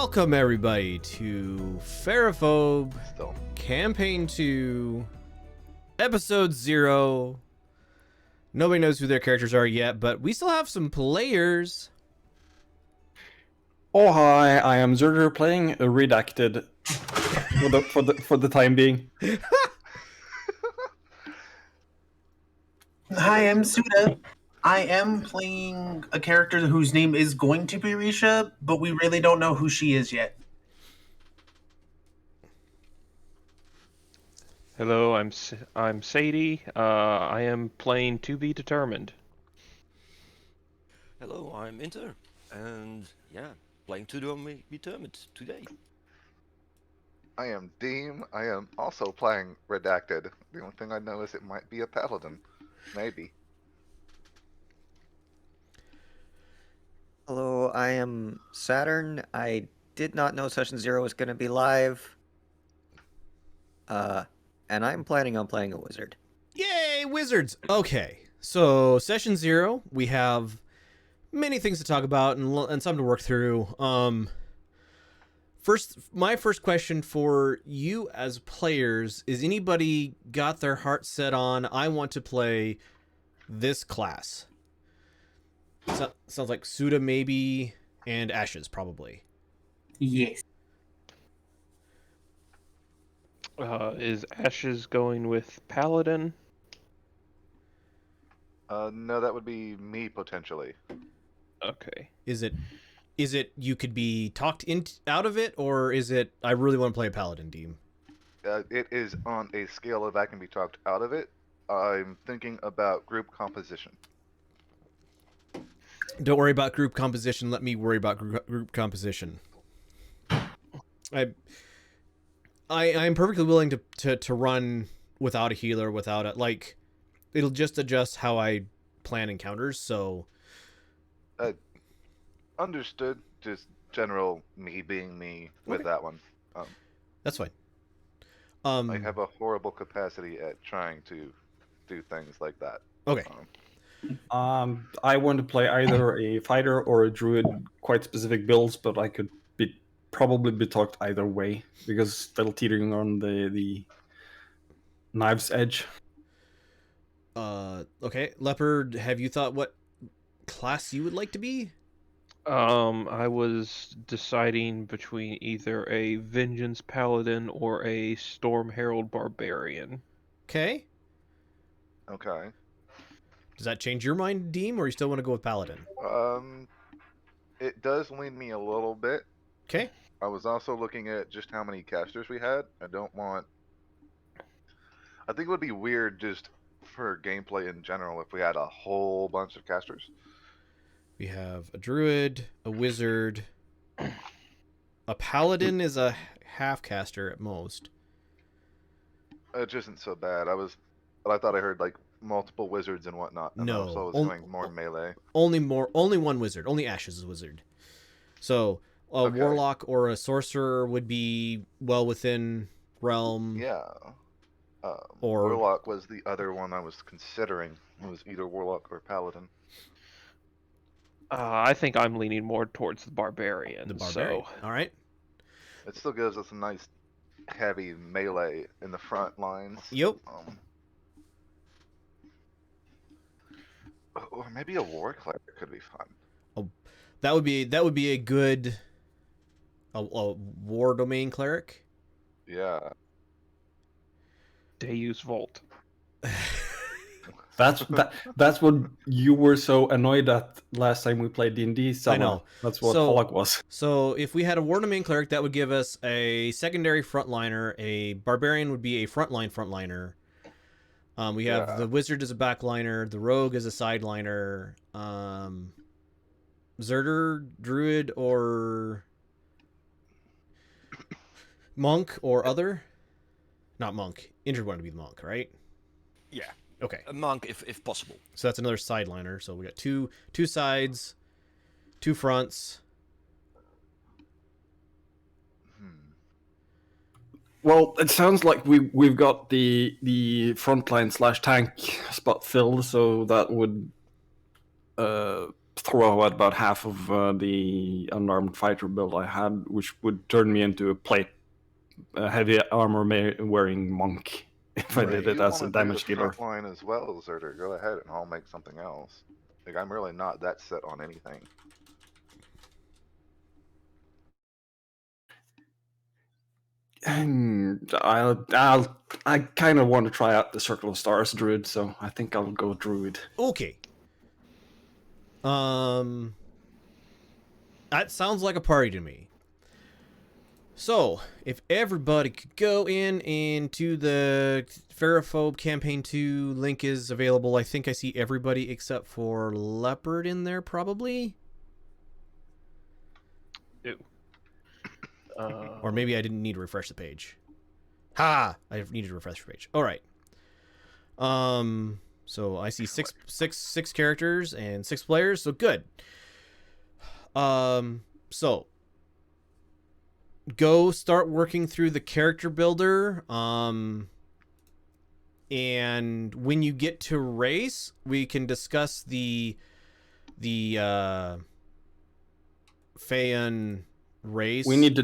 Welcome everybody to Ferriphobe Still. Campaign 2, Episode 0. Nobody knows who their characters are yet, but we still have some players. Oh hi, I am Zerger playing a redacted for the time being. Hi, I'm Suda. I am playing a character whose name is going to be Risha, but we really don't know who she is yet. Hello, I'm Sadie. I am playing To Be Determined. Hello, I'm Inter, and yeah, playing to be determined today. I am Deem. I am also playing Redacted. The only thing I know is it might be a paladin. Maybe. Hello, I am Saturn. I did not know Session 0 was going to be live. And I'm planning on playing a wizard. Yay, wizards! Okay, so Session 0, we have many things to talk about and some to work through. My first question for you as players is: anybody got their heart set on, I want to play this class? Sounds like Suda maybe, and Ashes probably. Yes. Is Ashes going with Paladin? No, that would be me potentially. Okay. Is it you could be talked out of it, or is it I really want to play a paladin, Deem? It is on a scale of I can be talked out of it. I'm thinking about group composition. Don't worry about group composition. Let me worry about group composition. I'm perfectly willing to run without a healer, without a it'll just adjust how I plan encounters. So Understood. Just general me being me with that one. that's fine. I have a horrible capacity at trying to do things like that. Okay. I want to play either a fighter or a druid, quite specific builds, but I could probably be talked either way because still teetering on the knife's edge. Okay, Leopard, have you thought what class you would like to be? I was deciding between either a Vengeance Paladin or a Storm Herald Barbarian. Okay. Okay. Does that change your mind, Deem, or you still want to go with paladin? It does lean me a little bit. Okay. I was also looking at just how many casters we had. I think it would be weird just for gameplay in general if we had a whole bunch of casters. We have a druid, a wizard, a paladin is a half caster at most. It just isn't so bad. I thought I heard like multiple wizards and whatnot. And No, so I was going more melee. Only one wizard. Only Ashes is a wizard. So a warlock or a sorcerer would be well within realm. Yeah. Or warlock was the other one I was considering. It was either warlock or paladin. I think I'm leaning more towards the Barbarian. So, all right. It still gives us a nice heavy melee in the front lines. Yep. Or maybe a war cleric could be fun. Oh, that would be a good a war domain cleric. Yeah. Deus Volt. That's what you were so annoyed at last time we played D&D. I know. That's what So- Pollock was. So if we had a war domain cleric, that would give us a secondary frontliner. A barbarian would be a frontliner. We have the wizard as a backliner, the rogue as a sideliner, Zerder, druid, or monk or other. Not monk. Injured one to be the monk, right? Yeah, Okay. a monk if possible. So that's another sideliner. So we got two sides, two fronts. Well, it sounds like we've got the frontline / tank spot filled, so that would throw out about half of the unarmed fighter build I had, which would turn me into a heavy armor wearing monk if I did If it you as want a to do the damage dealer. front line as well, Zerder, go ahead and I'll make something else. Like, I'm really not that set on anything. I kind of want to try out the Circle of Stars druid, so I think I'll go druid. Okay. That sounds like a party to me. So, if everybody could go into the Ferriphobe Campaign 2, link is available. I think I see everybody except for Leopard in there, probably? Or maybe I didn't need to refresh the page. Ha! I needed to refresh the page. All right. So I see six characters and 6 players, so good. So go start working through the character builder. And when you get to race, we can discuss the Feyan race. We need to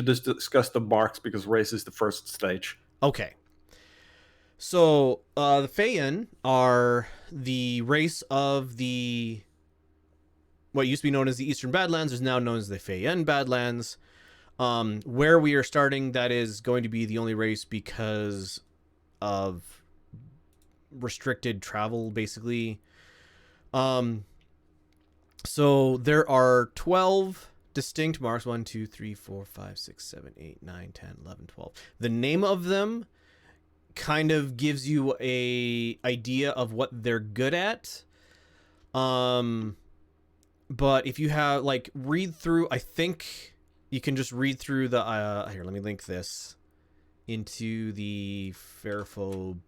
discuss the marks because race is the first stage. Okay. So the Feyan are the race of the what used to be known as the Eastern Badlands is now known as the Feyan Badlands. Where we are starting, that is going to be the only race because of restricted travel, basically. So there are 12 distinct marks. 1, 2, 3, 4, 5, 6, 7, 8, 9, 10, 11, 12. The name of them kind of gives you a idea of what they're good at. But if you have, like, read through, I think you can just read through the, here, let me link this into the Ferriphobe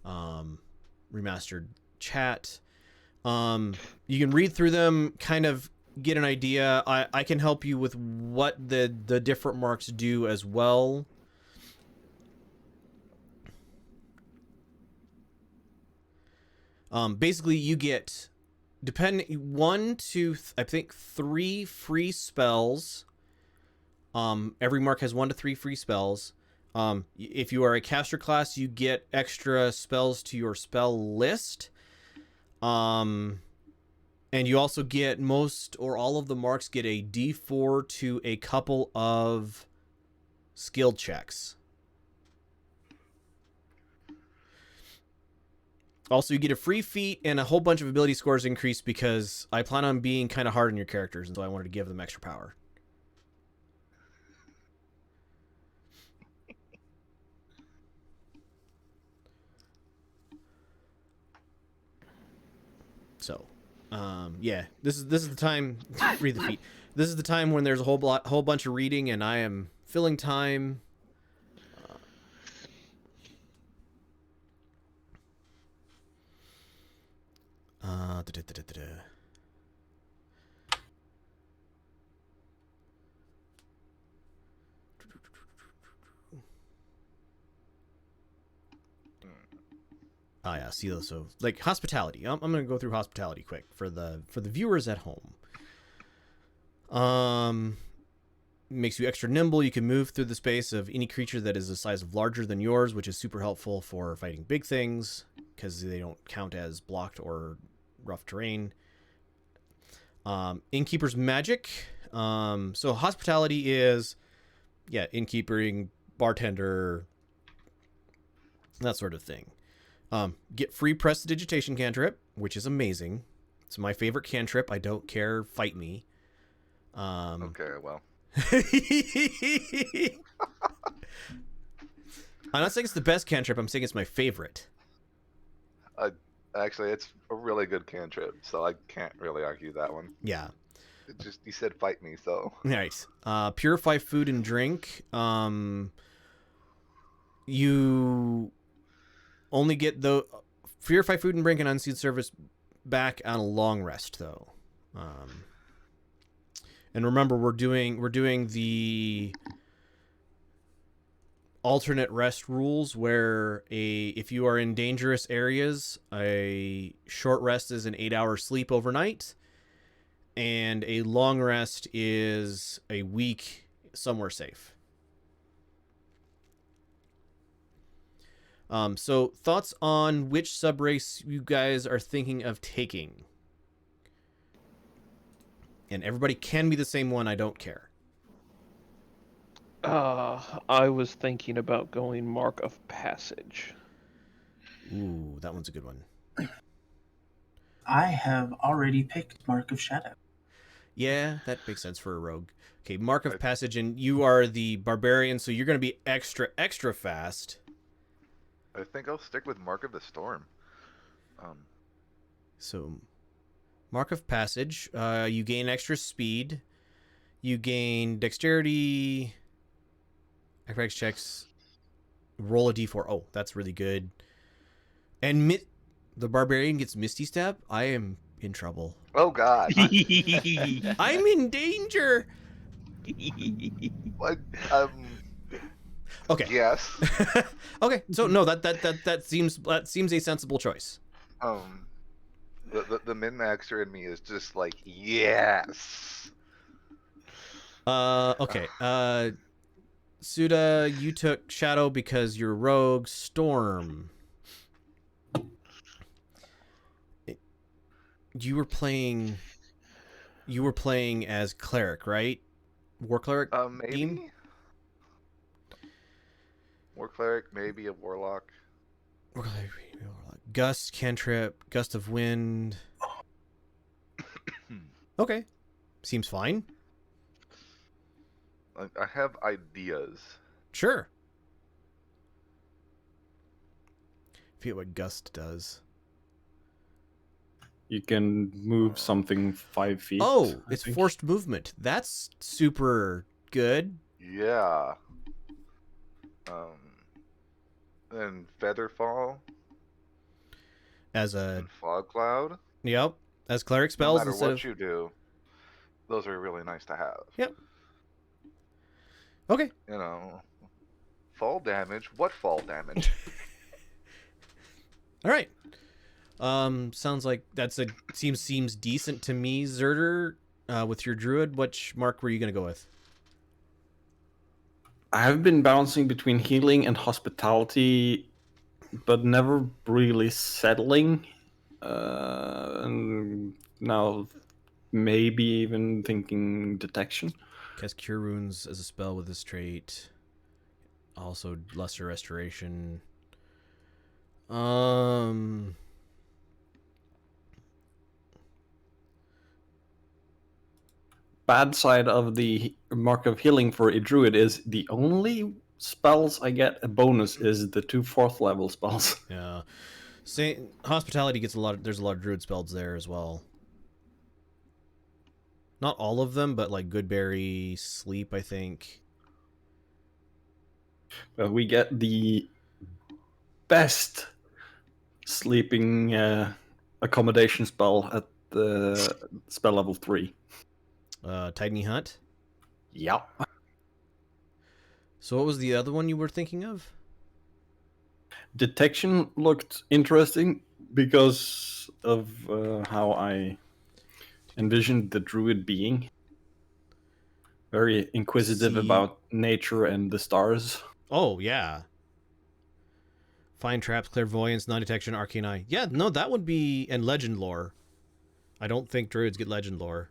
remastered chat. You can read through them, kind of get an idea. I can help you with what the different marks do as well. Basically, you get one to I think 3 free spells. Every mark has 1 to 3 free spells. If you are a caster class, you get extra spells to your spell list. And you also get most or all of the marks get a D4 to a couple of skill checks. Also, you get a free feat and a whole bunch of ability scores increase because I plan on being kind of hard on your characters, and so I wanted to give them extra power. So, yeah, this is the time. Read the feat. This is the time when there's a whole bunch of reading, and I am filling time. Oh yeah, see those. So like hospitality. I'm gonna go through hospitality quick for the viewers at home. Makes you extra nimble. You can move through the space of any creature that is a size of larger than yours, which is super helpful for fighting big things because they don't count as blocked or rough terrain. Innkeeper's magic. So hospitality is, yeah, innkeeping, bartender, that sort of thing. Get free prestidigitation cantrip, which is amazing. It's my favorite cantrip. I don't care. Fight me. Okay, well. I'm not saying it's the best cantrip. I'm saying it's my favorite. Actually, it's a really good cantrip, so I can't really argue that one. Yeah. It just, you said fight me, so. Nice. Purify food and drink. You only get the purify food and drink and unsealed service back on a long rest, though. And remember, we're doing the alternate rest rules where if you are in dangerous areas, a short rest is an 8-hour sleep overnight, and a long rest is a week somewhere safe. So thoughts on which subrace you guys are thinking of taking? And everybody can be the same one. I don't care. I was thinking about going Mark of Passage. Ooh, that one's a good one. I have already picked Mark of Shadow. Yeah, that makes sense for a rogue. Okay, Mark of Passage, and you are the barbarian, so you're going to be extra, extra fast. I think I'll stick with Mark of the Storm. So, Mark of Passage, you gain extra speed. You gain dexterity, acrobatics checks, roll a d4. Oh, that's really good. And the barbarian gets Misty Step. I am in trouble. Oh God. I'm in danger. What? Okay. Yes. Okay. So no, that seems a sensible choice. The min-maxer in me is just like, yes. Okay. Suda, you took Shadow because you're rogue. Storm. You were playing as cleric, right? War cleric? Maybe. Deem? War cleric, maybe a warlock. Gust, cantrip, gust of wind. Okay. Seems fine. I have ideas. Sure. Forget what gust does. You can move something 5 feet. Oh, I it's think. forced movement. That's super good. Yeah. And Featherfall As a and Fog Cloud. yep, as cleric No spells matter instead what of you do, those are really nice to have. Yep. Okay. You know, fall damage. What fall damage? All right. Sounds like seems decent to me, Zerder. With your druid, which mark were you gonna go with? I've been bouncing between healing and hospitality, but never really settling. And now maybe even thinking detection. Cast Cure Wounds as a spell with this trait. Also, Lesser Restoration. Bad side of the mark of healing for a druid is the only spells I get a bonus is the 2 4th level spells. Yeah. Hospitality gets there's a lot of druid spells there as well. Not all of them, but like Goodberry, Sleep, I think. We get the best sleeping accommodation spell at the spell level 3. Tiny Hunt. Yep. So what was the other one you were thinking of? Detection looked interesting because of how I envisioned the druid being. Very inquisitive about nature and the stars. Oh, yeah. Find traps, clairvoyance, non-detection, arcane eye. Yeah, no, that would be... And legend lore. I don't think druids get legend lore.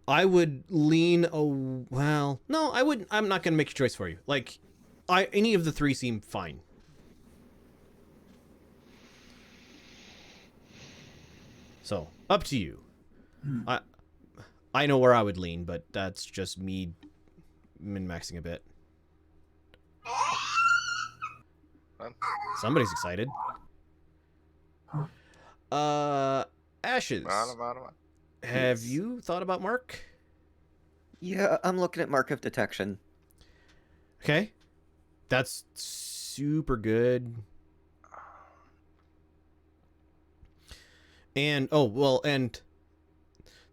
I would lean... Oh, well... No, I wouldn't. I'm not going to make your choice for you. Like, any of the three seem fine. So, up to you. I know where I would lean, but that's just me min-maxing a bit. Somebody's excited. Ashes. Have you thought about Mark? Yeah, I'm looking at Mark of Detection. Okay. That's super good. And, and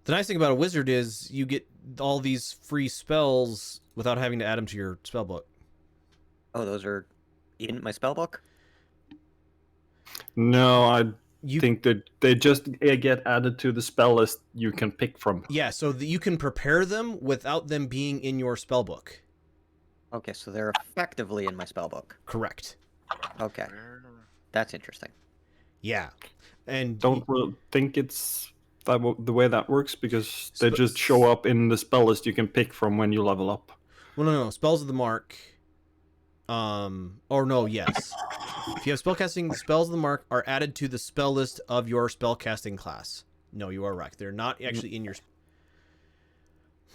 the nice thing about a wizard is you get all these free spells without having to add them to your spellbook. Oh, those are in my spellbook? No, I think that they just get added to the spell list you can pick from. Yeah, so that you can prepare them without them being in your spell book. Okay, so they're effectively in my spellbook. Correct. Okay, Where- that's interesting. Yeah, and Don't really think it's the way that works, because they Sp- just show up in the spell list you can pick from when you level up. well, no, spells of the mark. Or no, yes. If you have spellcasting, spells of the mark are added to the spell list of your spellcasting class. No, you are right. They're not actually in your.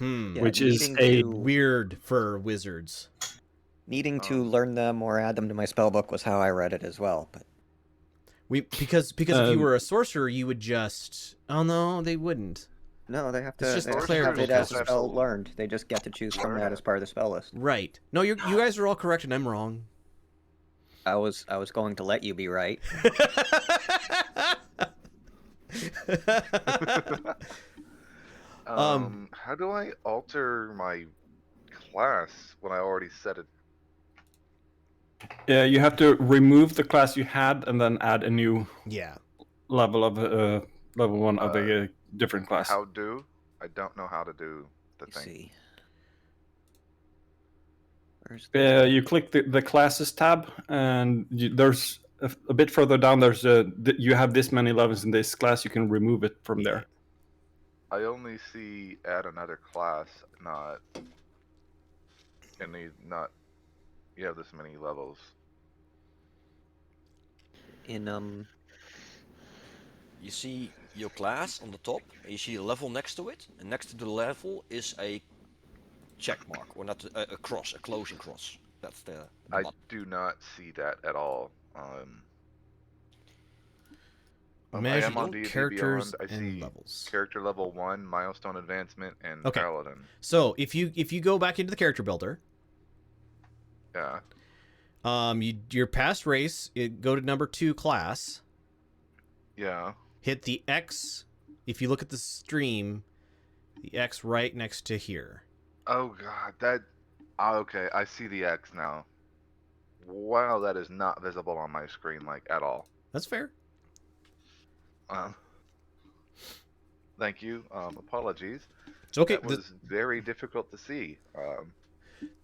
Yeah, Which is needing to- Weird for wizards. Needing to learn them or add them to my spellbook was how I read it as well. But Because if you were a sorcerer, you would just. Oh no, they wouldn't. no, they have to, It's just they have to clerical have it as a stuff. spell learned. They just get to choose from that as part of the spell list. Right. No, you guys are all correct, and I'm wrong. I was going to let you be right. How do I alter my class when I already set it? Yeah, you have to remove the class you had and then add a new Yeah. level of level 1 of a different class. How do? I don't know how to do the Let's thing. see. Where's the... You click the classes tab, and there's a bit further down. There's you have this many levels in this class. You can remove it from there. I only see add another class, not you have this many levels. In You see your class on the top, and you see a level next to it, and next to the level is a check mark, or not a cross, a closing cross. That's the I button. do not see that at all. I Manage am on D&D characters Beyond. I and see levels. character level 1, milestone advancement, and Okay. paladin. So if you go back into the character builder, Yeah. your past race, go to number 2 class, Yeah. hit the X. If you look at the stream, the X right next to here. Oh god, that. Okay, I see the X now. Wow, that is not visible on my screen like at all. That's fair. Thank you. Apologies. It's okay. That was very difficult to see.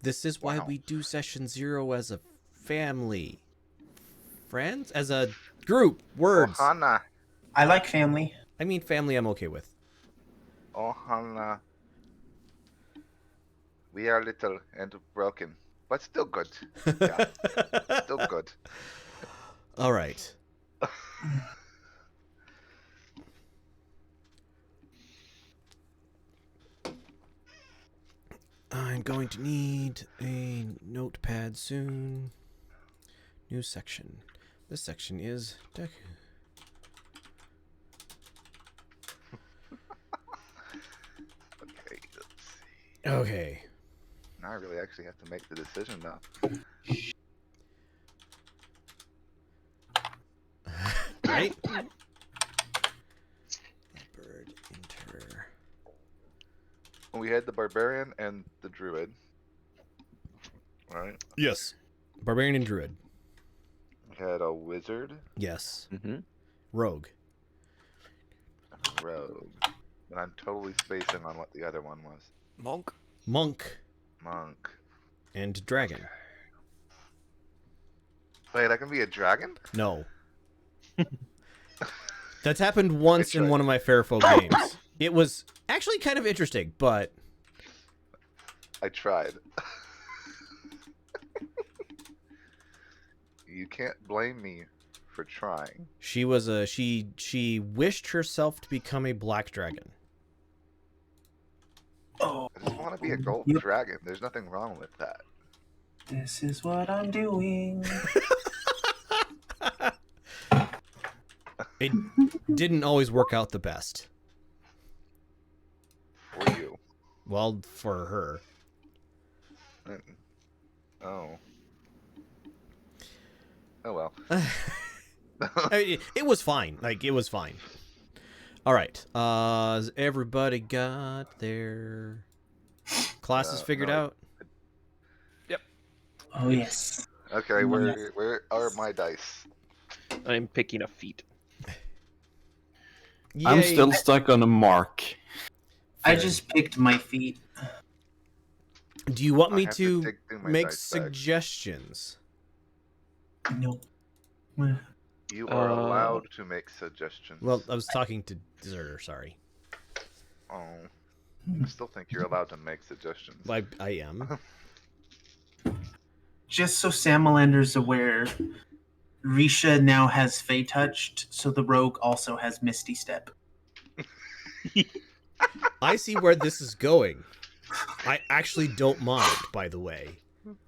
This is why Wow. we do session 0 as a family. Friends? As a group. Words. Ohana. I like family. I mean, family I'm okay with. Ohana. We are little and broken, but still good. Yeah, still good. All right. I'm going to need a notepad soon. New section. This section is Deku. Okay, let's see. Okay. Now I really actually have to make the decision now. Right? Bird enter. We had the barbarian and the druid. Right. Yes. Barbarian and Druid. We had a wizard, Yes. Mm-hmm. Rogue. a rogue, and I'm totally spacing on what the other one was. Monk. Monk. Monk. And Dragon. Wait, I can be a dragon? No. That's happened once in tried. one of my Ferriphobe games. It was actually kind of interesting, but I tried. You can't blame me for trying. she was a she wished herself to become a black dragon. Oh, I just want to be a gold dragon. There's nothing wrong with that. this is what I'm doing. It didn't always work out the best. For you. Well, for her. Oh. Oh well. I mean, it was fine. Like, it was fine. All right. Has everybody got their classes figured no. out? Oh yes. Okay, where are my dice? I'm picking a feat. I'm Yay. still stuck on a mark. I Fair. just picked my feet. Do you want I me have to dig through my make dice bag. suggestions? No. You are allowed to make suggestions. Well, I was talking to Deserter, sorry. Oh, I still think you're allowed to make suggestions. I am. Just so Salamander's aware, Risha now has Fey Touched, so the rogue also has Misty Step. I see where this is going. I actually don't mind, by the way.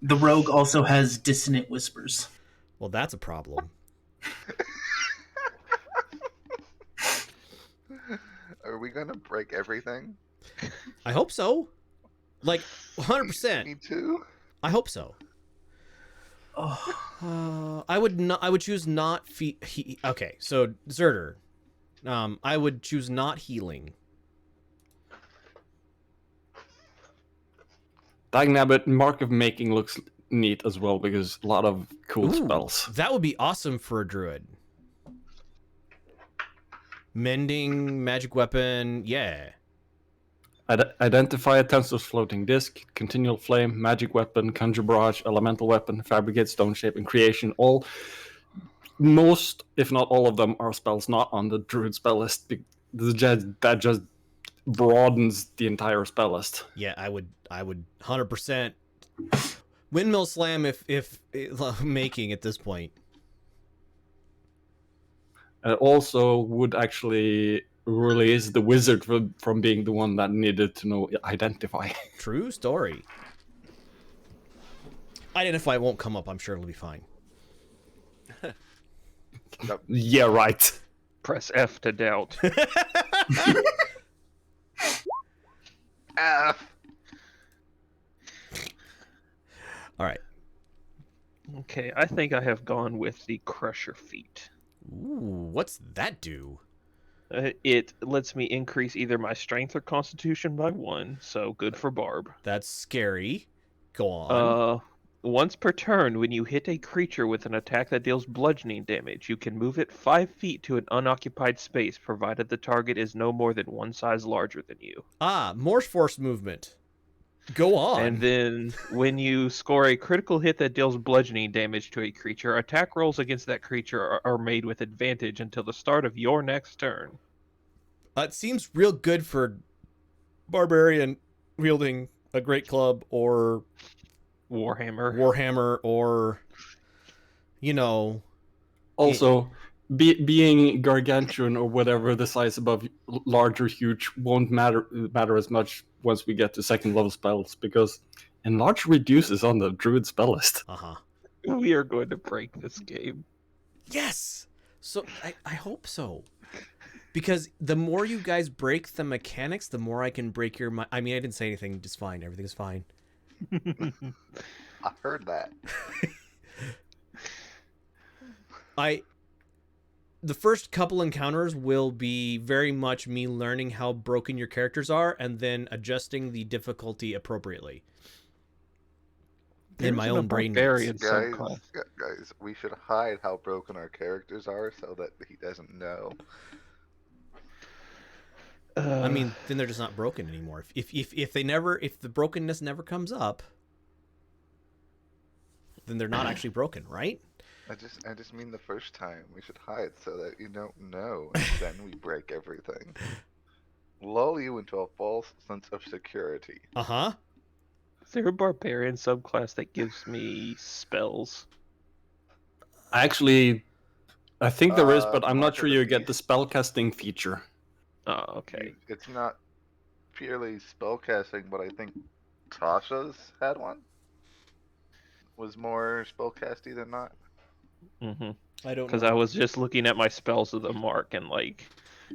The rogue also has Dissonant Whispers. Well, that's a problem. Are we gonna break everything? I hope so. Like, 100%. Me too. I hope so. Oh, I would not. I would choose not okay, so Zerter. I would choose not healing. Dagnabbit, Mark of Making looks neat as well because a lot of cool Ooh, spells. That would be awesome for a druid. Mending, magic weapon, yeah. Identify a Tensor's floating disc, continual flame, magic weapon, conjure barrage, elemental weapon, fabricate, stone shape, and creation. All, most, if not all of them, are spells not on the druid spell list. That just broadens the entire spell list. Yeah, I would 100% windmill slam if making at this point. And also would actually release the wizard from being the one that needed to know identify. True story. Identify won't come up. I'm sure it'll be fine. Yeah, right. Press F to doubt. F. All right. Okay, I think I have gone with the Crusher feat. Ooh, what's that do? It lets me increase either my strength or constitution by 1, so good for Barb. That's scary. Go on. Once per turn, when you hit a creature with an attack that deals bludgeoning damage, you can move it 5 feet to an unoccupied space, provided the target is no more than 1 size larger than you. Morse force movement. Go on. And then, when you score a critical hit that deals bludgeoning damage to a creature, attack rolls against that creature are made with advantage until the start of your next turn. It seems real good for barbarian wielding a great club or Warhammer, or Also, being gargantuan or whatever the size above, large or huge, won't matter as much once we get to second level spells, because enlarge reduces on the druid spell list. We are going to break this game. Yes. So I hope so. Because the more you guys break the mechanics, the more I can break your mind. I mean, I didn't say anything, just fine. Everything's fine. I heard that. The first couple encounters will be very much me learning how broken your characters are and then adjusting the difficulty appropriately. In my own brain. Guys, Guys, we should hide how broken our characters are so that he doesn't know. I mean, then they're just not broken anymore. If the brokenness never comes up, then they're not actually broken, right? I just mean the first time. We should hide so that you don't know, and then we break everything. Lull you into a false sense of security. Uh-huh. Is there a barbarian subclass that gives me spells? I think there is, but I'm not sure you get the spellcasting feature. Oh, okay. It's not purely spellcasting, but I think Tasha's had one. Was more spellcasty than not. Mm-hmm. I don't know. Because I was just looking at my spells of the mark and like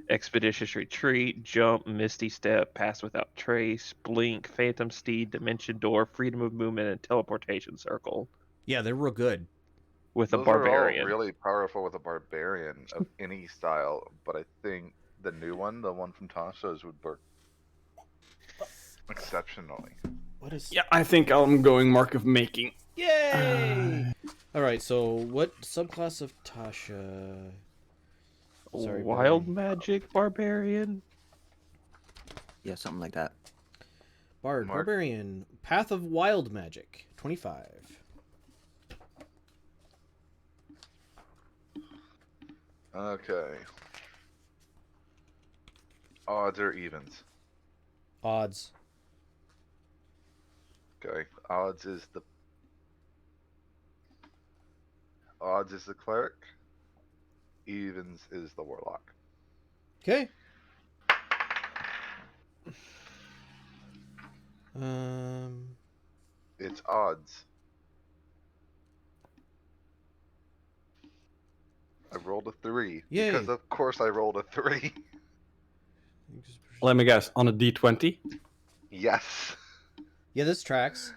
Expeditious Retreat, Jump, Misty Step, Pass Without Trace, Blink, Phantom Steed, Dimension Door, Freedom of Movement, and Teleportation Circle. Yeah, they're real good. With Those a barbarian. are all really powerful with a barbarian of any style, but I think the new one, the one from Tasha's, would work exceptionally. What is? Yeah, I think I'm going Mark of Making. Yay! All right, so what subclass of Tasha? Sorry, Wild buddy. magic barbarian. Yeah, something like that. Bard, Mark. barbarian, path of wild magic, 25. Okay. Odds or evens? Odds. Okay. Odds is the cleric. Evens is the warlock. Okay. Um. It's odds. I rolled a 3. Yay. Because of course I rolled a 3. Let me guess. On a D20. Yes. Yeah, this tracks.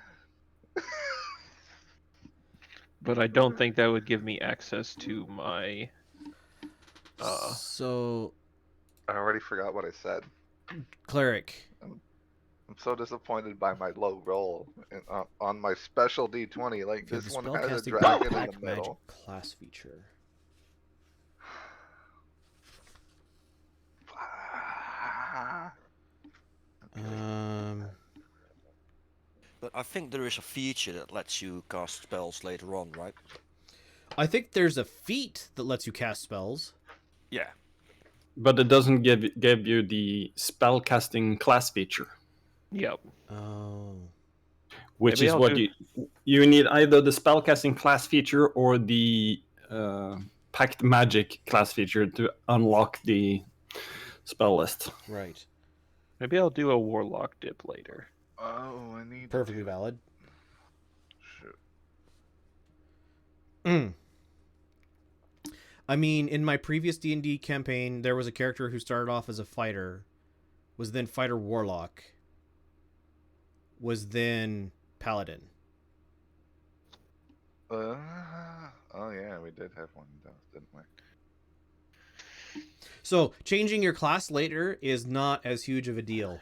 But I don't think that would give me access to my. So, I already forgot what I said. cleric. I'm so disappointed by my low roll and, on my special D20. Like, Okay, this the one has a spellcasting dragon in black the magic middle. class feature. But I think there is a feature that lets you cast spells later on, right? I think there's a feat that lets you cast spells. Yeah. But it doesn't give you the spellcasting class feature, Yep. Oh. which Maybe is I'll what do- you need either the spellcasting class feature or the packed magic class feature to unlock the spell list. Right. Maybe I'll do a warlock dip later. Oh, I need Perfectly to... valid. Shoot. I mean, in my previous D&D campaign, there was a character who started off as a fighter, was then fighter warlock, was then paladin. Oh yeah, we did have one of those, didn't we? So changing your class later is not as huge of a deal.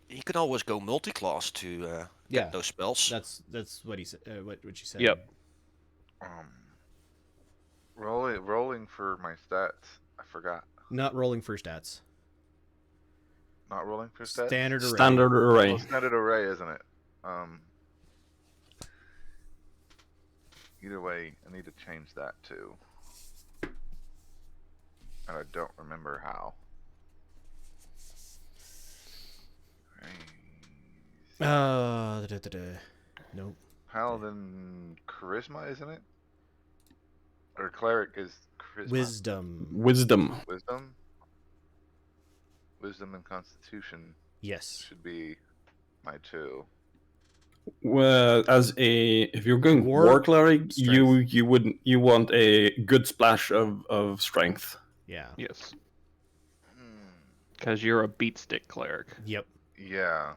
You can always go multi-class to get Yeah, those spells. that's what he said. What she said. Yep. Rolling for my stats. I forgot. Not rolling for stats. Not rolling for stats. Standard array. Standard array. Well, standard array, isn't it? Either way, I need to change that too. And I don't remember how. Nope. Paladin charisma, isn't it? Or cleric is charisma. Wisdom. Wisdom. Wisdom. Wisdom and constitution Yes. should be my 2. As a if you're going war cleric, strength. you want a good splash of strength. Yeah. Yes. Because you're a beat stick cleric. Yep. Yeah.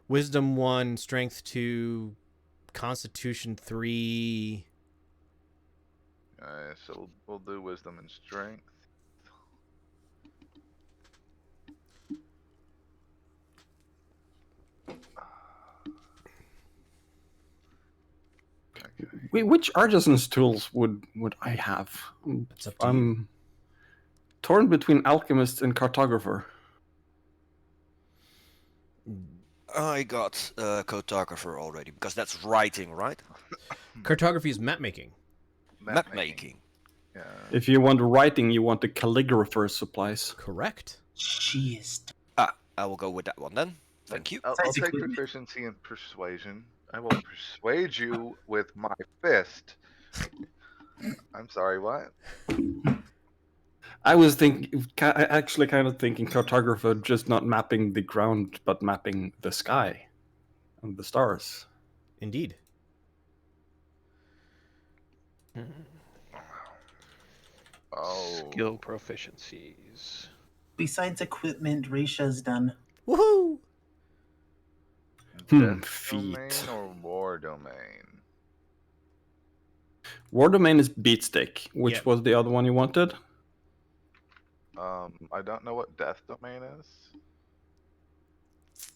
Wisdom 1, strength 2, constitution 3. So we'll do wisdom and strength. Okay. Wait, which artisan's tools would I have? It's up to I'm torn between alchemist and cartographer. I got cartographer already because that's writing, right? Cartography is map making. Map making. Yeah. If you want writing, you want the calligrapher's supplies. Correct. Jeez. I will go with that one then. Thank you. I'll Sounds take like- proficiency in persuasion. I will persuade you with my fist. I'm sorry, what? I was actually kind of thinking cartographer, just not mapping the ground, but mapping the sky and the stars. Indeed. Oh. Skill proficiencies. Besides equipment, Risha's done. Woohoo! Death Feet. domain or war domain? War domain is beatstick. Which Yep. was the other one you wanted? I don't know what death domain is.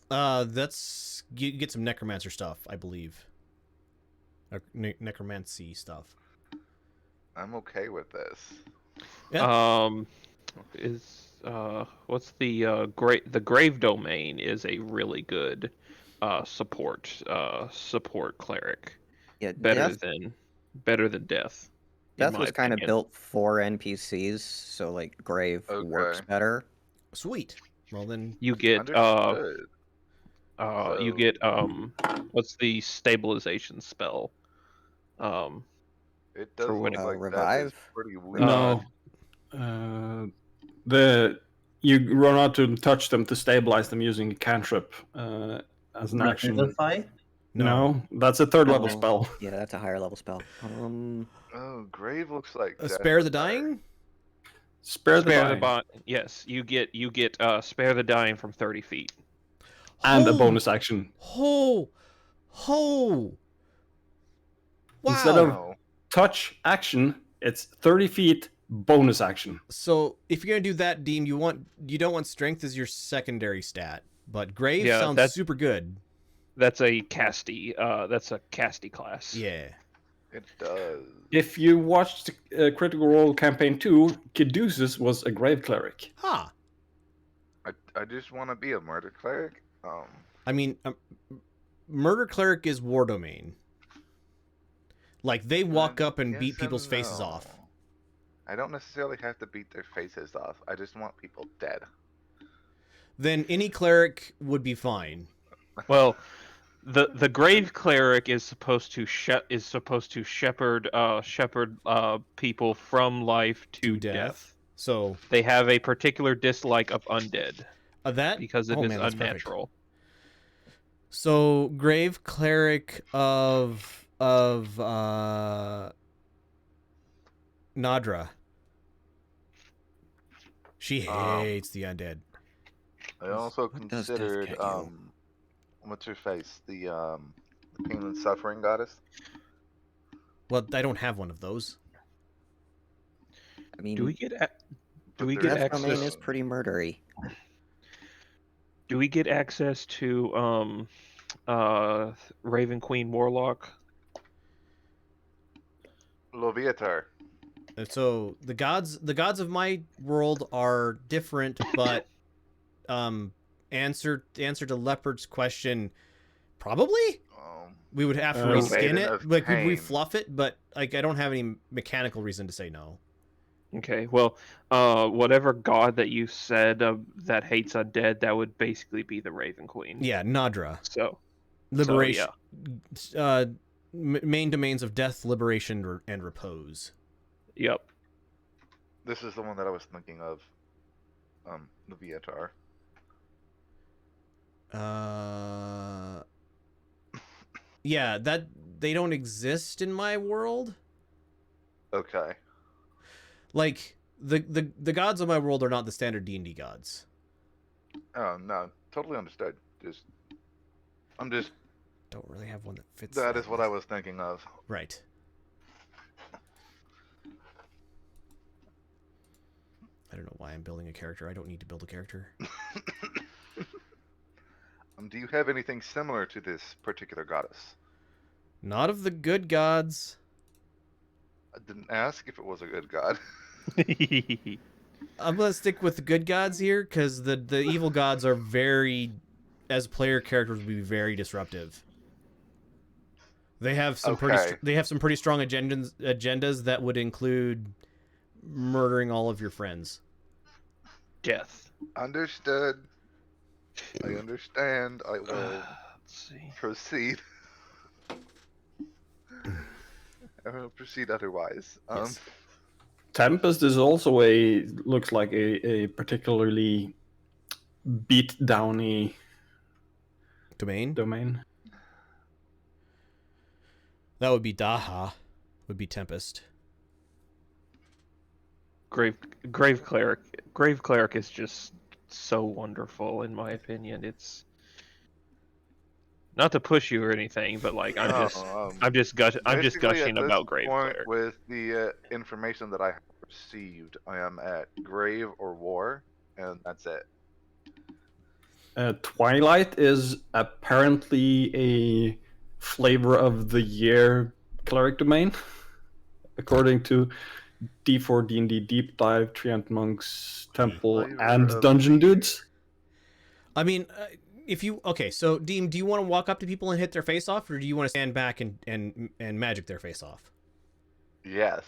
That's you get some necromancer stuff, I believe. Necromancy stuff. I'm okay with this. Yeah. What's the grave domain is a really good support cleric. Yeah, Better Death than death, in Death my was kind of opinion. built for NPCs, so like Grave works Okay. better. Sweet. Well then, You get Understood. you So- get what's the stabilization spell? It For does when look it- like that is Revive? pretty weak. No. You run out to touch them to stabilize them using a cantrip as an action. Revivify? No, that's a third level Oh, spell. Yeah, that's a higher level spell. Oh, Grave looks like death spare the is better. dying. Spare the spare dying. the bot. Yes, you get spare the dying from 30 feet. And a Ho- bonus action. Ho, ho. Wow. Instead of Wow. touch action, it's 30 feet bonus action. So if you're gonna do that, Deem, you don't want strength as your secondary stat, but Grave Yeah, sounds that's- super good. That's a casty. That's a casty class. Yeah. It does. If you watched Critical Role Campaign 2, Caduceus was a Grave Cleric. Huh. I just want to be a murder cleric. I mean, murder cleric is war domain. Like they walk up and yes beat people's and faces no. off. I don't necessarily have to beat their faces off. I just want people dead. Then any cleric would be fine. Well, the grave cleric is supposed to shepherd people from life to death. So They have a particular dislike of undead that because it oh, is man, that's perfect. unnatural. So grave cleric of Nadra. She hates the undead. I also What does death considered get you? what's her face? The pain and suffering goddess. Well, I don't have one of those. I mean, Do we get But get there's Death domain access- is pretty murdery. Do we get access to Raven Queen Warlock? Loviatar. And so the gods of my world are different, but answer to Leopard's question, probably we would have to reskin Maiden it. of Like we'd Cain. refluff it, but like I don't have any mechanical reason to say no. Okay, well, whatever god that you said that hates undead, that would basically be the Raven Queen. Yeah, Nadra. So Liberation. Main domains of death, liberation, and repose. Yep. This is the one that I was thinking of. Loviatar. Yeah, that they don't exist in my world. Okay. Like the gods of my world are not the standard D&D gods. Oh no, totally understood. I'm just. Don't really have one that fits. That is what I was thinking of. Right. I don't know why I'm building a character. I don't need to build a character. Do you have anything similar to this particular goddess? Not of the good gods. I didn't ask if it was a good god. I'm gonna stick with the good gods here because the evil gods are very, as player characters, would be very disruptive. They have some pretty strong agendas that would include murdering all of your friends. Death. Understood. I understand. I will Let's see. proceed. I will proceed otherwise. Yes. Tempest is also looks like a particularly beat downy Domain. That would be Daha. Would be Tempest. Grave cleric is just so wonderful in my opinion. It's not to push you or anything, but like I'm just Basically, gushing at about this grave point, cleric. with the information that I have received, I am at grave or war, and that's it. Twilight is apparently a flavor of the year cleric domain. according to D4 D&D Deep Dive, Treant Monks, Temple, Flavor and of Dungeon the Dudes. I mean, if you so Deem, do you want to walk up to people and hit their face off, or do you want to stand back and magic their face off? Yes.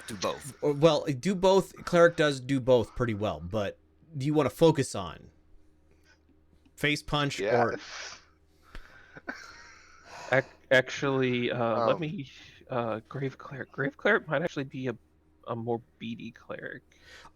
Do both. Well, do both. Cleric does do both pretty well, but do you want to focus on face punch Yes. or? Actually, let Um, me. Grave cleric. Grave cleric might actually be a more beady cleric.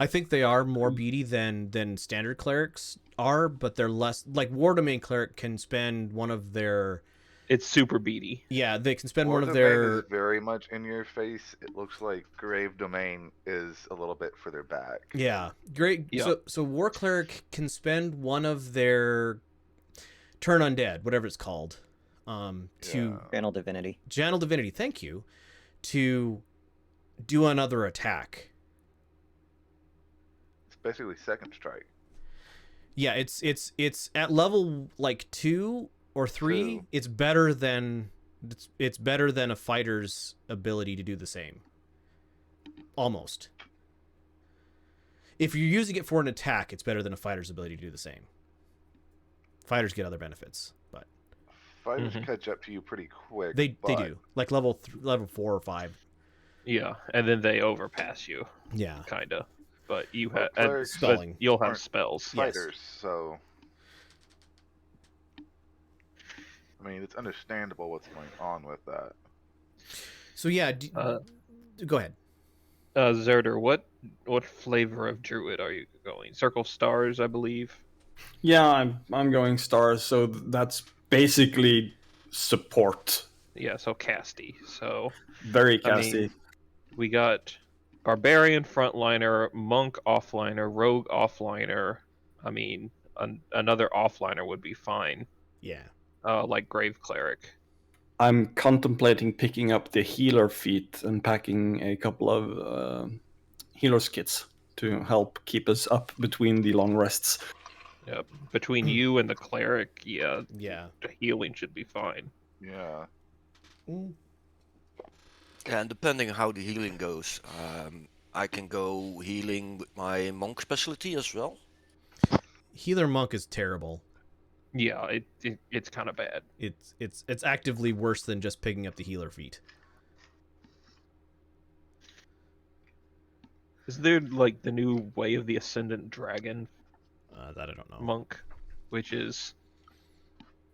I think they are more beady than standard clerics are, but they're less like War Domain cleric can spend one of their. It's super beady. Yeah, they can spend War one of Domain their. is very much in your face. It looks like Grave Domain is a little bit further back. Yeah, great. Yeah. So War Cleric can spend one of their turn undead, whatever it's called, to Channel Divinity. channel divinity. Thank you, to do another attack. It's basically second strike. Yeah, it's at level like 2 or 3. 2. It's better than it's better than a fighter's ability to do the same. Almost. If you're using it for an attack, it's better than a fighter's ability to do the same. Fighters get other benefits, but Fighters catch up to you pretty quick. they do, like level 4 or 5. Yeah, and then they overpass you, Yeah, kinda. But you Well, have clerics spelling. you'll have aren't spells. fighters, so I mean it's understandable what's going on with that. so yeah, go ahead. Zerder, what flavor of druid are you going? Circle stars, I believe. Yeah, I'm going stars, so that's basically support. Yeah, so casty. So Very I casty. mean, we got barbarian frontliner, monk offliner, rogue offliner. I mean, another offliner would be fine. Yeah, Like grave cleric. I'm contemplating picking up the healer feat and packing a couple of healer's kits to help keep us up between the long rests. Yep. Between you and the cleric, yeah, yeah. the healing should be fine. Yeah. And depending on how the healing goes, I can go healing with my monk specialty as well. Healer monk is terrible. Yeah, it's kind of bad. It's actively worse than just picking up the healer feat. Is there like the new Way of the Ascendant Dragon That I don't know. monk, which is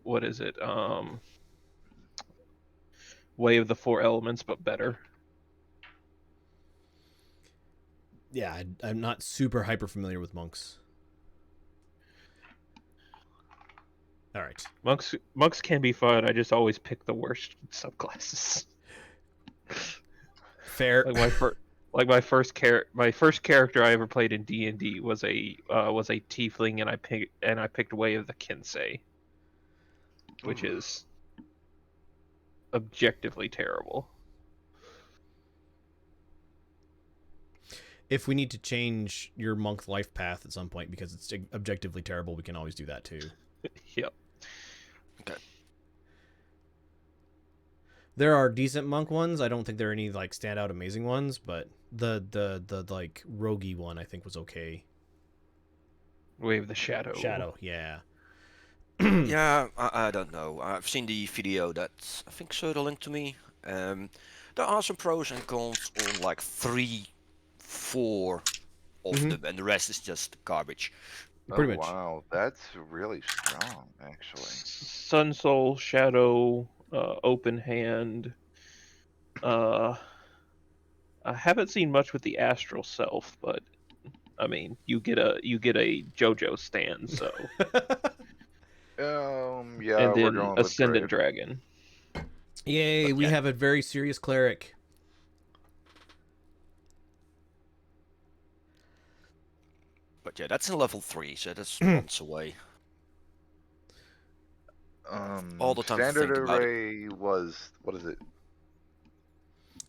what is it? Way of the Four Elements, but better. Yeah, I'm not super hyper familiar with monks. All right. Monks can be fun. I just always pick the worst subclasses. Fair. Like my first character I ever played in D&D was a tiefling, and I picked Way of the Kinsei, which is objectively terrible. If we need to change your monk life path at some point because it's objectively terrible, we can always do that too. Yep. Okay. There are decent monk ones. I don't think there are any like standout amazing ones, but the like roguey one I think was okay. Way of the Shadow. Shadow, yeah. Yeah, I don't know. I've seen the video that I think Söder linked to me. There are some pros and cons on like 3, 4 of them, and the rest is just garbage. Pretty much. Wow, that's really strong, actually. Sun Soul, Shadow, Open Hand. I haven't seen much with the Astral Self, but I mean, you get a JoJo stand, so. Yeah, And we're then going with Ascendant Grave. Dragon. Yay, we yeah. have a very serious cleric. But yeah, that's in level 3, so that's months away. All the time to Standard think about it. array was, what is it?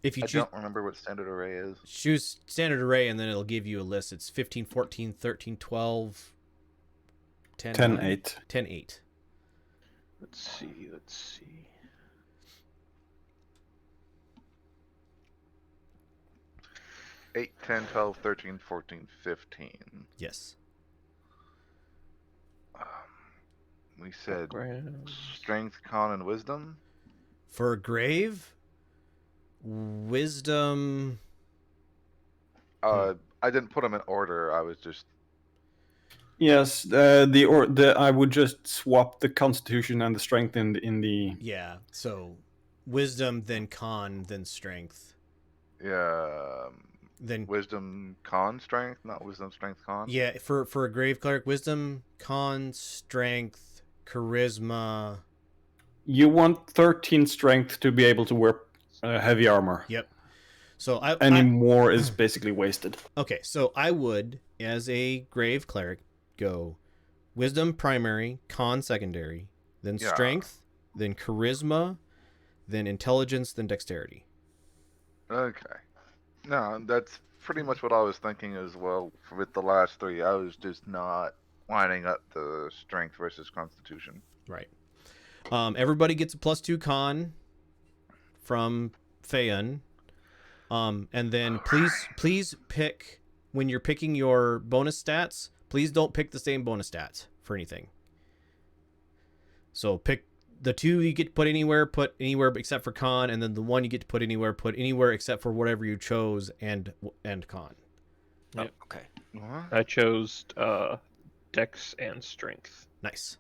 If you I choose don't remember what standard array is. choose standard array and then it'll give you a list. It's 15, 14, 13, 12, 10, 10, 8. 10, 8. Let's see. 8, 10, 12, 13, 14, 15. Yes. We said Background. strength, con, and wisdom. For grave, wisdom. I didn't put them in order. I was just Yes, I would just swap the Constitution and the Strength in the. Yeah. So, wisdom, then con, then strength, then wisdom, con, strength, not wisdom, strength, con. yeah. For a grave cleric, wisdom, con, strength, charisma. You want 13 Strength to be able to wear heavy armor. Yep. So Any more is basically wasted. Okay, so I would, as a grave cleric, go wisdom primary, con secondary, then Yeah. strength, then charisma, then intelligence, then dexterity. Okay. No, that's pretty much what I was thinking as well. With the last three, I was just not lining up the strength versus constitution. Right. Everybody gets a +2 con from Feyan. And then please pick, when you're picking your bonus stats, please don't pick the same bonus stats for anything. So pick the 2 you get to put anywhere except for con, and then the 1 you get to put anywhere except for whatever you chose and con. Oh, Yep. okay. What? I chose Dex and Strength. Nice.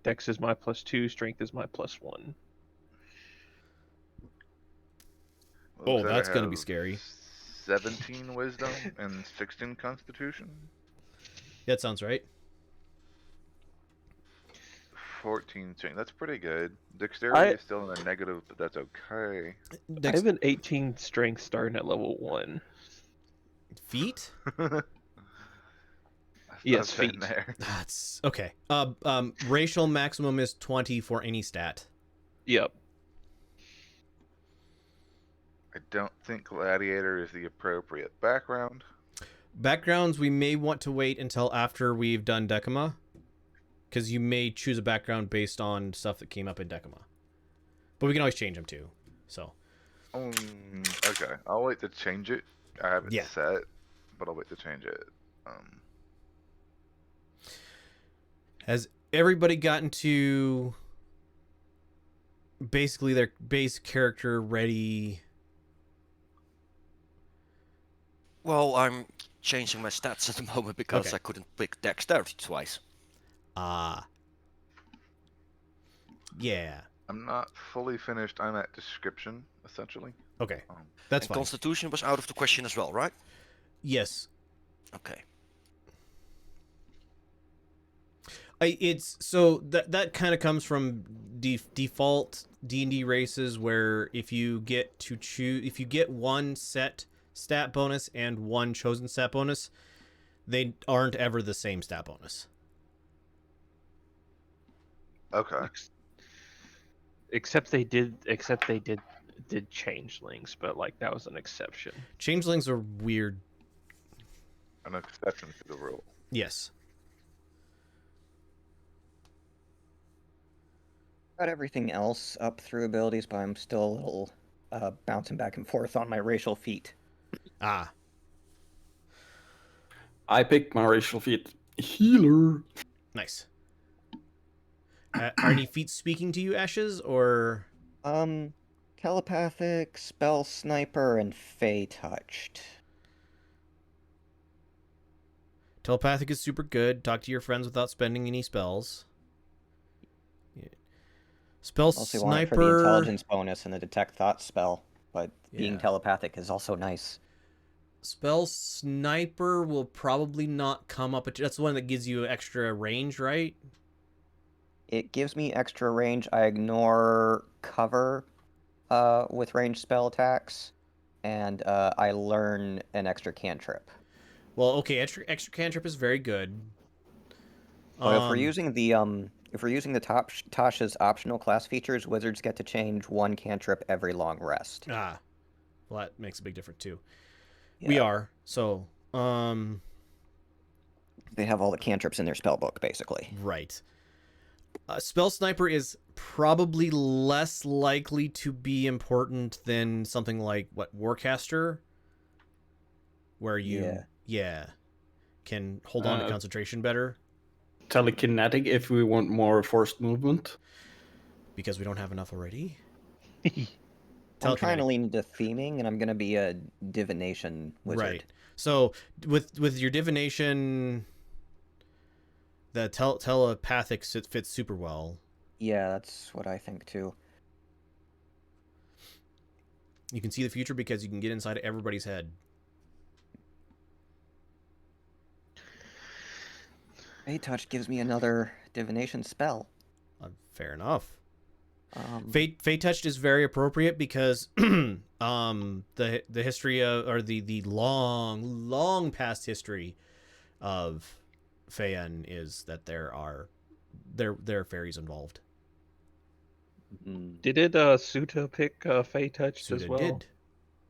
Dex is my +2, Strength is my +1. What Oh, was that? I that's gonna be have scary. 17 wisdom and 16 constitution. That sounds right. 14 strength. That's pretty good. Dexterity is still in a negative, but that's okay. I have an 18 Strength starting at level 1. Feet? Yes, That's in feet. there. That's okay. Racial maximum is 20 for any stat. Yep. I don't think gladiator is the appropriate background. Backgrounds, we may want to wait until after we've done Decima, because you may choose a background based on stuff that came up in Decima. But we can always change them too. So Okay, I'll wait to change it. I have it Yeah. set, but I'll wait to change it. has everybody gotten to basically their base character ready? Well, I'm changing my stats at the moment because Okay. I couldn't pick dexterity twice. Yeah. I'm not fully finished. I'm at description, essentially. Okay. That's And fine. Constitution was out of the question as well, right? Yes. Okay. It's so that kind of comes from default D&D races, where if you get one set stat bonus and one chosen stat bonus, they aren't ever the same stat bonus. Okay. Except they did changelings, but like that was an exception. Changelings are weird. An exception to the rule. Yes. Got everything else up through abilities, but I'm still a little bouncing back and forth on my racial feat. Ah. I picked my racial feat. Healer. Nice. Are any feats speaking to you, Ashes, or? Telepathic, spell sniper, and fey touched. Telepathic is super good. Talk to your friends without spending any spells. Yeah. Spell Also want it for the sniper. intelligence bonus and the detect thoughts spell, but being Yeah. telepathic is also nice. Spell sniper will probably not come up. That's the one that gives you extra range, right? It gives me extra range. I ignore cover with ranged spell attacks, and I learn an extra cantrip. Well, okay, extra cantrip is very good. But if we're using the Tasha's optional class features, wizards get to change one cantrip every long rest. well, that makes a big difference too. Yeah. We are so They have all the cantrips in their spell book, basically. right. Spell sniper is probably less likely to be important than something like Warcaster. where you can hold on to concentration better. Telekinetic if we want more forced movement. Because we don't have enough already. I'm trying to lean into theming, and I'm going to be a divination wizard. Right. So with your divination, the telepathic fits super well. Yeah, that's what I think too. You can see the future because you can get inside everybody's head. Fey Touch gives me another divination spell. Fair enough. Fate Touched is very appropriate because the history of, or the long past history of Feyen is that there are fairies involved. Did Suta pick Fey Touched as well? Did.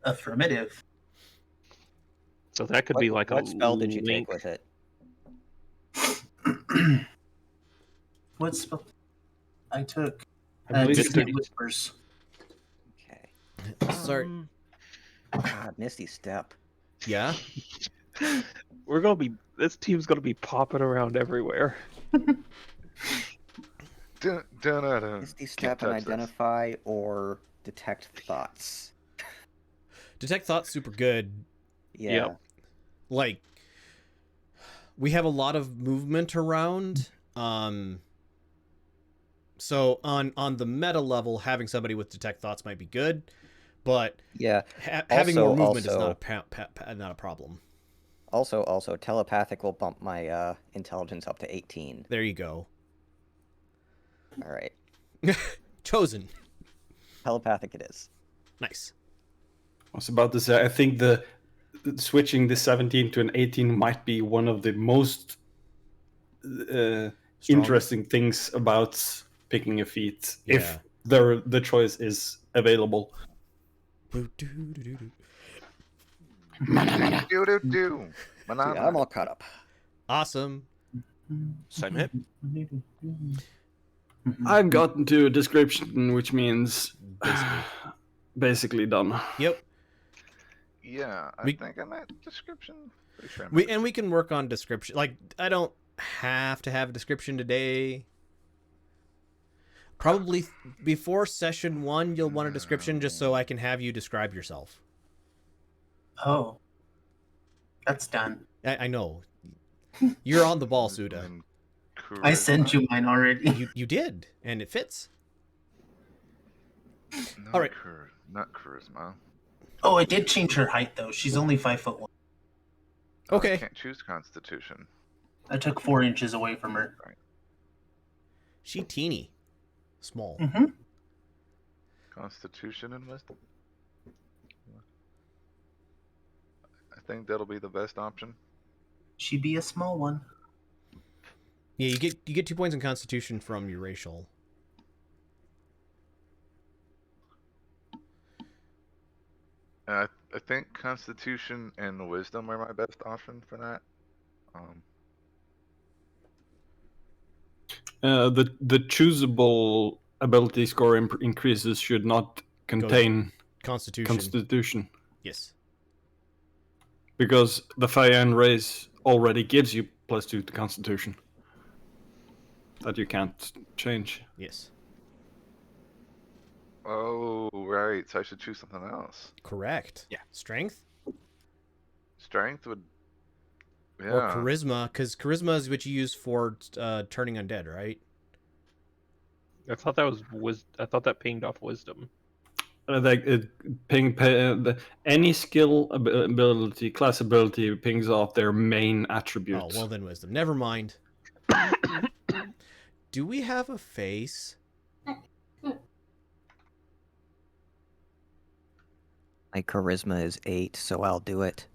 Affirmative. So that could be like what spell did you take with it? What spell? I took I believe Distant Whispers. Okay. Sorry. God, Misty Step. Yeah. This team's gonna be popping around everywhere. Misty Step and Identify or Detect Thoughts. Detect Thoughts super good. Yeah. Yep. Like, we have a lot of movement around. So on the meta level, having somebody with Detect Thoughts might be good, but yeah, having more movement is not a problem. Also, telepathic will bump my intelligence up to 18. There you go. All right. Chosen. Telepathic it is. Nice. I was about to say, I think the switching the 17 to an 18 might be one of the most interesting things about picking a feat, if the choice is available. Mana. Yeah, I'm all caught up. Awesome. Same here. I've gotten to a description, which means basically done. Yep. Yeah, I think I'm at description. Sure we can work on description. Like, I don't have to have a description today. Probably before session 1, you'll want a description just so I can have you describe yourself. Oh. That's done. I know. You're on the ball, Suda. I sent you mine already. You did, and it fits. All right. Not charisma. Oh, I did change her height though. She's only 5'1". Okay. I can't choose Constitution. I took 4 inches away from her. Right. She teeny. Small. Mm-hmm. Constitution and Wisdom. I think that'll be the best option. She be a small one. Yeah, you get 2 points in Constitution from your racial. I think Constitution and Wisdom are my best option for that. The choosable ability score increases should not contain Constitution. Yes. Because the Feyen race already gives you +2 to Constitution. That you can't change. Yes. Oh, right. So I should choose something else. Correct. Yeah. Strength? Strength would... Yeah. Or charisma, because charisma is what you use for turning undead, right? I thought that pinged off wisdom. Any skill ability, class ability pings off their main attributes. Oh, well then wisdom. Never mind. Do we have a face? My charisma is 8, so I'll do it.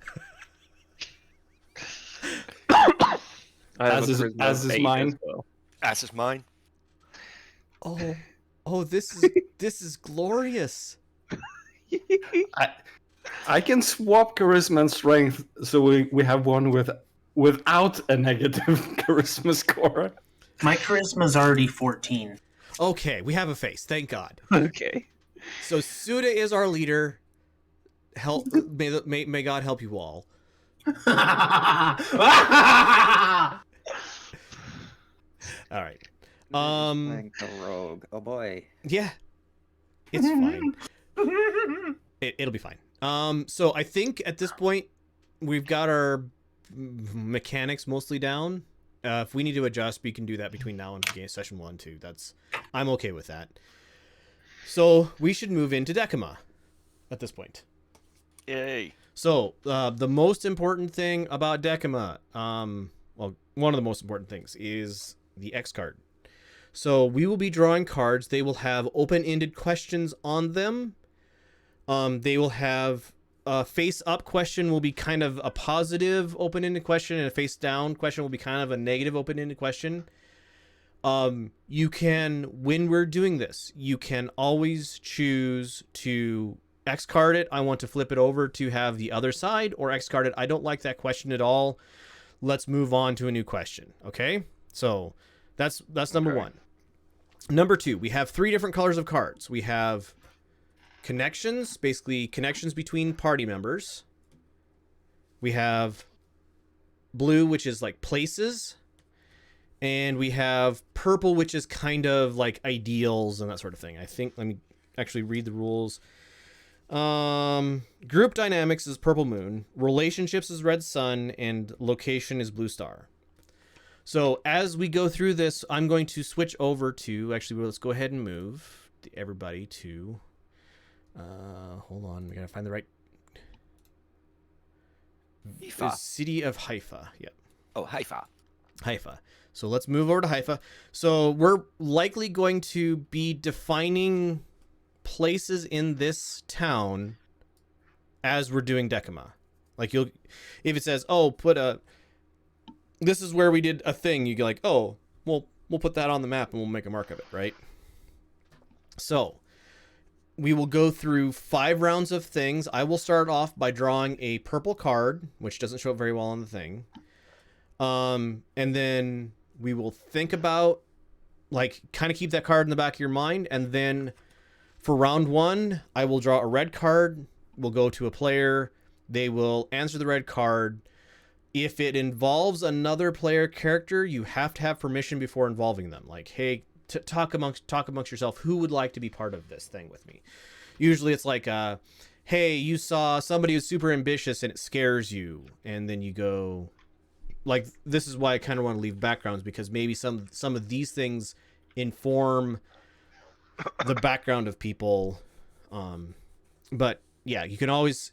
As is mine. As is mine. Oh, this is glorious. I can swap charisma and strength, so we have one without a negative charisma score. My charisma's already 14. Okay, we have a face. Thank God. Okay. So Suda is our leader. May God help you all. All right. Playing the rogue. Oh boy. Yeah, it's fine. It'll be fine. So I think at this point we've got our mechanics mostly down. If we need to adjust, we can do that between now and game session 1 too. I'm okay with that. So we should move into Decima at this point. Yay. So the most important thing about Decima, well, one of the most important things is the X card. So we will be drawing cards. They will have open-ended questions on them. They will have a face-up question will be kind of a positive open-ended question, and a face-down question will be kind of a negative open-ended question. You can, when we're doing this, you can always choose to X card it. I want to flip it over to have the other side, or X card it. I don't like that question at all. Let's move on to a new question. Okay, so that's number one. Number two, we have 3 different colors of cards. We have connections, basically connections between party members. We have blue, which is like places. And we have purple, which is kind of like ideals and that sort of thing. I think, let me actually read the rules. Group dynamics is purple moon. Relationships is red sun. And location is blue star. So as we go through this, I'm going to switch over to, actually, let's go ahead and move everybody to, hold on, we gotta find the right, Haifa. city of Haifa. Yep. Oh, Haifa. Haifa. So let's move over to Haifa. So we're likely going to be defining places in this town as we're doing Decima. Like if it says, oh, this is where we did a thing, you go like, oh, we'll put that on the map and we'll make a mark of it, right? So we will go through 5 rounds of things. I will start off by drawing a purple card, which doesn't show up very well on the thing. And then we will think about, like, kind of keep that card in the back of your mind. And then for round 1, I will draw a red card. We'll go to a player. They will answer the red card. If it involves another player character, you have to have permission before involving them. Like, hey, talk amongst yourself. Who would like to be part of this thing with me? Usually it's like, hey, you saw somebody who's super ambitious and it scares you. And then you go, like, this is why I kind of want to leave backgrounds, because maybe some of these things inform the background of people. But yeah, you can always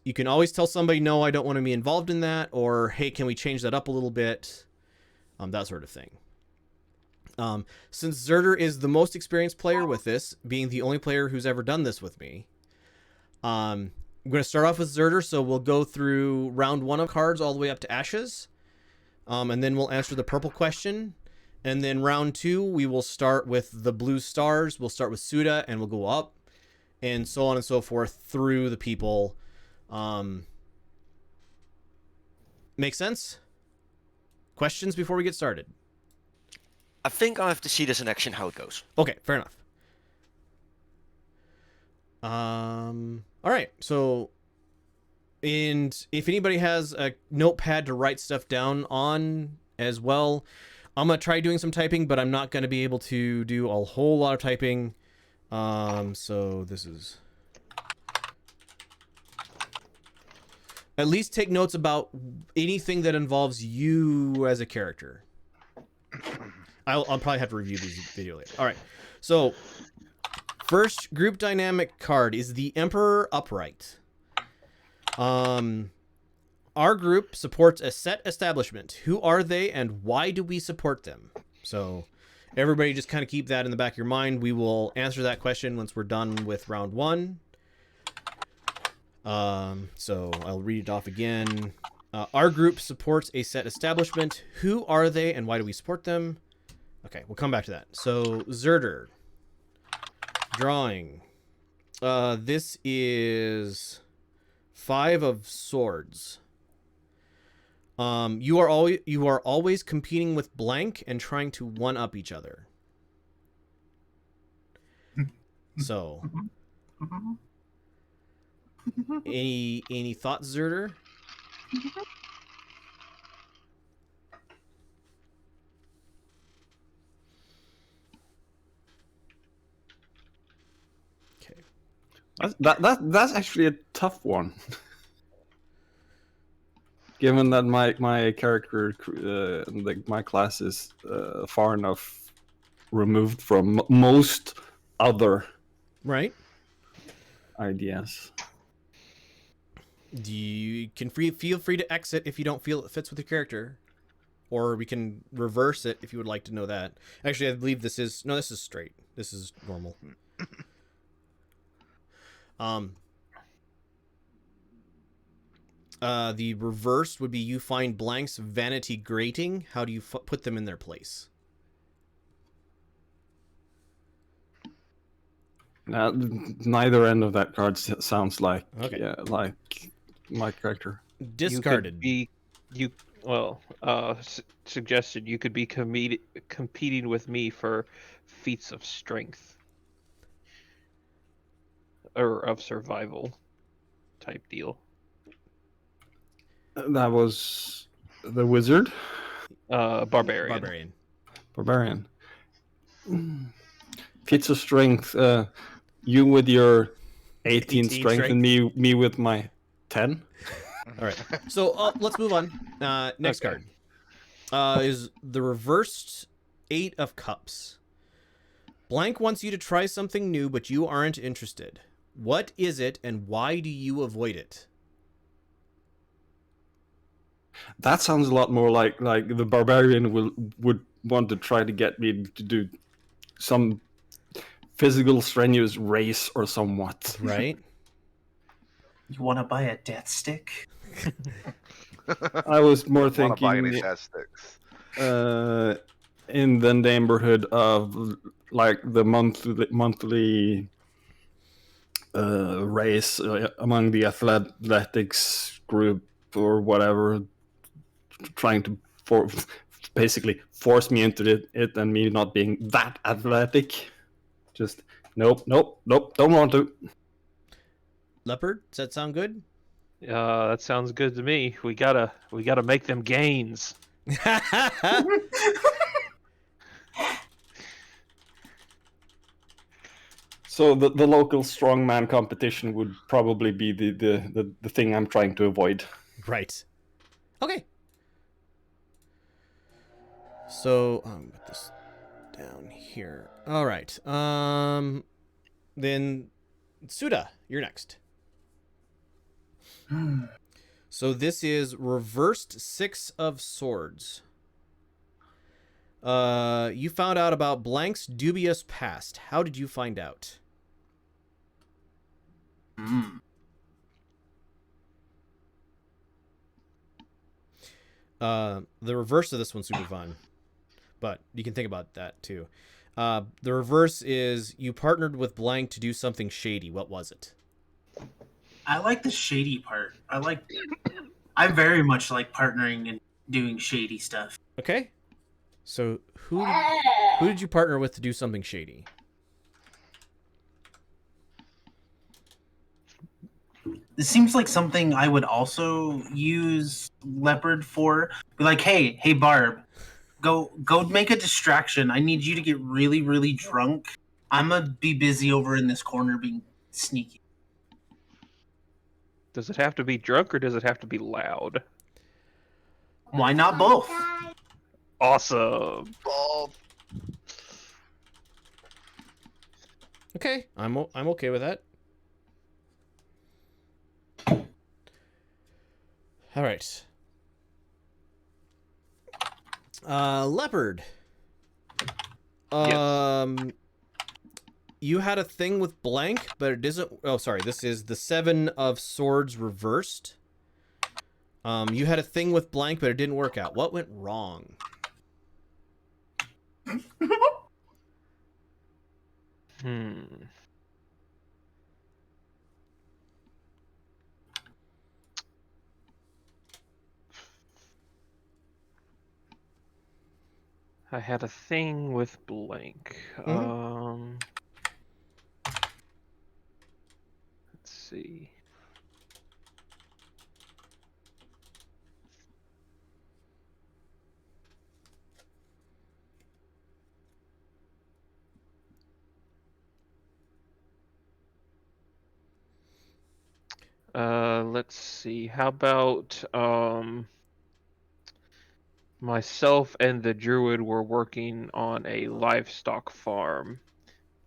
tell somebody, no, I don't want to be involved in that, or hey, can we change that up a little bit? That sort of thing. Since Zerder is the most experienced player with this, being the only player who's ever done this with me, I'm going to start off with Zerder, so we'll go through round 1 of cards all the way up to Ashes, and then we'll answer the purple question, and then round 2, we will start with the blue stars. We'll start with Suda, and we'll go up, and so on and so forth through the people. Make sense? Questions before we get started? I think I have to see this in action, how it goes. Okay, fair enough. All right, so, and if anybody has a notepad to write stuff down on as well, I'm going to try doing some typing, but I'm not going to be able to do a whole lot of typing. So this is... At least take notes about anything that involves you as a character. I'll probably have to review this video later. All right, so first group dynamic card is the Emperor Upright. Our group supports a set establishment. Who are they and why do we support them? So everybody just kind of keep that in the back of your mind. We will answer that question once we're done with round 1. So I'll read it off again. Our group supports a set establishment. Who are they and why do we support them? Okay, we'll come back to that. So Zerder. Drawing. This is 5 of swords. You are always competing with blank and trying to one-up each other. So, any thoughts, Zerder? Okay. That's actually a tough one. Given that my character, my class is far enough removed from most other Right. ideas. You can feel free to exit if you don't feel it fits with your character, or we can reverse it if you would like to know that. Actually, I believe this is straight. This is normal. The reverse would be you find blanks vanity grating. How do you put them in their place? Now, neither end of that card sounds like Okay. like my character. Discarded. Suggestion: you could be competing with me for feats of strength or of survival type deal. That was the wizard. Barbarian. Barbarian. Feats of strength. You with your 18 strength and me with my 10. All right. So let's move on. Next card is the reversed 8 of Cups. Blank wants you to try something new, but you aren't interested. What is it, and why do you avoid it? That sounds a lot more like the barbarian would want to try to get me to do some physical strenuous race or somewhat. Right? You want to buy a death stick? I was more Want to buy thinking any test sticks? in the neighborhood of like the monthly race among the athletics group or whatever, trying to basically force me into it and me not being that athletic. Just nope, don't want to. Leopard, does that sound good? That sounds good to me. We gotta make them gains. So the local strongman competition would probably be the thing I'm trying to avoid. Right. Okay. So put this down here. All right. Then Suda, you're next. So this is reversed 6 of Swords. You found out about Blank's dubious past. How did you find out? The reverse of this one's super fun, but you can think about that too. The reverse is you partnered with Blank to do something shady. What was it? I like the shady part. I very much like partnering and doing shady stuff. Okay. So who did you partner with to do something shady? This seems like something I would also use Leopard for. Be like, hey, Barb, go make a distraction. I need you to get really, really drunk. I'm gonna be busy over in this corner being sneaky. Does it have to be drunk or does it have to be loud? Why not both? Awesome. Okay, I'm okay with that. All right. Leopard. Yes. You had a thing with Blank, but it isn't. Oh, sorry. This is the 7 of Swords reversed. You had a thing with Blank, but it didn't work out. What went wrong? I had a thing with Blank. Let's see. Let's see. How about myself and the druid were working on a livestock farm,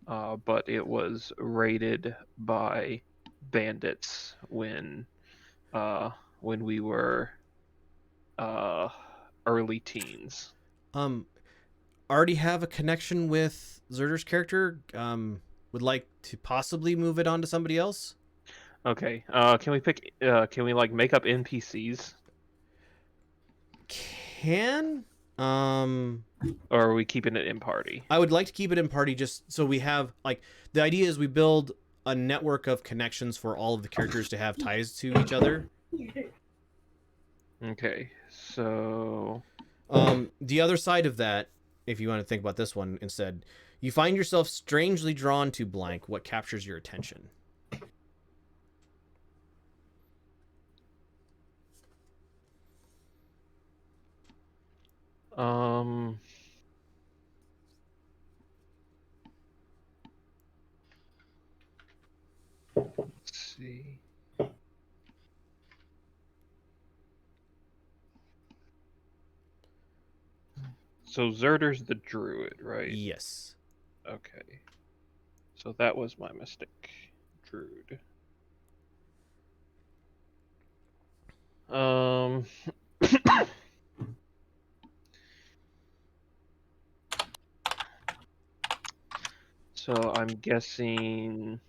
but it was raided by bandits when we were early teens. Already have a connection with Zerder's character. Would like to possibly move it on to somebody else. Okay. Can we pick? Can we like make up NPCs? Can Or are we keeping it in party? I would like to keep it in party just so we have like the idea is we build a network of connections for all of the characters to have ties to each other. Okay. So The other side of that, if you want to think about this one instead, you find yourself strangely drawn to blank. What captures your attention? let's see. So Zerder's the druid, right? Yes. Okay. So that was my mistake. Druid. So I'm guessing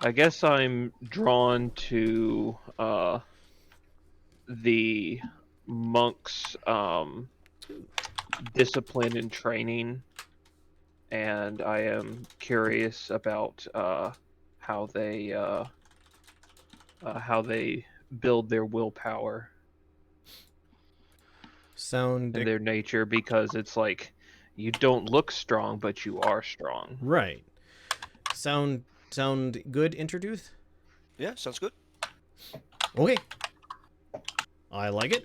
I guess I'm drawn to the monks' discipline and training, and I am curious about how they build their willpower Sound and their nature, because it's like you don't look strong, but you are strong. right. Sound good, Intertooth? Yeah, sounds good. Okay. I like it.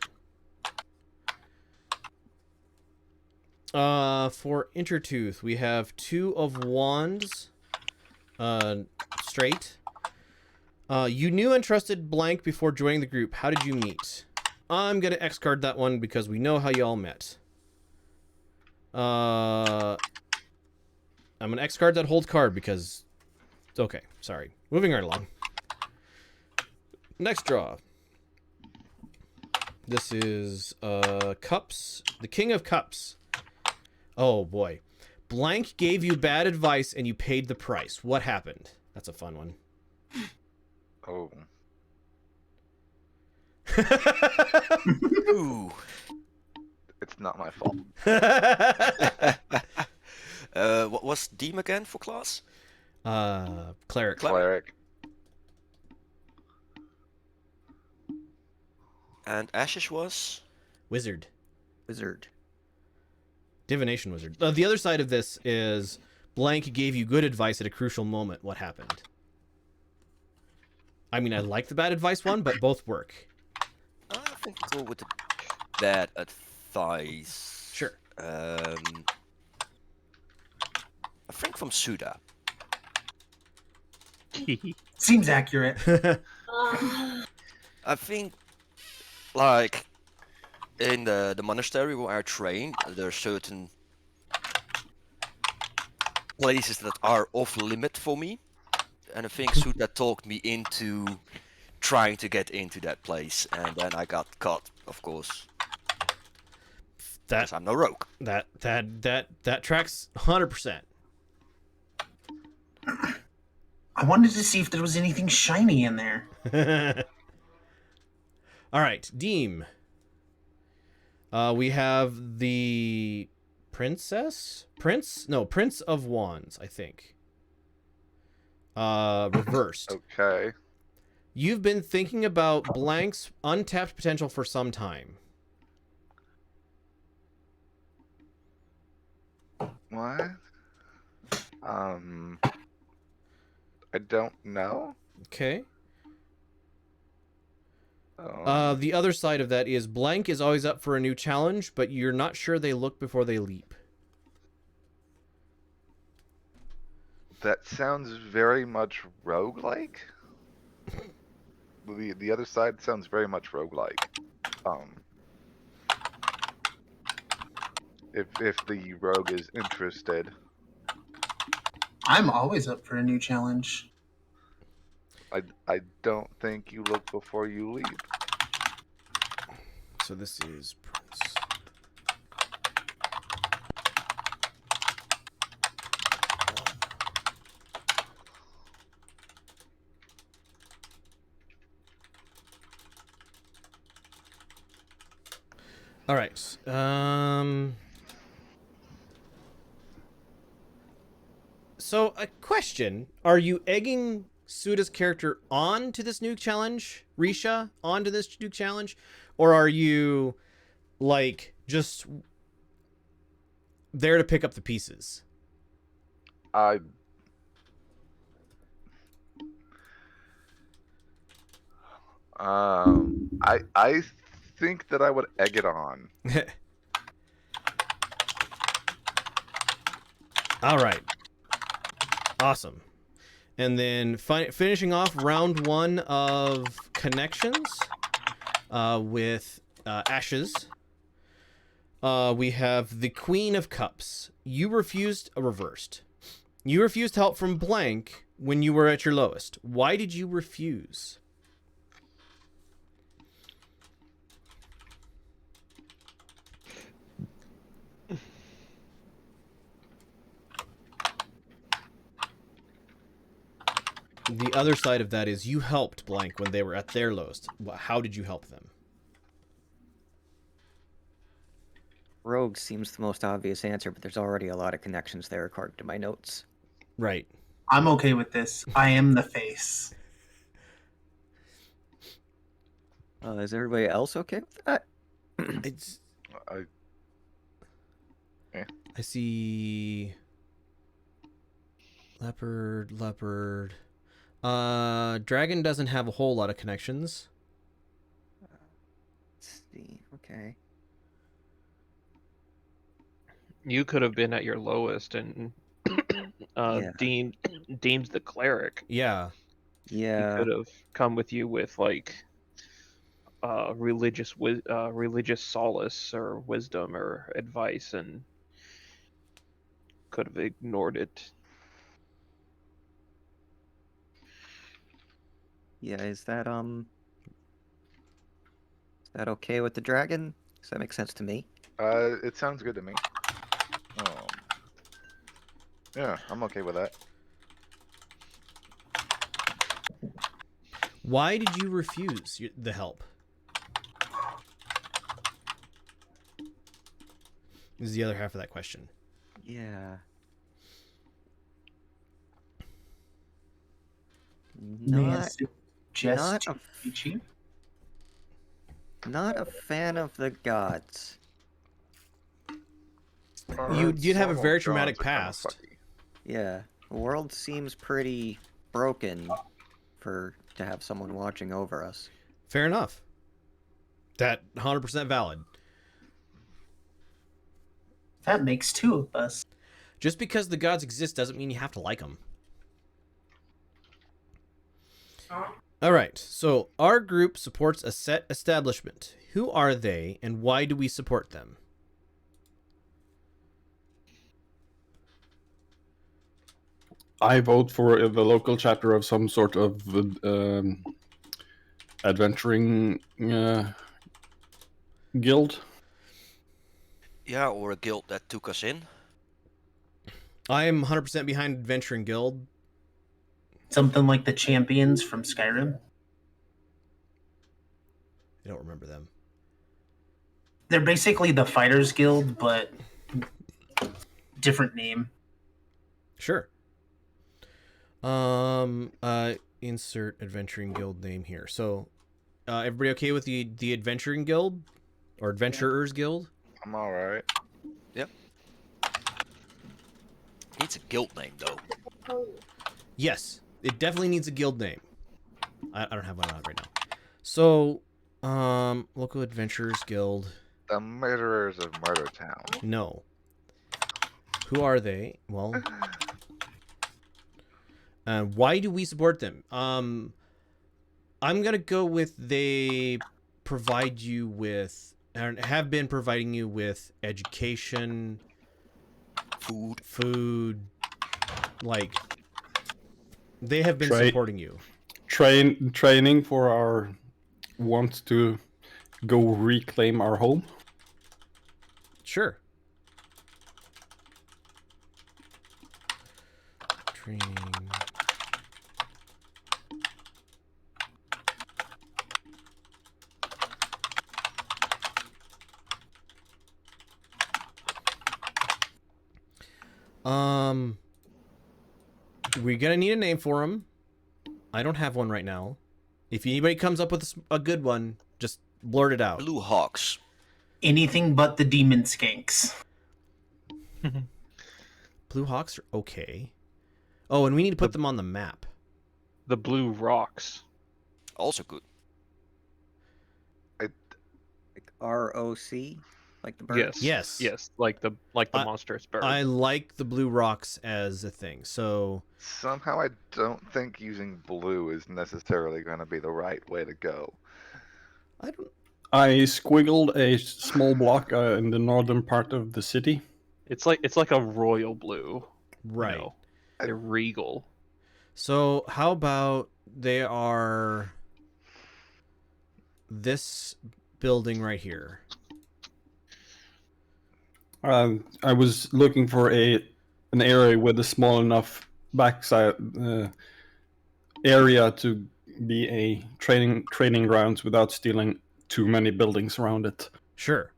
For Intertooth, we have 2 of Wands. Straight. You knew and trusted blank before joining the group. How did you meet? I'm gonna X card that one because we know how y'all met. I'm gonna X card that hold card because... Okay, sorry. Moving right along. Next draw. This is Cups. The King of Cups. Oh, boy. Blank gave you bad advice and you paid the price. What happened? That's a fun one. Oh. Ooh. It's not my fault. What was Deem again for class? Cleric. Cleric. And Ashes was? Wizard. Wizard. Divination wizard. The other side of this is blank gave you good advice at a crucial moment. What happened? I mean, I like the bad advice one, but both work. I think we'll go with the bad advice. Sure. I think from Suda. Seems accurate. I think, like, in the monastery where I train, there are certain places that are off limit for me, and I think Suda talked me into trying to get into that place, and then I got caught, of course. That I'm no rogue. That tracks 100%. I wanted to see if there was anything shiny in there. All right, Deem. We have the Prince of Wands, I think. Reversed. Okay. You've been thinking about blank's untapped potential for some time. What? I don't know. Okay. The other side of that is blank is always up for a new challenge, but you're not sure they look before they leap. That sounds very much roguelike. The other side sounds very much roguelike. If the rogue is interested, I'm always up for a new challenge. I don't think you look before you leap. So this is Prince. All right. So a question: are you egging Suda's character on to this new challenge, Risha, onto this new challenge, or are you like just there to pick up the pieces? I think that I would egg it on. All right. Awesome. And then finishing off round 1 of connections with Ashes. We have the Queen of Cups. You refused a reversed. You refused help from blank when you were at your lowest. Why did you refuse? The other side of that is you helped blank when they were at their lowest. How did you help them? Rogue seems the most obvious answer, but there's already a lot of connections there according to my notes. Right. I'm okay with this. I am the face. Is everybody else okay with that? It's. Yeah. I see. Leopard. Dragon doesn't have a whole lot of connections. Let's see. Okay. You could have been at your lowest and Yeah. deemed the cleric. Yeah. Yeah. He could have come with you with like religious solace or wisdom or advice, and could have ignored it. Yeah, is that okay with the dragon? Does that make sense to me? It sounds good to me. Yeah, I'm okay with that. Why did you refuse the help? This is the other half of that question. Yeah. May I Not suggest not a cheap? not a fan of the gods. You did have a Normal very Johns traumatic are kinda past. fucky. Yeah, the world seems pretty broken to have someone watching over us. Fair enough. That 100% valid. That makes 2 of us. Just because the gods exist doesn't mean you have to like them. All right, so our group supports a set establishment. Who are they, and why do we support them? I vote for the local chapter of some sort of adventuring guild. Yeah, or a guild that took us in. I am 100% behind Adventuring Guild. Something like the champions from Skyrim. I don't remember them. They're basically the Fighters Guild, but different name. Sure. Insert Adventuring Guild name here. So, everybody okay with the Adventuring Guild or Adventurers Guild? I'm all right. Yep. Needs a guild name though. Yes, it definitely needs a guild name. I don't have one on it right now. So, Local Adventurers Guild. The Murderers of Murder Town. No. Who are they? Well, why do we support them? I'm gonna go with they provide you with, and have been providing you with education, food, like they have been supporting you. Training for our want to go reclaim our home. Sure. Training. We're gonna need a name for him. I don't have one right now. If anybody comes up with a good one, just blurt it out. Blue Hawks. Anything but the demon skanks. Blue Hawks are okay. Oh, and we need to put them on the map. The Blue Rocks. Also good. Like ROC? Like the bird? Yes. Like the monstrous bird. I like the Blue Rocks as a thing. So Somehow I don't think using blue is necessarily going to be the right way to go. I squiggled a small block in the northern part of the city. It's like a royal blue. right. You know? They're regal. So how about they are this building right here? I was looking for an area with a small enough backside area to be a training grounds without stealing too many buildings around it. Sure.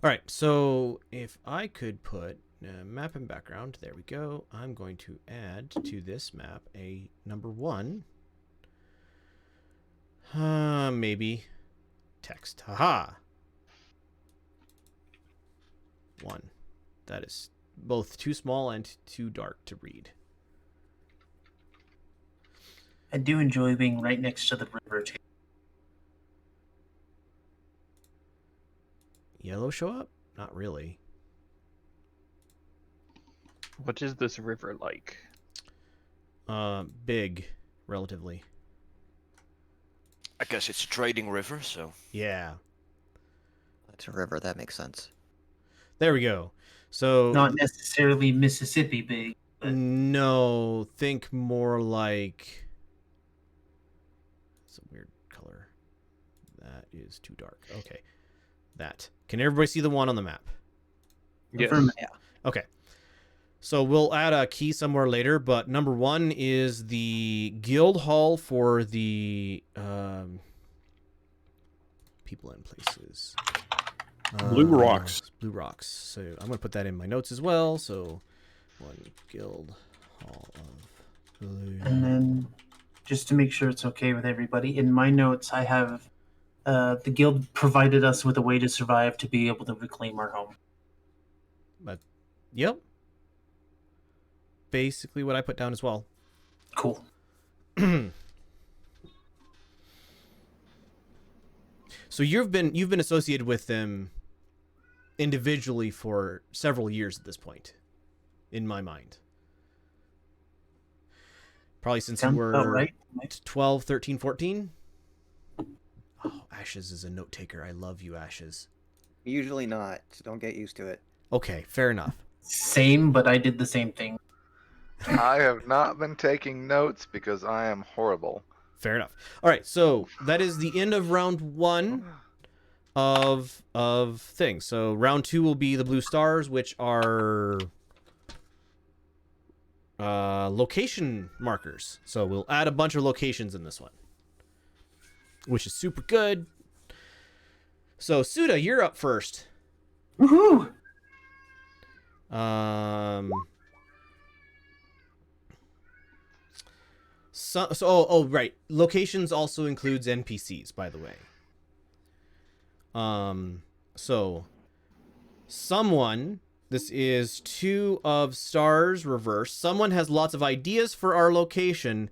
All right. So if I could put map and background, there we go. I'm going to add to this map a number 1. Maybe text. Haha. 1. That is both too small and too dark to read. I do enjoy being right next to the river too. Yellow show up? Not really. What is this river like? Big, relatively. I guess it's a trading river, so. Yeah. It's a river, that makes sense. There we go. So Not necessarily Mississippi big. But no, think more like it's a weird color. That is too dark. Okay. That. Can everybody see the one on the map? Yes. Yeah. Okay. So we'll add a key somewhere later, but number 1 is the guild hall for the people and places. Blue Rocks. Blue Rocks. So I'm going to put that in my notes as well. So 1 guild hall of blue. and then just to make sure it's okay with everybody, in my notes I have the guild provided us with a way to survive to be able to reclaim our home. But yep. Basically what I put down as well. Cool. So you've been associated with them individually for several years at this point, in my mind. Probably since Sounds you about were right. 12, 13, 14. Oh, Ashes is a note taker. I love you, Ashes. Usually not, so don't get used to it. Okay, fair enough. Same, but I did the same thing. I have not been taking notes because I am horrible. Fair enough. All right, so that is the end of round 1 of things. So round 2 will be the blue stars, which are location markers. So we'll add a bunch of locations in this one, which is super good. So Suda, you're up first. Woohoo! Right. Locations also includes NPCs, by the way. So someone, this is 2 of stars reverse. Someone has lots of ideas for our location,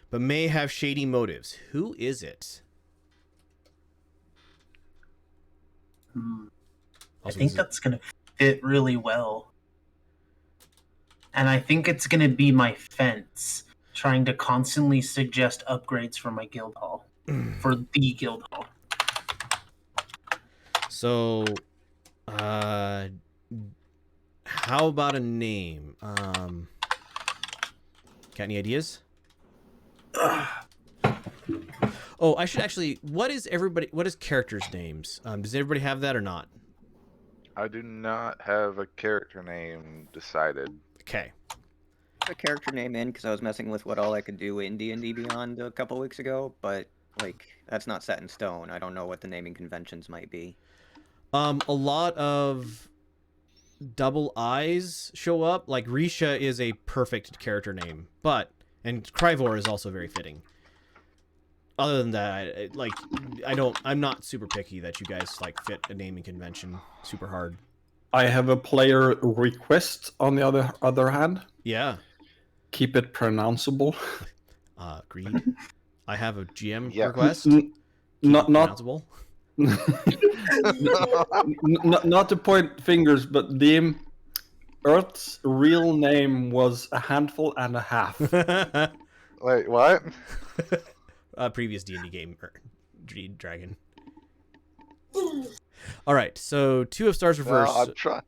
but may have shady motives. Who is it? I Also, think that's gonna fit really well. And I think it's gonna be my fence, trying to constantly suggest upgrades for my guild hall. For the guild hall. So, how about a name? Got any ideas? Oh, I should actually. What is characters' names? Does everybody have that or not? I do not have a character name decided. Okay. A character name in because I was messing with what all I could do in D&D Beyond a couple weeks ago, but like that's not set in stone. I don't know what the naming conventions might be. A lot of double I's show up. Like Risha is a perfect character name, and Kryvor is also very fitting. Other than that, I'm not super picky that you guys like fit a naming convention super hard. I have a player request on the other hand. Yeah. Keep it pronounceable. Agreed. I have a GM Yeah. request. Not pronounceable. Not to point fingers, but DM Earth's real name was a handful and a half. Wait, what? Previous D&D game, Dragon. All right, so 2 of stars reverse. No, I'm trying.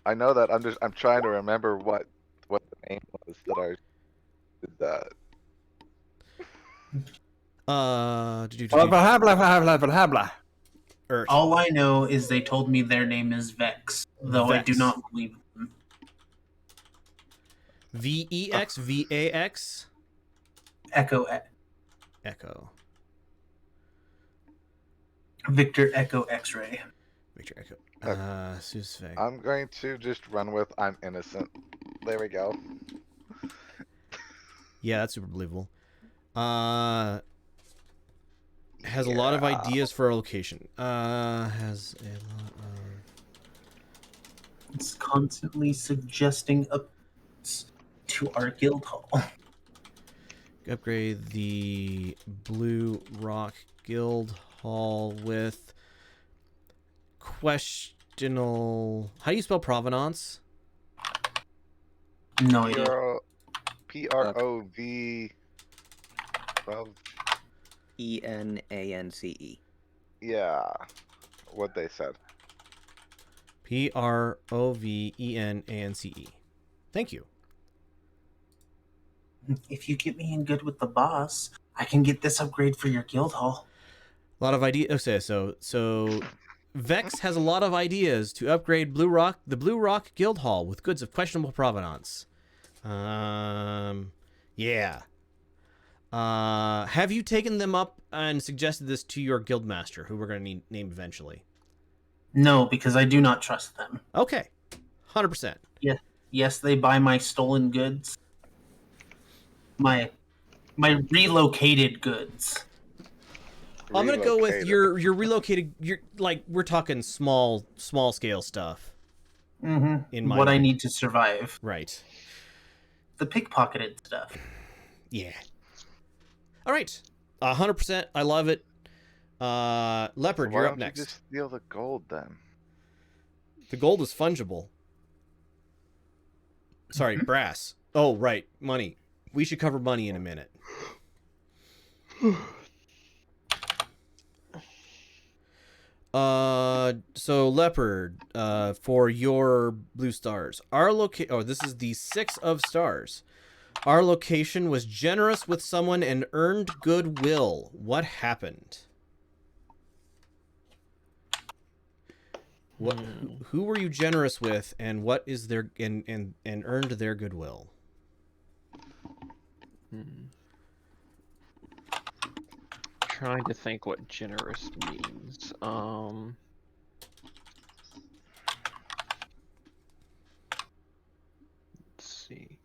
I know that. I'm trying to remember what the name was that I did that. Blah, blah. Earth. All I know is they told me their name is Vex, though I do Vex. not believe them. VEX, VAX, Echo, Echo, Victor Echo X-ray. Victor Echo. Okay. Susveg. I'm going to just run with I'm innocent. There we go. Yeah, that's super believable. Has a lot of ideas for a location. Has a lot of... It's constantly suggesting upgrades to our guild hall. Upgrade the Blue Rock Guild Hall with questionable... How do you spell provenance? No idea. PROV. Well, ENANCE. yeah. What they said. PROVENANCE. Thank you. If you get me in good with the boss, I can get this upgrade for your guild hall. A lot of ideas. Okay, so Vex has a lot of ideas to upgrade the Blue Rock Guild Hall with goods of questionable provenance. Yeah. Have you taken them up and suggested this to your guildmaster, who we're going to name eventually? No, because I do not trust them. Okay, 100%. Yes, they buy my stolen goods. My relocated goods. I'm gonna go with Relocated. your relocated. You're like we're talking small scale stuff. Mm-hmm. In my what I mind. need to survive. Right. The pickpocketed stuff. Yeah. All right. 100%. I love it. Leopard, Why you're don't up next. you just steal the gold then? The gold is fungible. Sorry, brass. Oh, right, money. We should cover money in a minute. So Leopard, for your blue stars, this is the 6 of stars. Our location was generous with someone and earned goodwill. What happened? What? Who were you generous with, and what is their and earned their goodwill? Trying to think what generous means. Let's see.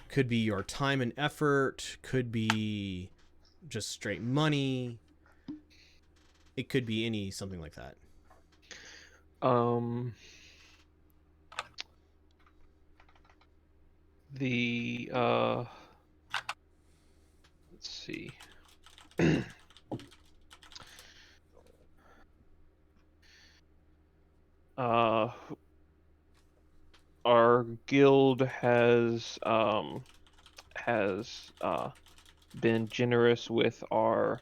Could be your time and effort. Could be just straight money. It could be something like that. Let's see. guild has been generous with our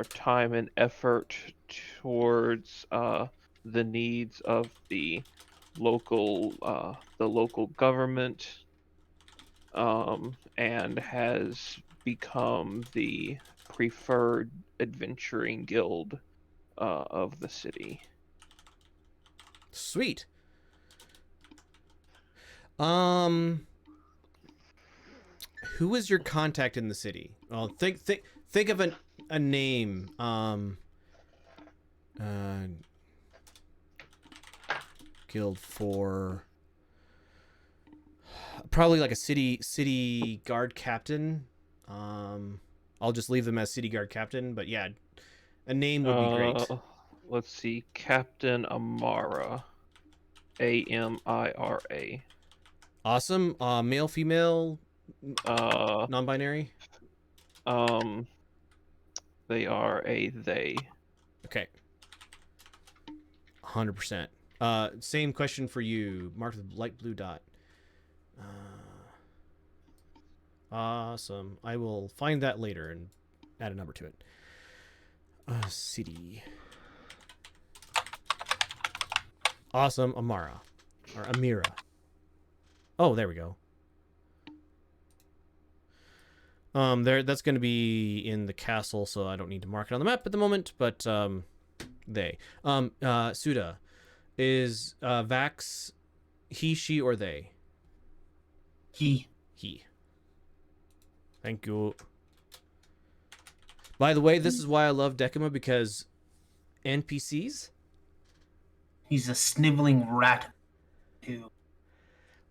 time and effort towards the needs of the local government, and has become the preferred adventuring guild of the city. Sweet. Who is your contact in the city? Well, think of a name. Guild for probably like a city guard captain. I'll just leave them as city guard captain, but yeah, a name would be great. Let's see, Captain Amara, Amira. Awesome. Male, female, non-binary. They are a they. Okay. 100%. Same question for you. Marked with light blue dot. Awesome. I will find that later and add a number to it. City. Awesome. Amara. Or Amira. Oh, there we go. That's going to be in the castle, so I don't need to mark it on the map at the moment, but they. Suda. Is Vax he, she, or they? He. He. Thank you. By the way, this is why I love Decima, because NPCs? He's a sniveling rat, too.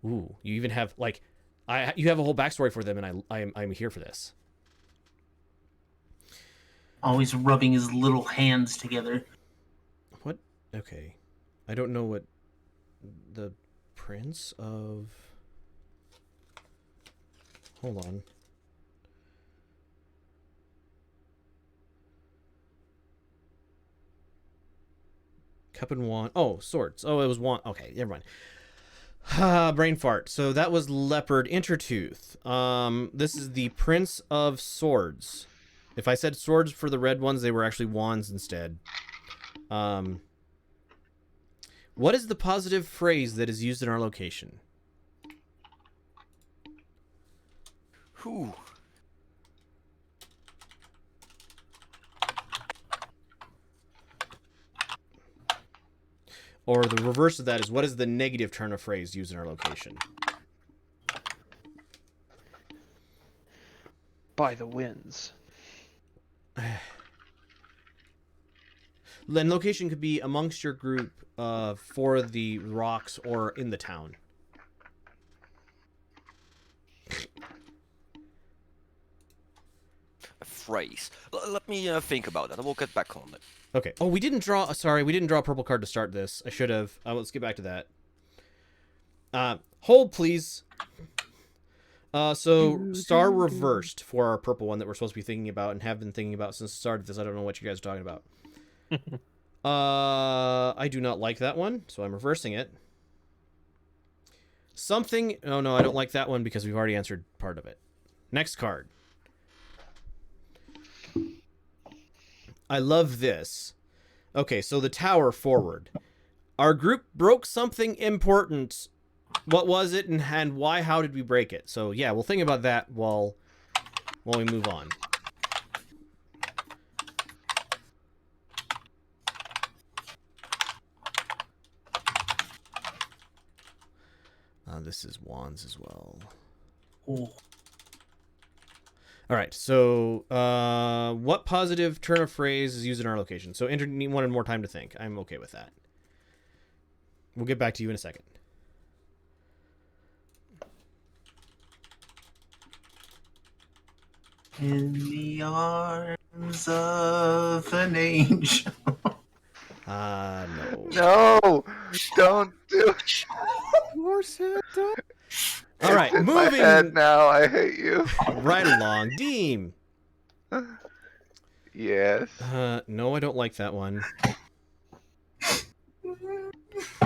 Ooh, you even have, like, you have a whole backstory for them, and I'm here for this. Always rubbing his little hands together. What? Okay. I don't know what the Prince of... Hold on. Cup and wand. Oh, swords. Oh, it was wand. Okay, never mind. Brain fart. So that was Leopard Intertooth. This is the Prince of Swords. If I said swords for the red ones, they were actually wands instead. What is the positive phrase that is used in our location? Whew. Or the reverse of that is, what is the negative turn of phrase used in our location? By the winds. Then location could be amongst your group, for the rocks, or in the town. A phrase. Let me think about that. I will get back on it. Okay. Oh, we didn't draw... Sorry, we didn't draw a purple card to start this. I should have. Let's get back to that. Hold, please. So, star reversed for our purple one that we're supposed to be thinking about and have been thinking about since the start of this. I don't know what you guys are talking about. I do not like that one, so I'm reversing it. Something... Oh, no, I don't like that one because we've already answered part of it. Next card. I love this. Okay, so the tower forward. Our group broke something important. What was it, and why? How did we break it? So yeah, we'll think about that while we move on. This is wands as well. Oh. All right, so what positive turn of phrase is used in our location? So need one more time to think. I'm okay with that. We'll get back to you in a second. In the arms of an angel. No. No, don't do it. All right, It's in moving my head now. I hate you. right along. Deem. Yes. No, I don't like that one.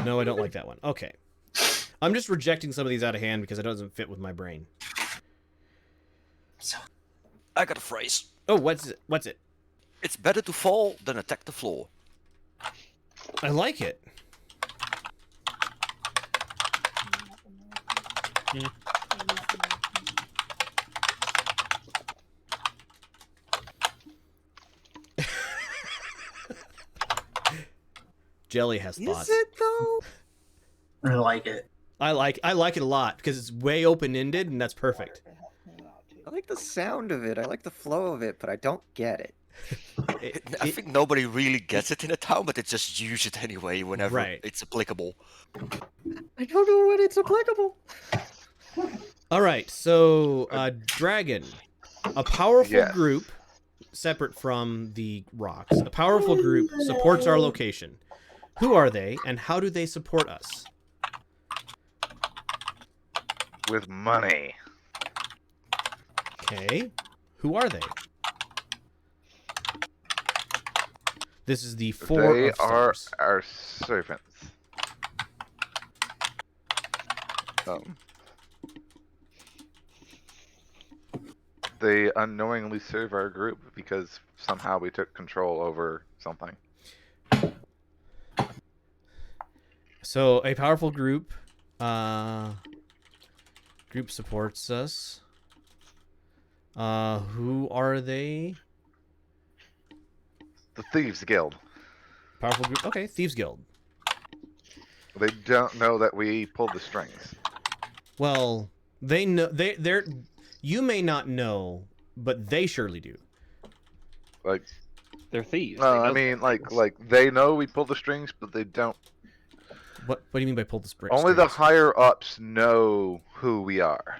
No, I don't like that one. Okay. I'm just rejecting some of these out of hand because it doesn't fit with my brain. I got a phrase. Oh, what's it? What's it? It's better to fall than attack the floor. I like it. Jelly has thoughts. Is it though? I like it. I like it a lot because it's way open-ended and that's perfect. I like the sound of it. I like the flow of it, but I don't get it. I think nobody really gets it in a town, but they just use it anyway whenever Right. it's applicable. I don't know when it's applicable. All right, so Dragon, a powerful Yes. group separate from the rocks. A powerful group supports our location. Who are they, and how do they support us? With money. Okay, who are they? This is the four They of are stars. our servants. They unknowingly serve our group because somehow we took control over something. So a powerful group supports us. Who are they? The Thieves Guild. Powerful group. Okay, Thieves Guild. They don't know that we pulled the strings. Well, they know they're you may not know, but they surely do. Like, They're thieves. no, They I know mean, things. like they know we pulled the strings, but they don't. What do you mean by pull the spring? Only the higher ups know who we are.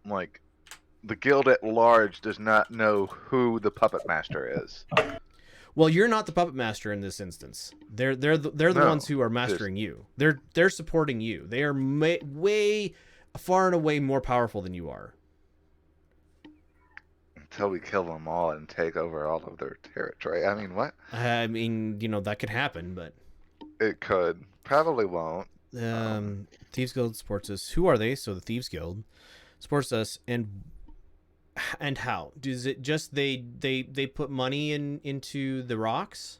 Like, the guild at large does not know who the puppet master is. Well, you're not the puppet master in this instance. They're the No, ones who are mastering you. They're supporting you. They are way far and away more powerful than you are. Until we kill them all and take over all of their territory. I mean, what? I mean, that could happen, but It could. Probably won't. Thieves Guild supports us. Who are they? So the Thieves Guild supports us, and how? Does it just they put money into the rocks?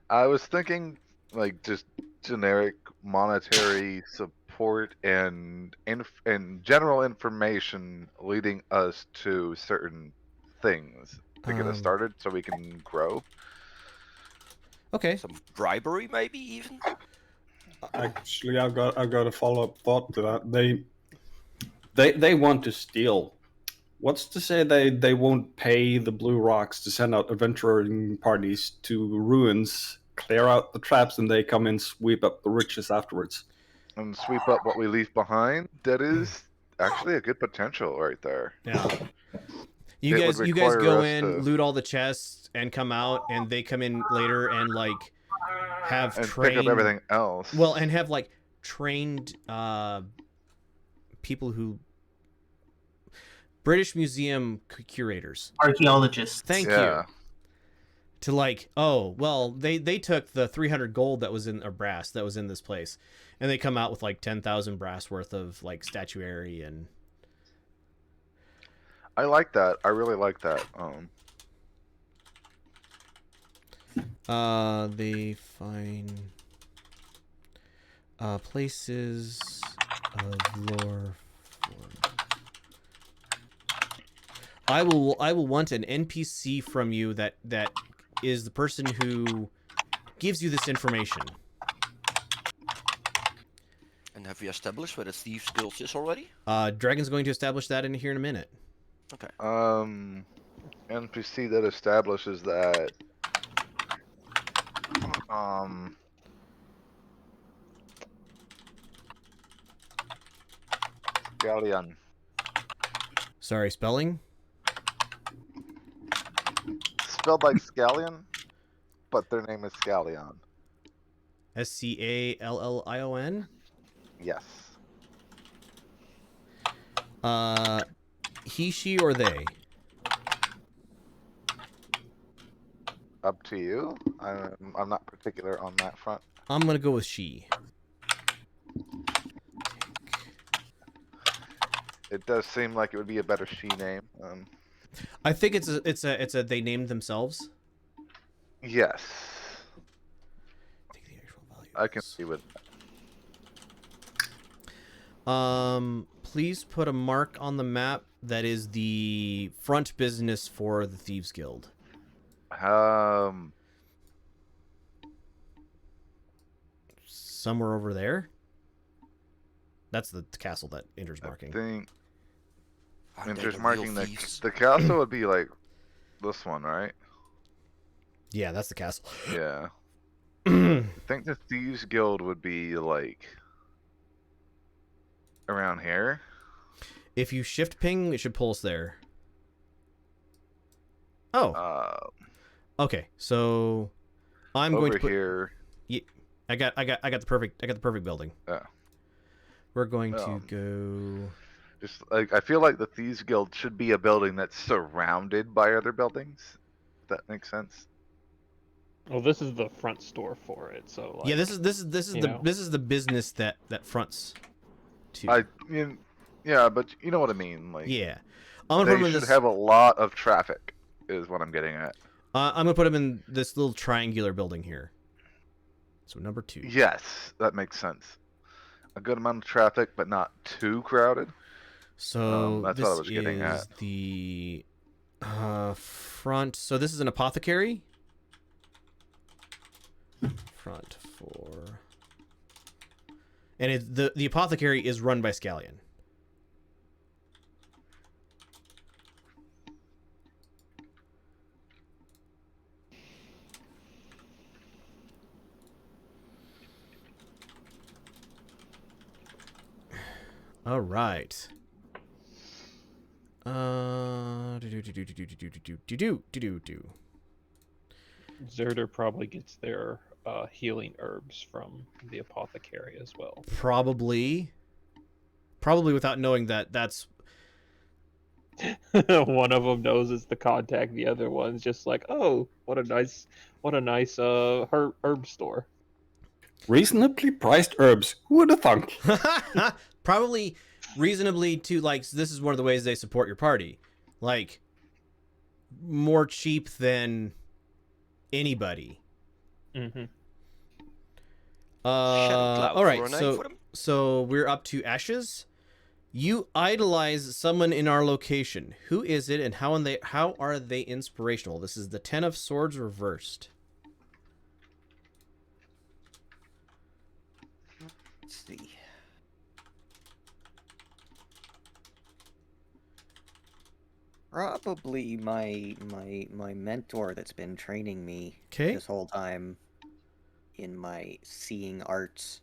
I was thinking, like, just generic monetary support and general information leading us to certain things to get us started so we can grow. Okay. Some bribery, maybe even. Actually, I've got a follow-up thought to that. They want to steal. What's to say they won't pay the Blue Rocks to send out adventuring parties to ruins, clear out the traps, and they come in, sweep up the riches afterwards? And sweep up what we leave behind. That is actually a good potential right there. Yeah. You It guys would go require us in, to- loot all the chests, and come out, and they come in later and like have And trained pick up everything else. Well, and have like trained people who British Museum curators. Archaeologists. Thank Yeah. you. To like, oh, well, they took the 300 gold that was in or brass that was in this place, and they come out with like 10,000 brass worth of like statuary and. I like that. I really like that. They find places of lore. I will want an NPC from you that is the person who gives you this information. And have we established where the Thieves Guild is already? Dragon's going to establish that in a minute. Okay. NPC that establishes that. Scallion. Sorry, spelling? Spelled like Scallion, but their name is Scallion. Scallion? Yes. He, she, or they? Up to you. I'm not particular on that front. I'm gonna go with she. It does seem like it would be a better she name. I think it's a they named themselves. Yes, Take the actual value. I can see with. Please put a mark on the map that is the front business for the Thieves Guild. Somewhere over there. That's the castle that Inder's marking. I think Are they Inder's the marking real thieves? the castle would be like this one, right? Yeah, that's the castle. Yeah. I think the Thieves Guild would be like around here. If you shift ping, it should pull us there. Oh. Okay, so I'm Over going to put here. Yeah, I got the perfect building. Yeah. We're going to go. Just like I feel like the Thieves Guild should be a building that's surrounded by other buildings. If that makes sense. Well, this is the front store for it, so like, Yeah, this is the business that fronts to. Yeah, but you know what I mean. Like, Yeah, I'm gonna put they him in should this. have a lot of traffic, is what I'm getting at. I'm gonna put him in this little triangular building here. So number 2. Yes, that makes sense. A good amount of traffic, but not too crowded. So That's this what I was getting is at. the front. So this is an apothecary. Front 4. And the apothecary is run by Scallion. All right. Zerder probably gets their healing herbs from the apothecary as well. Probably without knowing that that's One of them knows it's the contact. The other one's just like, oh, what a nice herb store. Reasonably priced herbs. Who would have thunk? probably reasonably to like. This is one of the ways they support your party, like more cheap than anybody. Mm-hmm. All right, so we're up to Ashes. You idolize someone in our location. Who is it, and how are they inspirational? This is the 10 of Swords reversed. Let's see. Probably my mentor that's been training me this whole time in my seeing arts.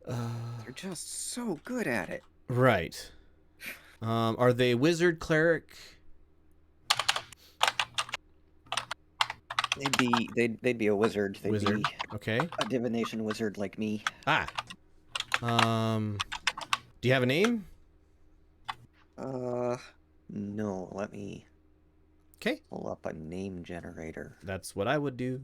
They're just so good at it. Right. Are they wizard, cleric? They'd be a wizard. They'd Wizard. be Okay. a divination wizard like me. Ah. Do you have a name? No. Let me. Okay. Pull up a name generator. That's what I would do.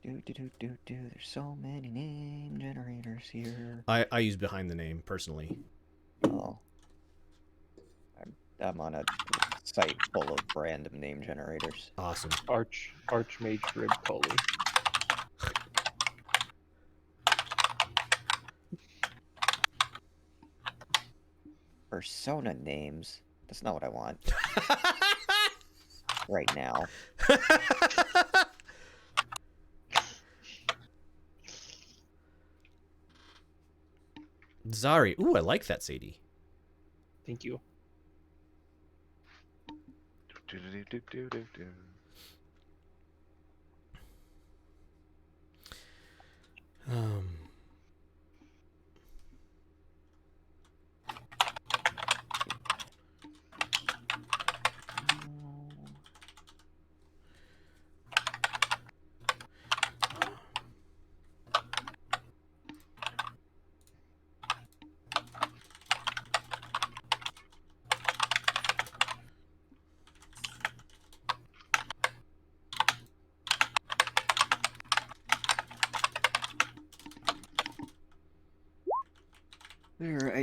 There's so many name generators here. I use behind the name personally. Oh. I'm on a site full of random name generators. Awesome. Archmage Rib Cully. Persona names. That's not what I want. Right now. Zari. Ooh, I like that, Sadie. Thank you. Um.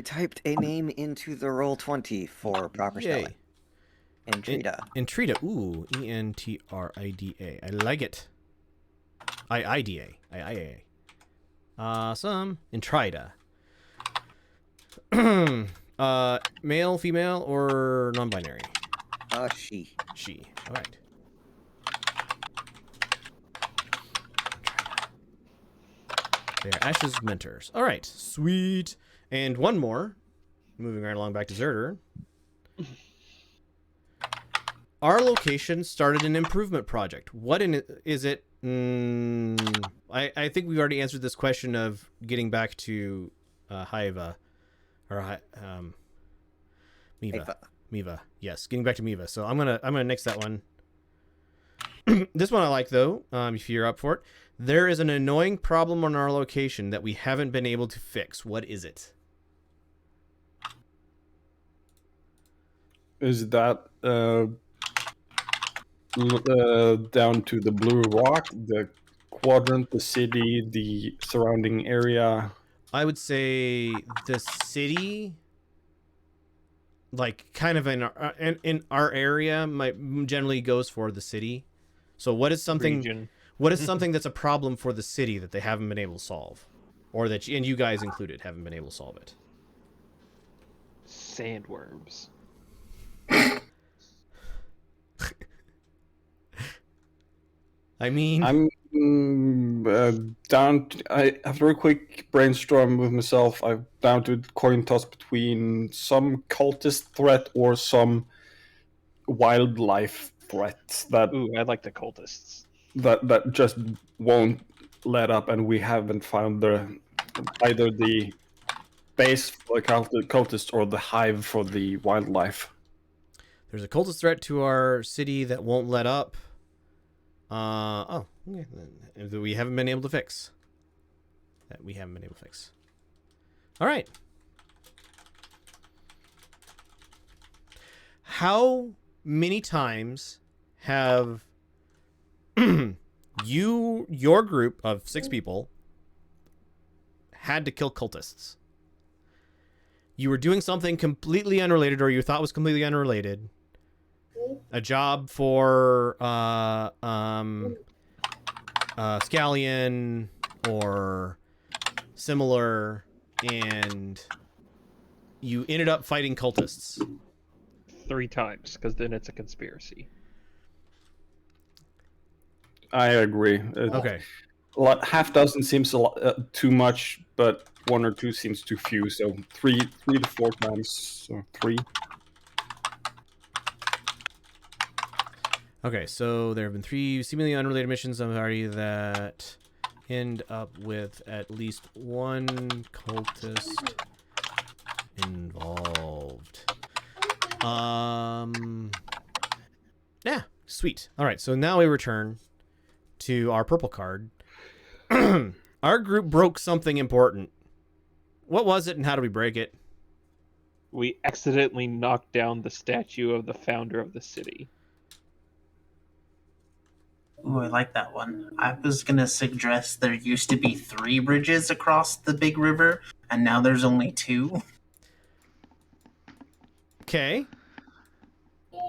typed a name into the Roll20 for proper spelling. Entreda. Entreda. Ooh, Entrida. I like it. IDA. Awesome. Entrida. Male, female, or non-binary? She. She. All right. They are Ash's mentors. All right. Sweet. And one more. Moving right along back to Zerder. Our location started an improvement project. What is it? I think we've already answered this question of getting back to Hiva. Or Miva. Miva. Yes, getting back to Miva. So I'm gonna nix that one. This one I like though. If you're up for it, there is an annoying problem on our location that we haven't been able to fix. What is it? Is that down to the Blue Rock, the quadrant, the city, the surrounding area? I would say the city, like kind of in our area, generally goes for the city. So what is something? Region. What is something that's a problem for the city that they haven't been able to solve, or that and you guys included haven't been able to solve it? Sandworms. I mean, I'm down. After a quick brainstorm with myself, I'm down to coin toss between some cultist threat or some wildlife threat that Ooh, I like the cultists. that just won't let up, and we haven't found either the base for the cultist or the hive for the wildlife. there's a cultist threat to our city that won't let up. Okay. That we haven't been able to fix. All right. How many times have your group of 6 people had to kill cultists? You were doing something completely unrelated, or you thought was completely unrelated. A job for Scallion or similar, and you ended up fighting cultists. 3 times, because then it's a conspiracy. I agree. Okay. Half dozen seems a lot, too much, but 1 or 2 seems too few. So 3 to 4 times. So 3. Okay, so there have been 3 seemingly unrelated missions on the party that end up with at least 1 cultist involved. Yeah, sweet. All right, so now we return to our purple card. Our group broke something important. What was it, and how did we break it? We accidentally knocked down the statue of the founder of the city. Ooh, I like that one. I was gonna suggest there used to be 3 bridges across the big river, and now there's only 2. Okay.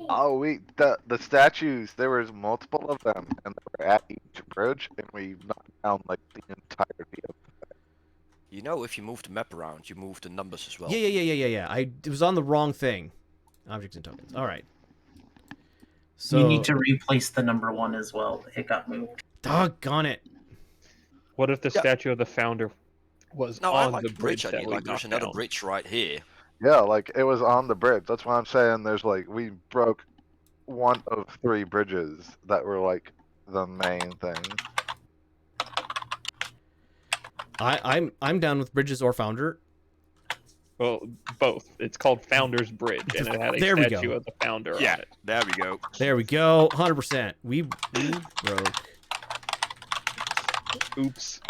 Oh, the statues. There was multiple of them, and they were at each bridge, and we knocked down like the entirety of. You know, if you move the map around, you move the numbers as well. Yeah. It was on the wrong thing. Objects and tokens. All right. So You need to replace the number 1 as well. It got moved. doggone it. What if the statue of the founder was No, I on like the bridge I that mean, we like there's knocked another down? bridge right here. Yeah, like it was on the bridge. That's why I'm saying there's like we broke 1 of 3 bridges that were like the main thing. I'm down with bridges or founder. Well, both. It's called Founder's Bridge, and it had a There we statue go. of the founder on Yeah, it. there we go. There we go. 100%. We broke. Oops.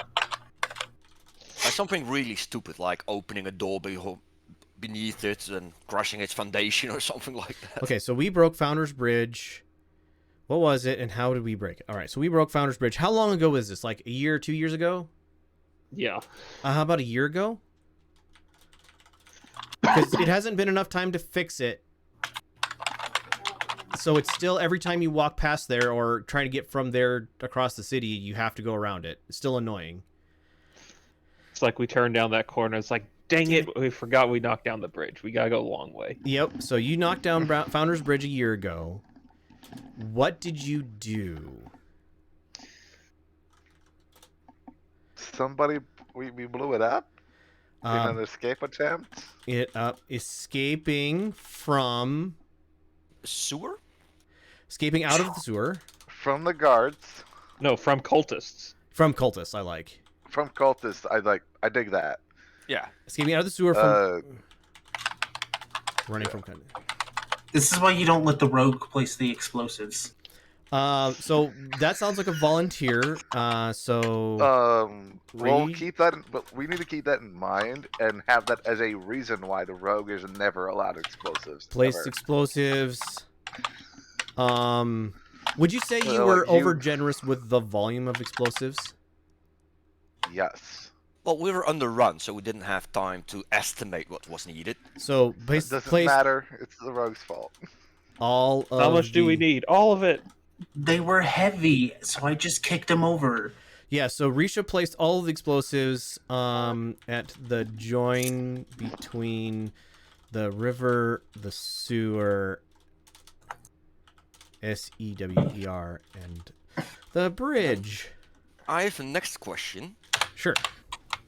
Like something really stupid, like opening a door beneath it and crushing its foundation or something like that. Okay, so we broke Founder's Bridge. What was it, and how did we break it? All right, so we broke Founder's Bridge. How long ago was this? Like a year, 2 years ago? Yeah. How about a year ago? because it hasn't been enough time to fix it. So it's still, every time you walk past there or trying to get from there across the city, you have to go around it. It's still annoying. It's like we turned down that corner. It's like, dang it, we forgot we knocked down the bridge. We gotta go a long way. Yep. So you knocked down Founders Bridge a year ago. What did you do? We blew it up in an escape attempt. Escaping from... Sewer? Escaping out of the sewer. From the guards. No, from cultists. From cultists, I like. From cultists, I dig that. Yeah. Escaping out of the sewer from... running from... This is why you don't let the rogue place the explosives. So that sounds like a volunteer. We'll keep that, but we need to keep that in mind and have that as a reason why the rogue is never allowed explosives. Place ever. explosives. Would you say you were over generous with the volume of explosives? Yes. Well, we were on the run, so we didn't have time to estimate what was needed. So It doesn't matter. It's the rogue's fault. All of How much do we need? All of it. They were heavy, so I just kicked them over. Yeah, so Risha placed all of the explosives at the join between the river, the sewer, SEWER, and the bridge. I have a next question. Sure.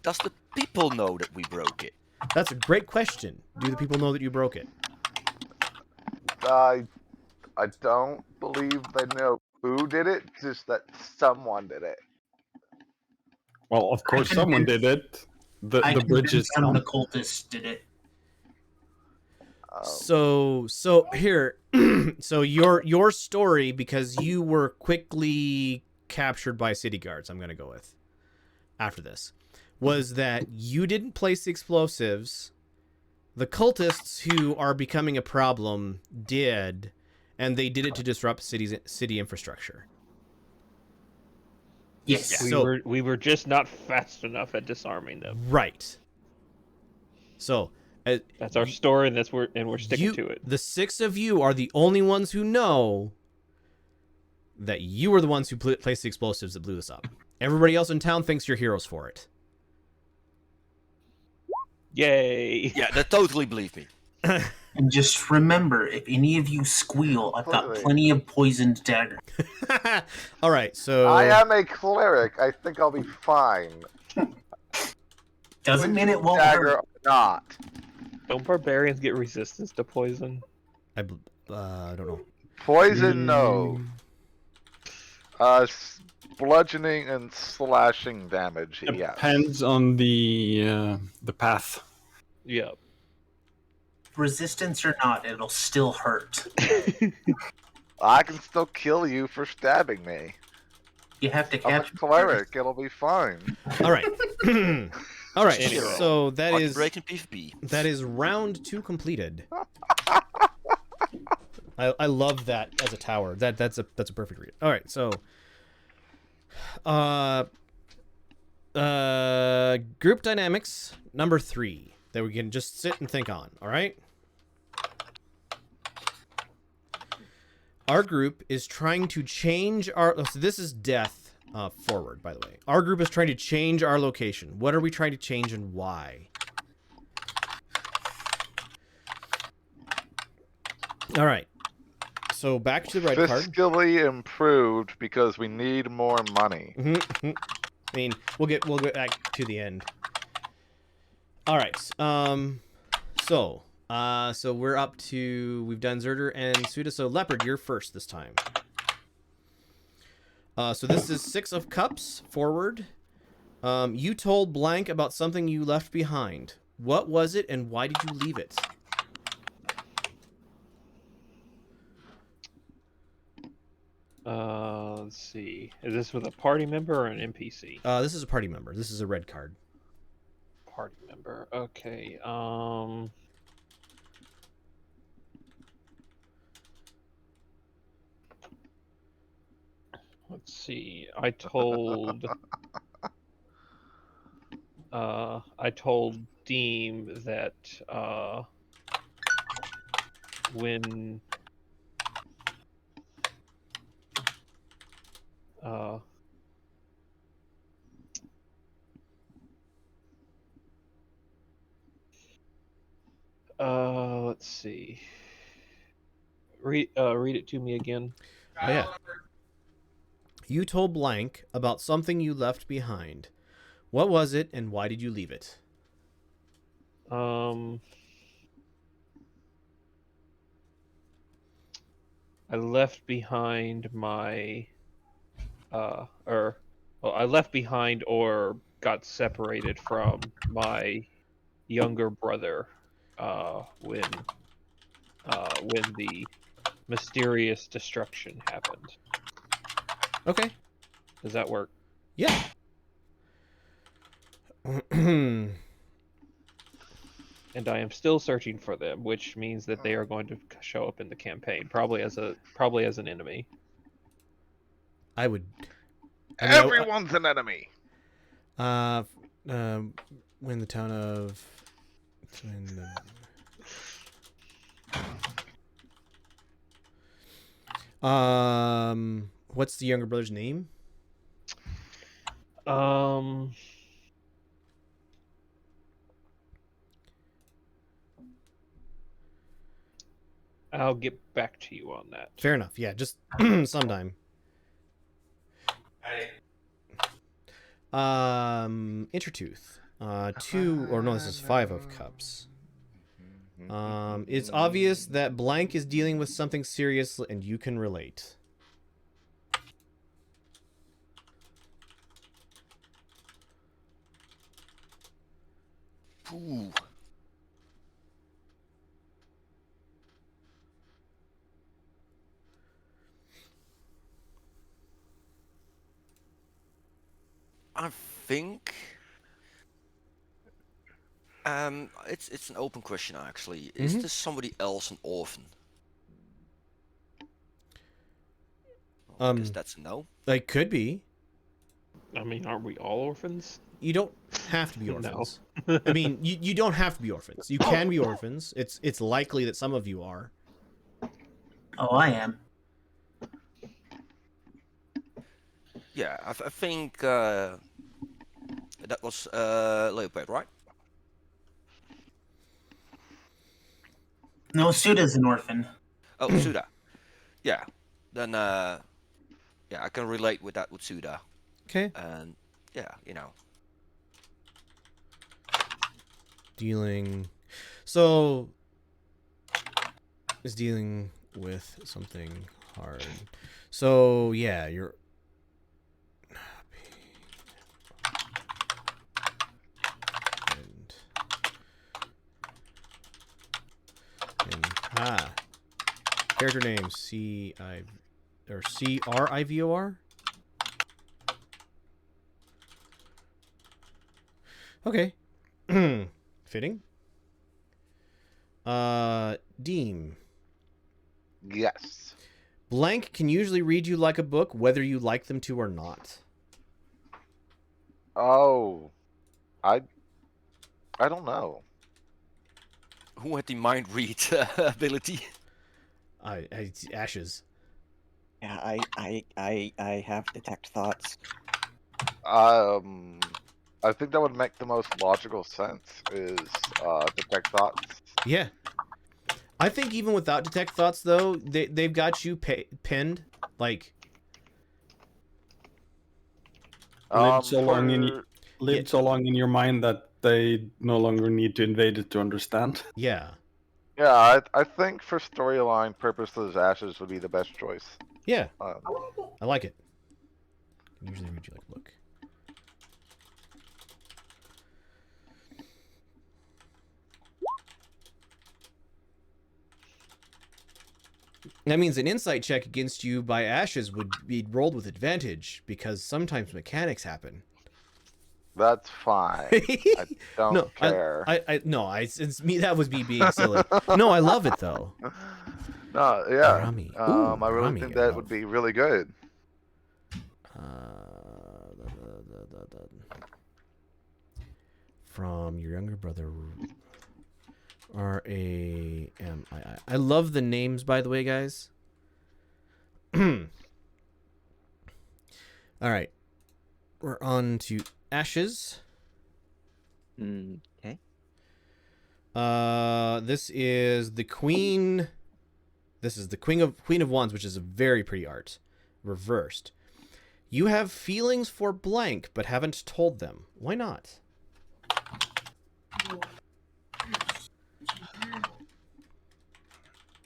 Does the people know that we broke it? That's a great question. Do the people know that you broke it? I don't believe they know who did it, just that someone did it. Well, of course, someone did it. The bridge is some of down. the cultists did it. So here, so your story, because you were quickly captured by city guards, I'm gonna go with after this, was that you didn't place the explosives. The cultists who are becoming a problem did, and they did it to disrupt city infrastructure. Yes. We were just not fast enough at disarming them. Right. So that's our story, and we're sticking to it. The 6 of you are the only ones who know that you were the ones who placed the explosives that blew this up. Everybody else in town thinks you're heroes for it. Yay! Yeah, they totally believe me. And just remember, if any of you squeal, I've got plenty of poisoned dagger. All right, so I am a cleric. I think I'll be fine. Doesn't mean it won't Dagger hurt. or not. Don't barbarians get resistance to poison? I don't know. Poison, no. Bludgeoning and slashing damage, yes. Depends on the path. Yeah. Resistance or not, it'll still hurt. I can still kill you for stabbing me. You have to I'm a catch cleric. It'll be fine. All right. All right. Anyway, So that is breaking PvP. that is round 2 completed. I love that as a tower. That's a perfect read. All right. So group dynamics number 3 that we can just sit and think on. All right. Our group is trying to change our... So this is death forward, by the way. Our group is trying to change our location. What are we trying to change and why? All right. So back to the red card. Fiscally improved because we need more money. I mean, we'll get back to the end. All right. So we're up to, we've done Zerder and Suda. So Leopard, you're first this time. So this is 6 of Cups forward. You told Blank about something you left behind. What was it and why did you leave it? Let's see. Is this with a party member or an NPC? This is a party member. This is a red card. Party member. Okay. Let's see. I told deem that when let's see. Read it to me again. Oh yeah. You told blank about something you left behind. What was it, and why did you leave it? I left behind my I left behind or got separated from my younger brother when the mysterious destruction happened. Okay. Does that work? Yeah. And I am still searching for them, which means that they are going to show up in the campaign, probably as an enemy. I would. Everyone's an enemy. When the town of. What's the younger brother's name? I'll get back to you on that. Fair enough. Yeah, just sometime. Intertooth. 2 this is 5 of cups. It's obvious that blank is dealing with something serious and you can relate. Ooh. I think it's an open question actually. Is this somebody else an orphan? I guess that's a no. Like could be. I mean, aren't we all orphans? You don't have to be orphans. No. I mean, you don't have to be orphans. You can be orphans. It's likely that some of you are. Oh, I am. Yeah, I think that was Leopard, right? No, Suda's an orphan. Oh, Suda. Yeah. Then yeah, I can relate with that with Suda. Okay. And yeah, you know. Dealing. So is dealing with something hard. So yeah, you're. Character name CRIVOR. Okay. Fitting. Deem. Yes. Blank can usually read you like a book, whether you like them to or not. Oh, I don't know. Who had the mind read ability? Ashes. Yeah, I have detect thoughts. I think that would make the most logical sense is detect thoughts. Yeah. I think even without detect thoughts, though, they've got you pinned. Like, lived so long in your mind that they no longer need to invade it to understand. Yeah. Yeah, I think for storyline purposes, Ashes would be the best choice. Yeah. I like it. Can usually read you like a book. That means an insight check against you by Ashes would be rolled with advantage because sometimes mechanics happen. That's fine. I don't care. It's me. That was me being silly. No, I love it though. No, yeah. Rummy. I really Rummy, think I that love. would be really good. from your younger brother. R-A-M-I-I. I love the names, by the way, guys. All right. We're on to Ashes. Okay. This is the Queen. This is the Queen of Wands, which is a very pretty art. Reversed. You have feelings for blank, but haven't told them. Why not?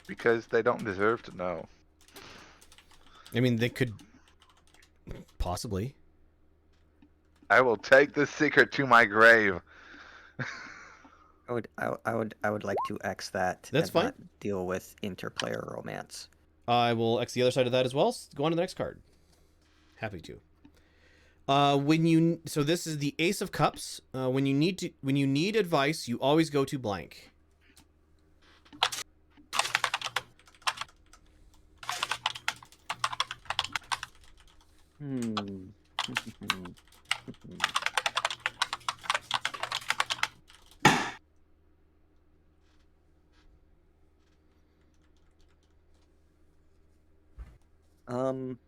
Because they don't deserve to know. I mean, they could possibly. I will take this secret to my grave. I would like to X that. That's and fine. Not deal with interplayer romance. I will X the other side of that as well. Go on to the next card. Happy to. So this is the Ace of Cups. When you need advice, you always go to blank. I'm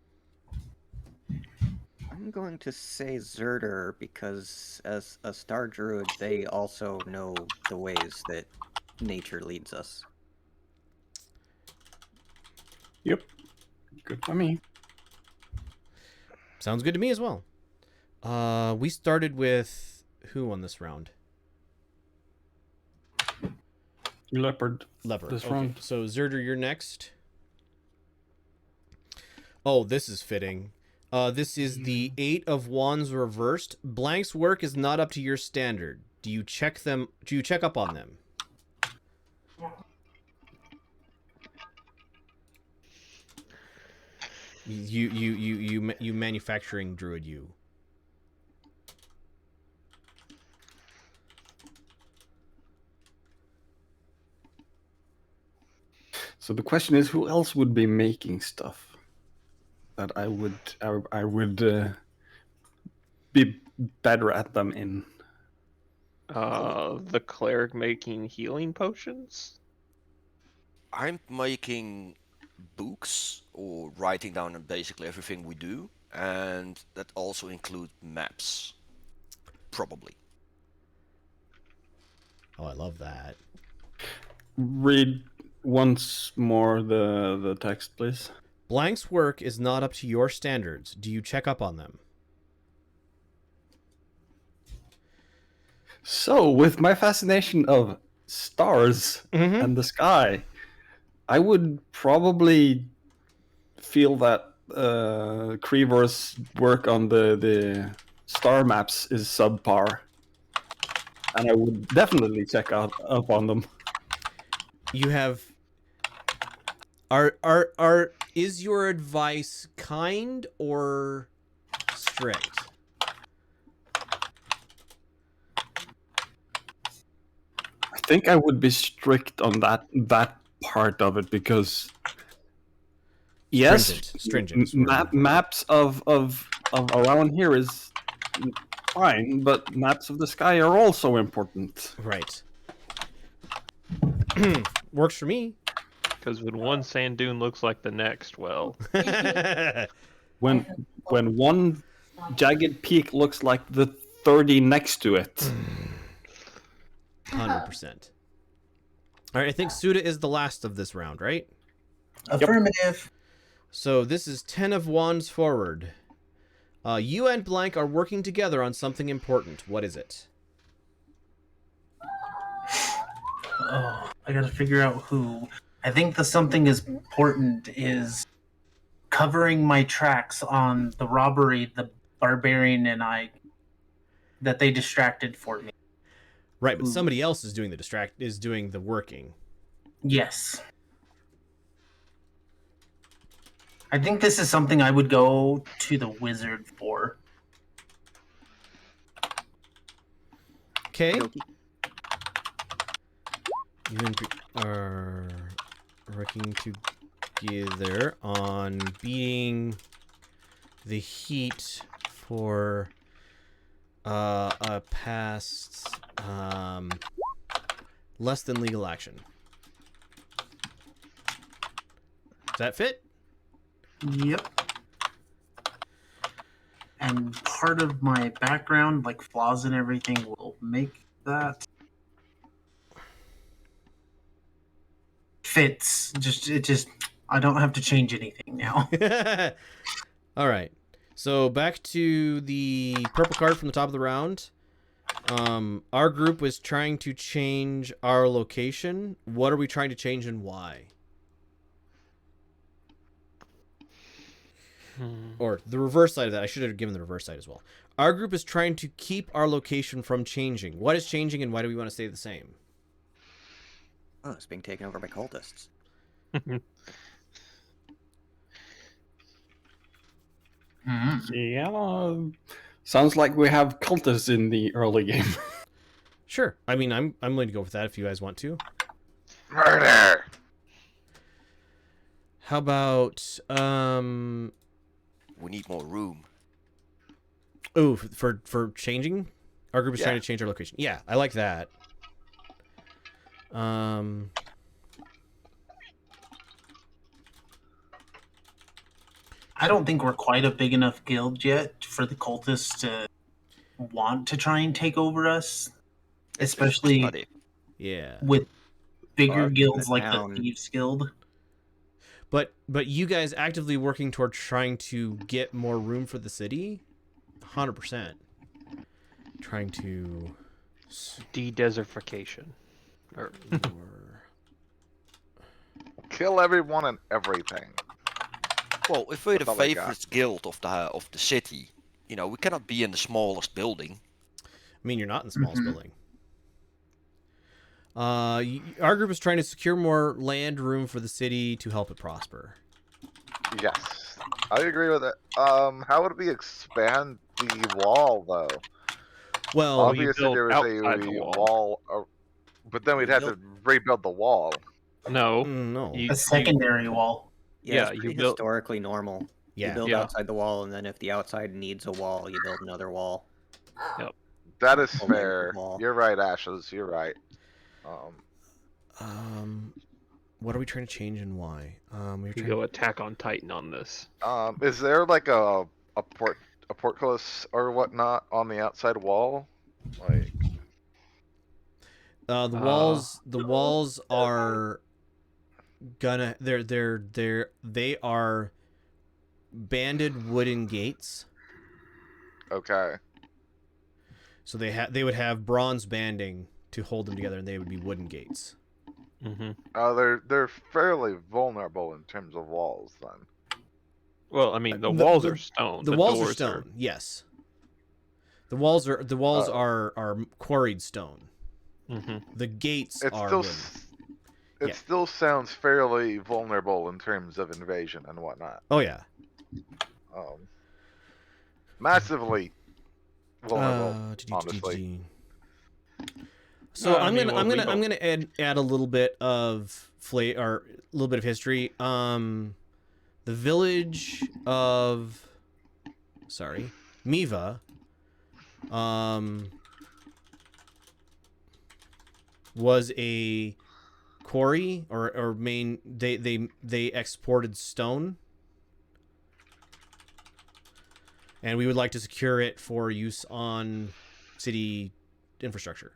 going to say Zerder because as a Star Druid, they also know the ways that nature leads us. Yep. Good for me. Sounds good to me as well. We started with who on this round? Leopard. Leopard. This Okay. round. So Zerder, you're next. Oh, this is fitting. This is the 8 of Wands reversed. Blank's work is not up to your standard. Do you check them? Do you check up on them? You manufacturing druid, you. So the question is, who else would be making stuff that I would be better at them in? The cleric making healing potions. I'm making books or writing down basically everything we do, and that also includes maps. Probably. Oh, I love that. Read once more the text, please. Blank's work is not up to your standards. Do you check up on them? So, with my fascination of stars and the sky, I would probably feel that Creevor's work on the star maps is subpar, and I would definitely check up on them. You have. Is your advice kind or strict? I think I would be strict on that part of it because yes, Stringent. maps of around here is fine, but maps of the sky are also important. Right. Works for me. Because when one sand dune looks like the next, well, When one jagged peak looks like the 30 next to it. 100%. All right, I think Suda is the last of this round, right? Affirmative. So this is 10 of Wands forward. You and Blank are working together on something important. What is it? Oh, I gotta figure out who. I think the something is important is covering my tracks on the robbery the barbarian and I that they distracted for me. Right, but somebody else is doing the working. Yes. I think this is something I would go to the wizard for. Okay. You and are working together on beating the heat for a past less than legal action. Does that fit? Yep. And part of my background, like flaws and everything, will make that fits. I don't have to change anything now. All right. So back to the purple card from the top of the round. Our group was trying to change our location. What are we trying to change and why? Or the reverse side of that. I should have given the reverse side as well. Our group is trying to keep our location from changing. What is changing and why do we want to stay the same? Oh, it's being taken over by cultists. Yeah, sounds like we have cultists in the early game. Sure. I mean, I'm willing to go with that if you guys want to. Murder. How about We need more room. oh, for changing? Our group is Yeah. trying to change our location. Yeah, I like that. I don't think we're quite a big enough guild yet for the cultists to want to try and take over us, especially Study. Yeah. with bigger Well, guilds like the town- Thieves Guild. But you guys actively working toward trying to get more room for the city? 100%. Trying to De-desertification. Or Kill everyone and everything. Well, if we're the That's all I got. favorite guild of the city, you know, we cannot be in the smallest building. I mean, you're not in the smallest Mhm. building. Our group is trying to secure more land room for the city to help it prosper. Yes, I agree with it. How would we expand the wall though? Well, you Obviously, build there was outside the a wall. wall, but then we'd You have to rebuild the wall. no, no. you- A secondary wall. Yeah, Yeah, it's you pretty built- historically normal. Yeah. You build Yeah. outside the wall, and then if the outside needs a wall, you build another wall. That is A layer of fair. wall. You're right, Ashes. You're right. What are we trying to change and why? We're you trying go Attack on Titan on this. Is there like a portcullis or whatnot on the outside wall? Like, the walls are gonna they are banded wooden gates. okay. So they would have bronze banding to hold them together, and they would be wooden gates. Mm-hmm. They're fairly vulnerable in terms of walls then. Well, I mean, the The- walls the- are stone. The walls are doors stone. Yes. The walls are quarried stone. Mm-hmm. The gates It are still wooden. it Yeah. still sounds fairly vulnerable in terms of invasion and whatnot. Oh yeah. Massively vulnerable, honestly. So No, I I'm mean, gonna well, I'm we gonna I'm don't- gonna add a little bit of a little bit of history. The village of Miva, was a quarry or main. They exported stone, and we would like to secure it for use on city infrastructure.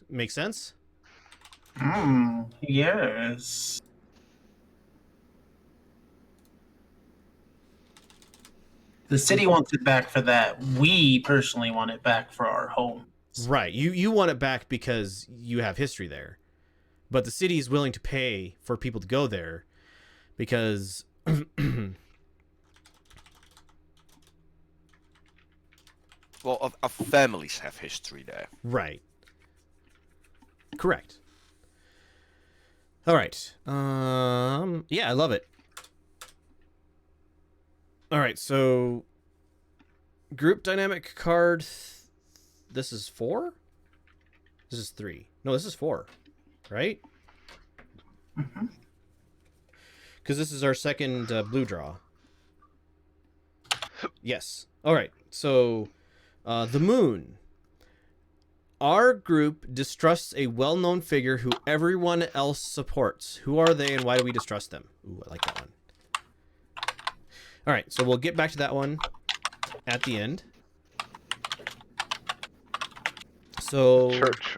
Make sense? Yes. The city wants it back for that. We personally want it back for our home. Right. You want it back because you have history there. But the city is willing to pay for people to go there because Well, our families have history there. right. Correct. All right. Yeah, I love it. All right, so group dynamic card. This is 4? This is 3. No, this is 4. Right? Because this is our second blue draw. Yes. All right. So, the moon. Our group distrusts a well-known figure who everyone else supports. Who are they, and why do we distrust them? Ooh, I like that one. All right. So we'll get back to that one at the end. So Church.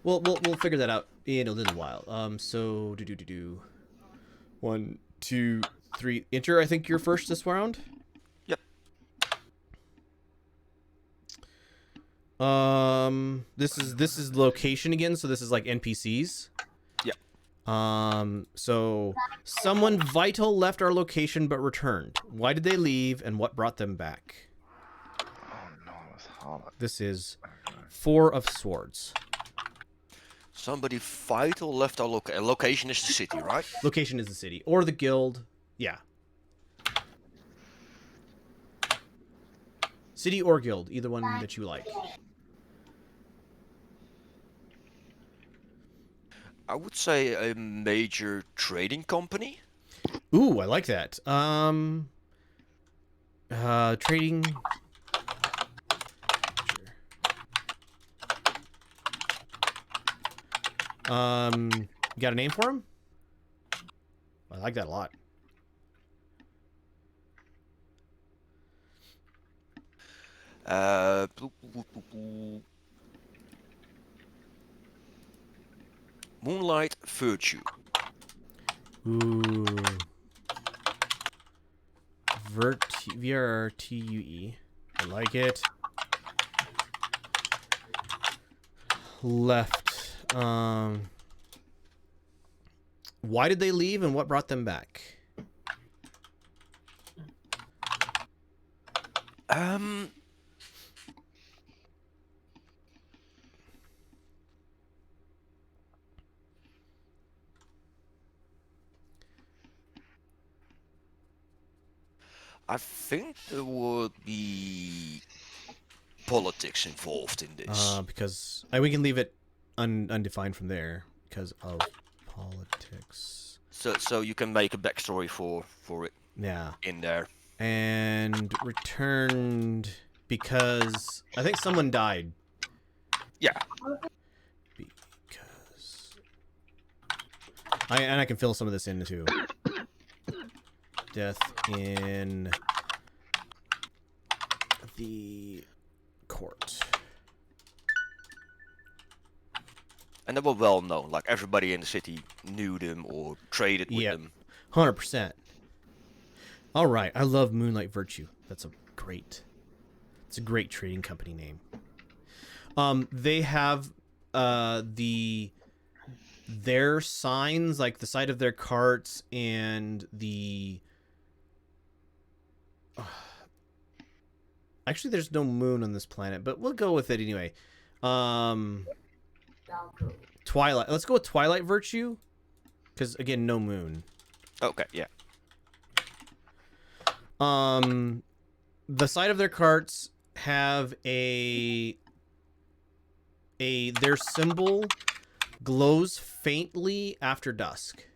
we'll figure that out in a little while. So do 1, 2, 3. Enter. I think you're first this round. Yep. This is location again. So this is like NPCs. Yep. So someone vital left our location but returned. Why did they leave, and what brought them back? Oh no, it was Holland. This is 4 of swords. Somebody vital left our location is the city, right? Location is the city or the guild. Yeah. City or guild, either one that you like. I would say a major trading company. Ooh, I like that. Trading. You got a name for him? I like that a lot. Moonlight Virtue. Ooh. VRTUE. I like it. Left. Why did they leave and what brought them back? I think there would be politics involved in this. Because we can leave it undefined from there because of politics. So you can make a backstory for it. Yeah. In there. And returned because I think someone died. Yeah. Because I can fill some of this in too. Death in the court. And they were well known. Like everybody in the city knew them or traded with them. 100%. All right, I love Moonlight Virtue. It's a great trading company name. They have their signs, like the side of their carts and the. Actually, there's no moon on this planet, but we'll go with it anyway. Twilight. Let's go with Twilight Virtue, because again, no moon. Okay, yeah. The side of their carts have their symbol glows faintly after dusk.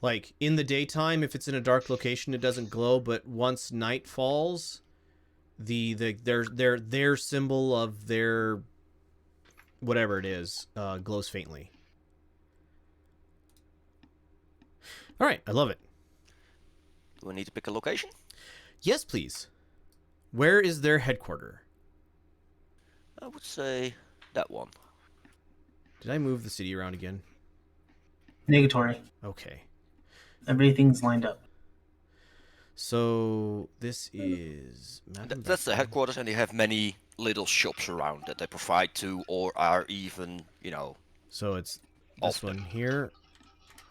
Like in the daytime, if it's in a dark location, it doesn't glow, but once night falls, their symbol of their whatever it is glows faintly. All right, I love it. Do I need to pick a location? Yes, please. Where is their headquarters? I would say that one. Did I move the city around again? Negatory. Okay. Everything's lined up. So this is That's the headquarters, and they have many little shops around that they provide to, or are even, So it's this one here.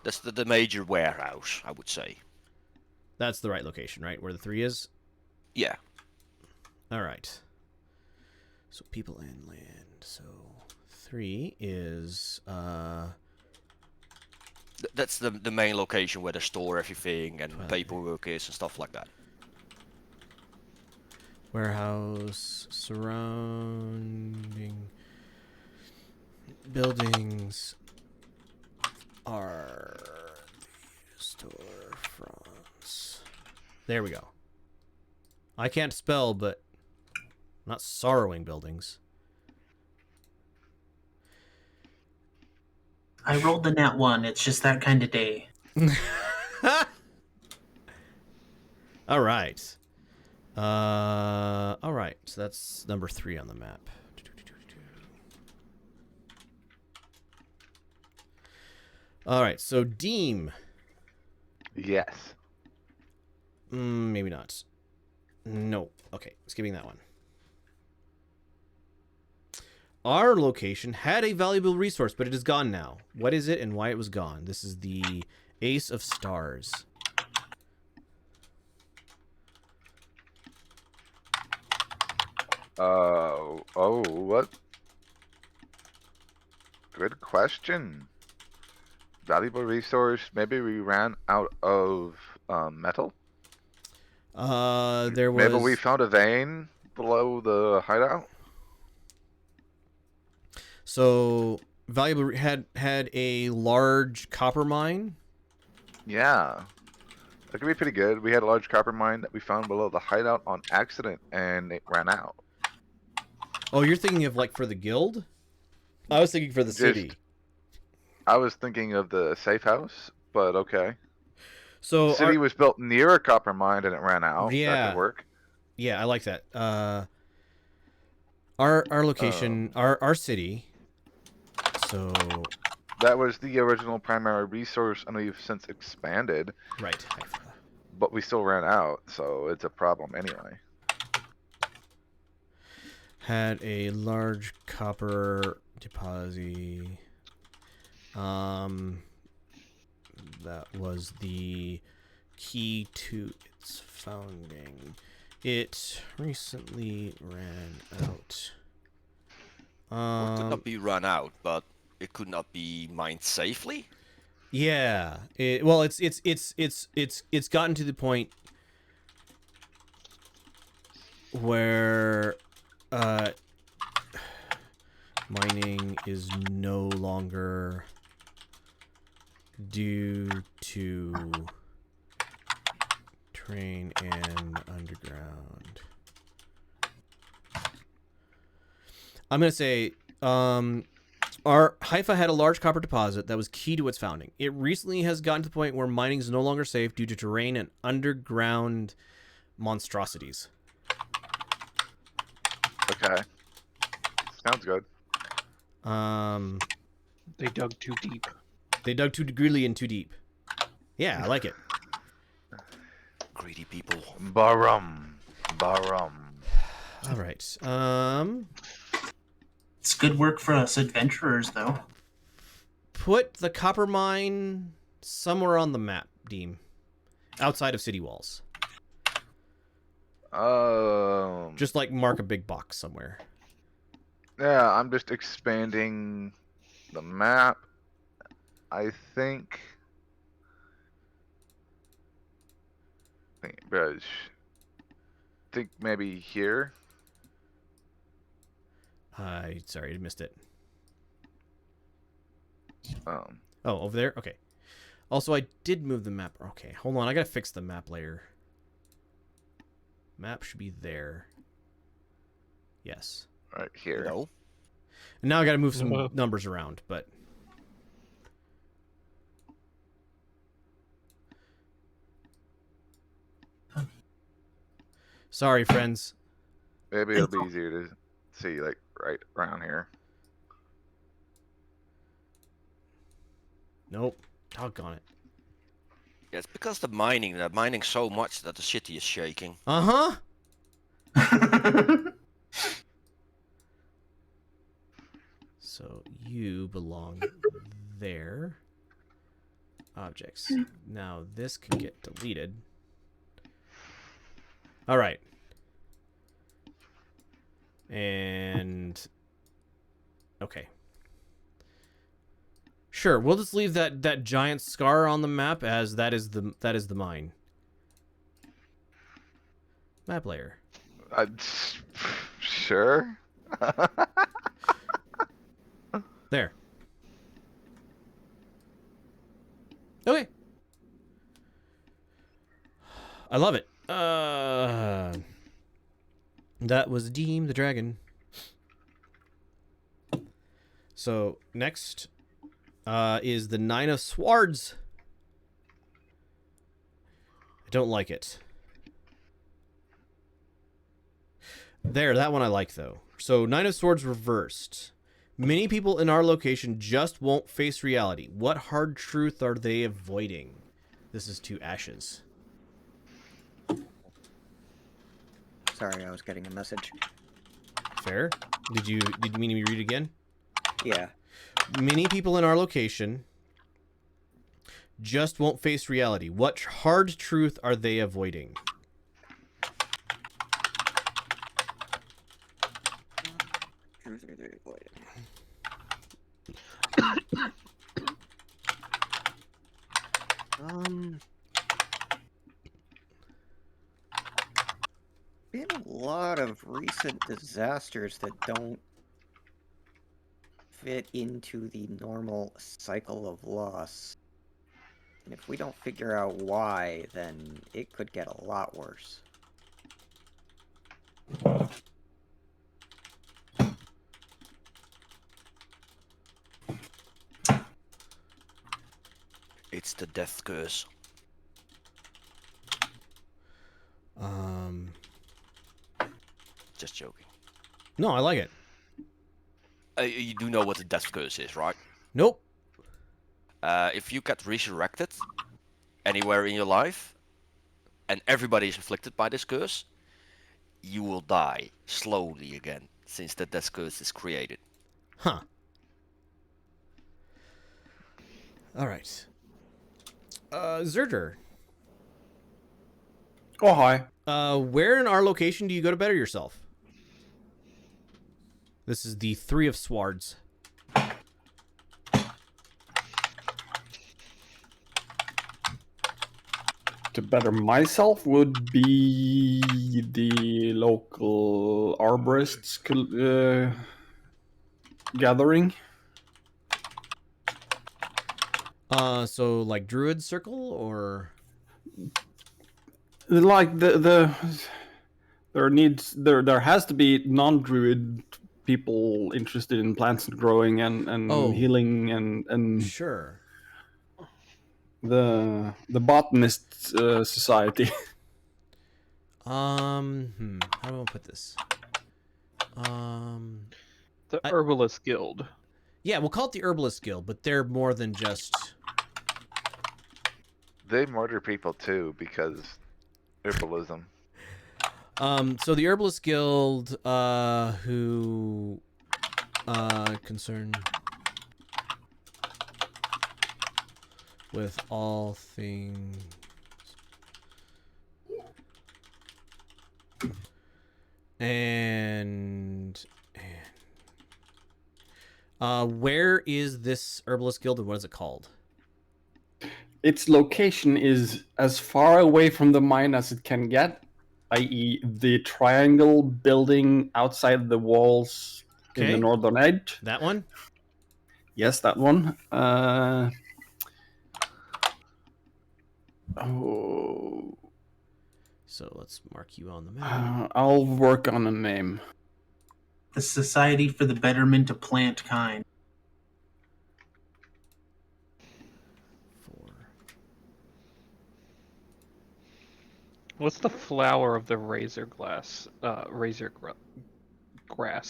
That's the major warehouse, I would say. That's the right location, right? Where the 3 is? Yeah. All right. So people and land. So 3 is That's the main location where they store everything and paperwork is and stuff like that. Warehouse surrounding buildings are the storefronts. There we go. I can't spell, but not sorrowing buildings. I rolled the nat 1. It's just that kind of day. All right. All right. So that's number 3 on the map. All right. So Deem. Yes. Maybe not. No. Okay. Skipping that one. Our location had a valuable resource, but it is gone now. What is it and why it was gone? This is the Ace of Stars. What? Good question. Valuable resource. Maybe we ran out of metal. There was. Maybe we found a vein below the hideout. So valuable had a large copper mine. Yeah, that could be pretty good. We had a large copper mine that we found below the hideout on accident, and it ran out. Oh, you're thinking of like for the guild? I was thinking for the city. I was thinking of the safe house, but okay. So the city was built near a copper mine and it ran out. Yeah, that could work. Yeah, I like that. Our location, our city. So that was the original primary resource, and we've since expanded. Right. But we still ran out, so it's a problem anyway. Had a large copper deposit. That was the key to its founding. It recently ran out. Well, it could not be run out, but it could not be mined safely. Yeah. Well, it's gotten to the point where mining is no longer due to terrain and underground. I'm gonna say our Haifa had a large copper deposit that was key to its founding. It recently has gotten to the point where mining is no longer safe due to terrain and underground monstrosities. Okay. Sounds good. They dug too deep. They dug too greedily and too deep. Yeah, I like it. Greedy people. Barum. All right. It's good work for us adventurers, though. Put the copper mine somewhere on the map, Deem. Outside of city walls. Just like mark a big box somewhere. Yeah, I'm just expanding the map. I think maybe here. Sorry, I missed it. Oh, over there? Okay. Also, I did move the map. Okay, hold on. I gotta fix the map layer. Map should be there. Yes. Right here. No. And now I gotta move some numbers around, but... Sorry, friends. Maybe it'll be easier to see, like, right around here. Nope. Doggone it. Yeah, it's because they're mining so much that the city is shaking. Uh-huh. So you belong there. Objects. Now this can get deleted. All right. And okay. Sure, we'll just leave that giant scar on the map as that is the mine. Map layer. Sure. There. Okay. I love it. That was Deem the Dragon. So next is the Nine of Swords. I don't like it. There, that one I like though. So Nine of Swords reversed. Many people in our location just won't face reality. What hard truth are they avoiding? This is 2 ashes. Sorry, I was getting a message. Fair. Did you mean me read again? Yeah. Many people in our location just won't face reality. What hard truth are they avoiding? Been a lot of recent disasters that don't fit into the normal cycle of loss. And if we don't figure out why, then it could get a lot worse. It's the death curse. Just joking. No, I like it. You do know what the death curse is, right? Nope. If you get resurrected anywhere in your life, and everybody is afflicted by this curse, you will die slowly again, since the death curse is created. Huh. All right. Zerger. Oh, hi. Where in our location do you go to better yourself? This is the 3 of Swords. To better myself would be the local arborists gathering. So like Druid Circle or Like there has to be non-druid people interested in plants and growing and healing and sure. the botanist society. How do I put this? The Herbalist Guild. Yeah, we'll call it the Herbalist Guild, but they're more than just. They murder people too because herbalism. So the Herbalist Guild, who, concerned with all things. And where is this Herbalist Guild and what is it called? Its location is as far away from the mine as it can get, i.e. the triangle building outside the walls in the northern edge. That one? Yes, that one. So let's mark you on the map. I'll work on a name. The Society for the Betterment of Plant Kind. 4. What's the flower of the razor grass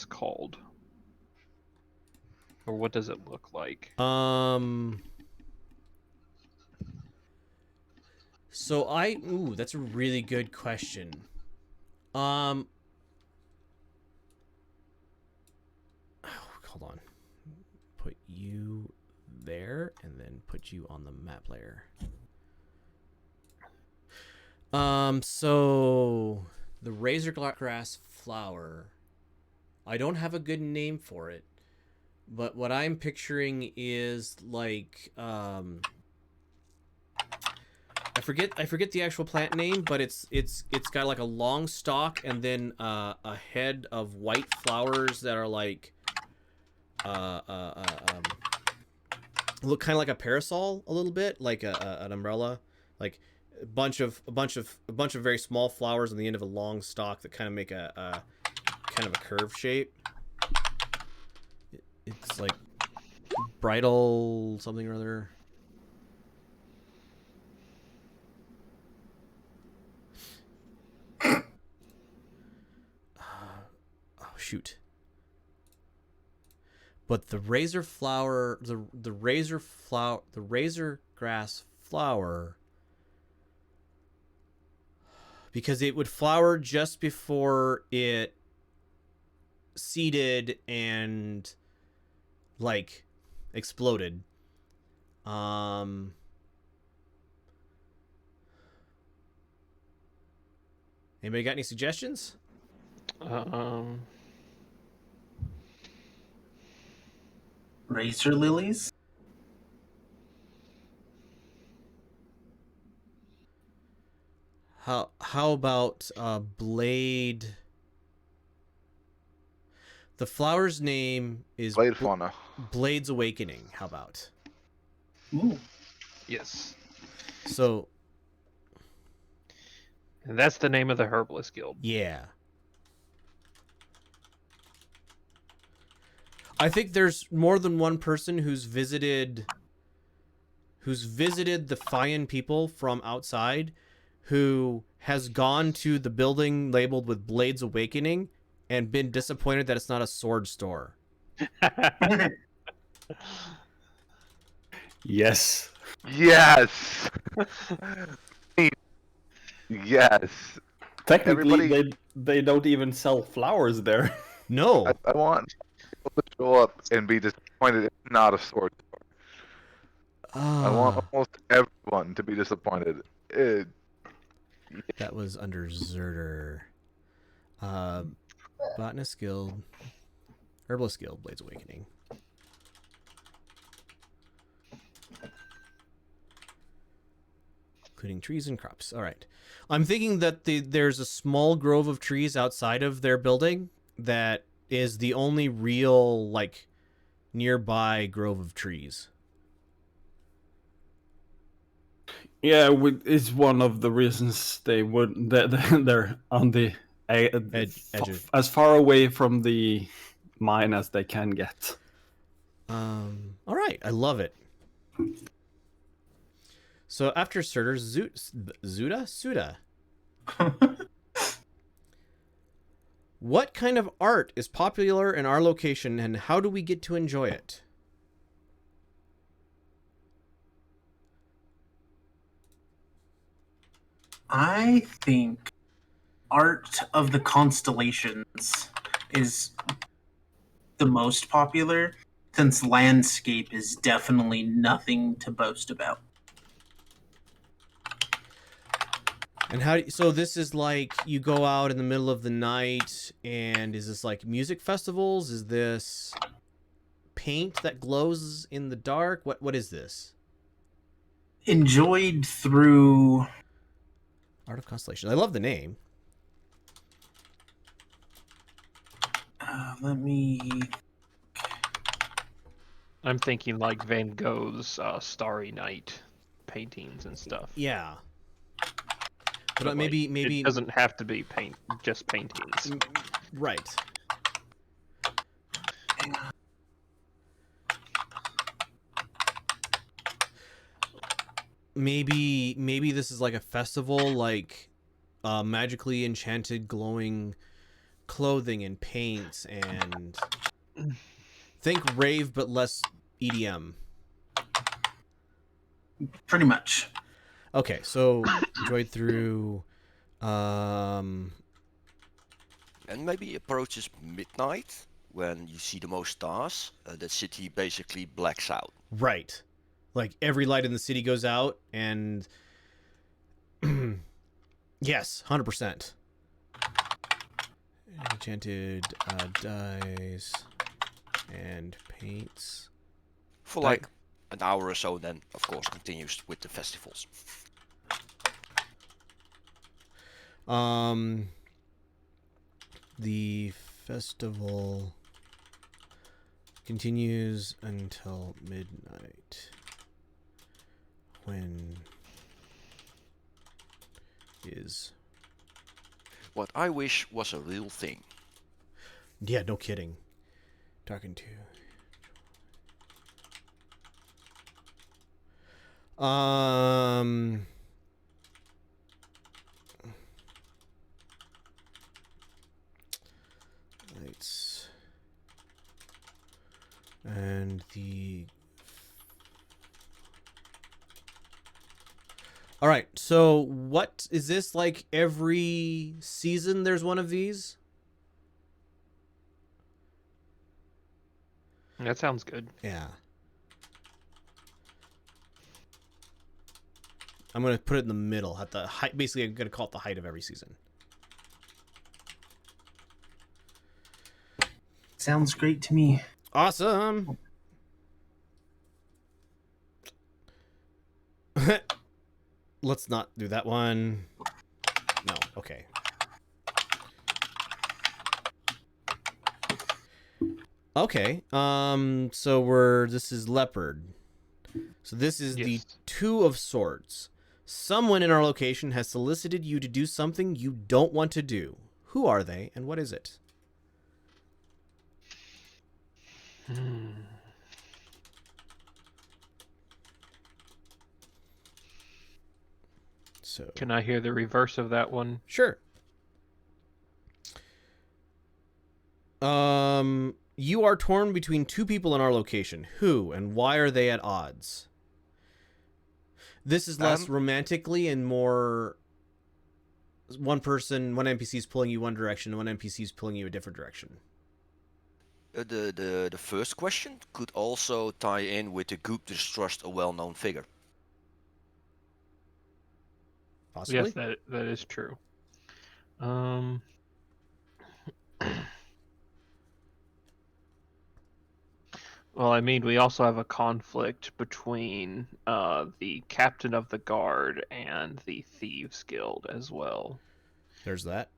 called? Or what does it look like? So that's a really good question. Hold on. Put you there and then put you on the map layer. So the razor grass flower, I don't have a good name for it, but what I'm picturing is like I forget the actual plant name, but it's got like a long stalk and then a head of white flowers that are like look kind of like a parasol a little bit, like an umbrella. Like a bunch of very small flowers on the end of a long stalk that kind of make a kind of a curved shape. It's like bridal something or other. Oh shoot. But the razor grass flower, because it would flower just before it seeded and like exploded. Anybody got any suggestions? Razor lilies? How about blade? The flower's name is Blade fauna. Blade's Awakening. How about? Ooh. Yes. So, And that's the name of the Herbalist Guild. yeah. I think there's more than one person who's visited the Fian people from outside, who has gone to the building labeled with Blade's Awakening and been disappointed that it's not a sword store. Yes. Yes. Yes. Technically, Everybody- they don't even sell flowers there. No. I want people to show up and be disappointed it's not a sword store. I want almost everyone to be disappointed. That was under Zerter. Botanist Guild. Herbalist Guild, Blade's Awakening. Including trees and crops. All right. I'm thinking that there's a small grove of trees outside of their building that is the only real, like, nearby grove of trees. Yeah, it's one of the reasons they're on the Edge. as far away from the mine as they can get. All right. I love it. So after Surtur, Suda. What kind of art is popular in our location, and how do we get to enjoy it? I think art of the constellations is the most popular, since landscape is definitely nothing to boast about. And so this is like you go out in the middle of the night, and is this like music festivals? Is this paint that glows in the dark? What is this? Enjoyed through Art of Constellation. I love the name. let me I'm thinking like Van Gogh's Starry Night paintings and stuff. Yeah. But Like, maybe it doesn't have to be just paintings. right. Maybe this is like a festival, like magically enchanted glowing clothing and paints, and think rave but less EDM. pretty much. Okay, so enjoyed through And maybe approaches midnight when you see the most stars. The city basically blacks out. right. Like every light in the city goes out, and yes, 100%. Enchanted dyes and paints. For like an hour or so, then of course continues with the festivals. The festival continues until midnight, when is. What I wish was a real thing. Yeah, no kidding. Talking to. Lights. And the. All right. So, what is this like? Every season, there's one of these. That sounds good. Yeah. I'm gonna put it in the middle at the height. Basically, I'm gonna call it the height of every season. Sounds great to me. Awesome. Let's not do that one. No. Okay. Okay. So this is leopard. So this is the Yes. Two of Swords. Someone in our location has solicited you to do something you don't want to do. Who are they, and what is it? So Can I hear the reverse of that one? sure. You are torn between two people in our location. Who and why are they at odds? This is less romantically and more one NPC is pulling you one direction, one NPC is pulling you a different direction. The first question could also tie in with the group distrust a well-known figure. Possibly. Yes, that is true. Well, I mean, we also have a conflict between the captain of the guard and the thieves guild as well. There's that.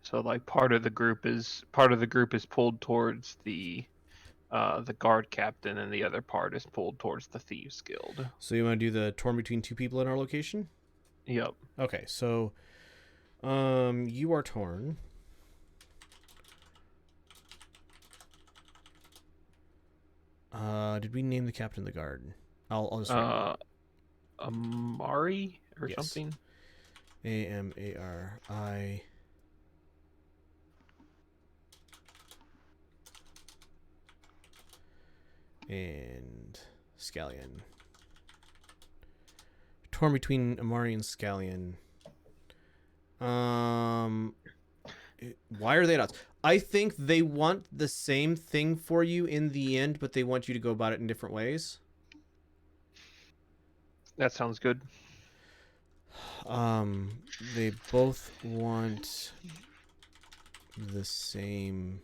So, like, part of the group is pulled towards the guard captain, and the other part is pulled towards the thieves guild. So you want to do the torn between two people in our location? Yep. Okay, so you are torn. Did we name the captain of the guard? I'll just Amari or Yes. something. Amari. And Scallion. Torn between Amari and Scallion. Why are they at odds? I think they want the same thing for you in the end, but they want you to go about it in different ways. That sounds good. They both want the same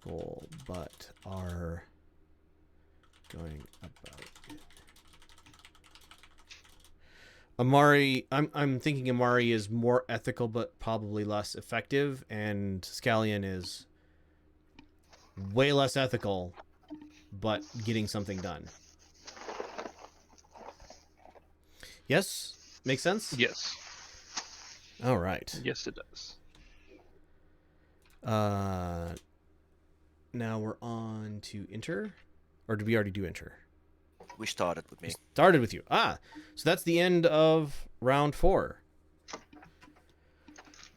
goal, but are going about it. Amari, I'm thinking Amari is more ethical, but probably less effective, and Scallion is way less ethical, but getting something done. Yes? Makes sense? Yes. All right. Yes, it does. Now we're on to enter, or did we already do enter? We started with me. Started with you. So that's the end of round 4.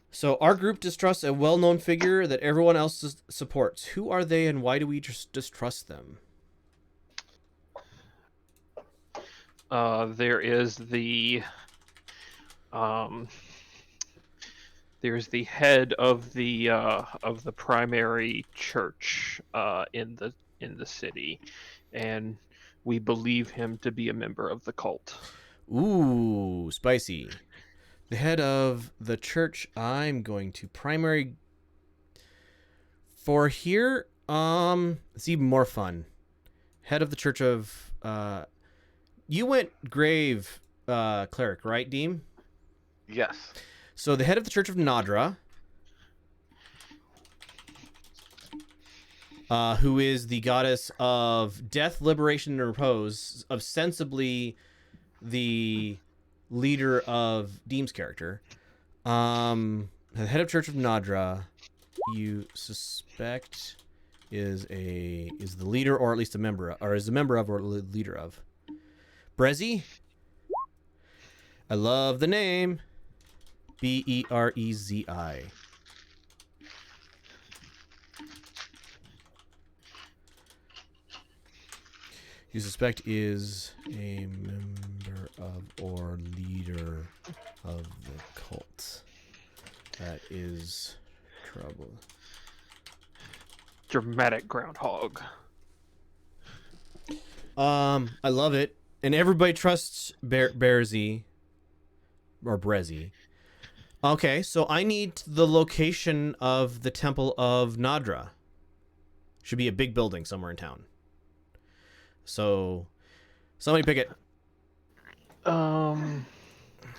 So our group distrusts a well-known figure that everyone else supports. Who are they, and why do we just distrust them? There is the there's the head of the primary church in the city, and we believe him to be a member of the cult. Ooh, spicy. The head of the church. I'm going to primary for here. It's even more fun. Head of the church of you went grave cleric, right, Deem? Yes. So the head of the church of Nadra. who is the goddess of death, liberation, and repose, ostensibly the leader of Deem's character. The head of Church of Nadra, you suspect is the leader, or at least a member, or is a member of, or leader of. Brezi? I love the name. Berezi. You suspect is a member of or leader of the cult. That is trouble. Dramatic groundhog. I love it. And everybody trusts Berezi. Or Brezi. Okay, so I need the location of the Temple of Nadra. Should be a big building somewhere in town. So, somebody pick it.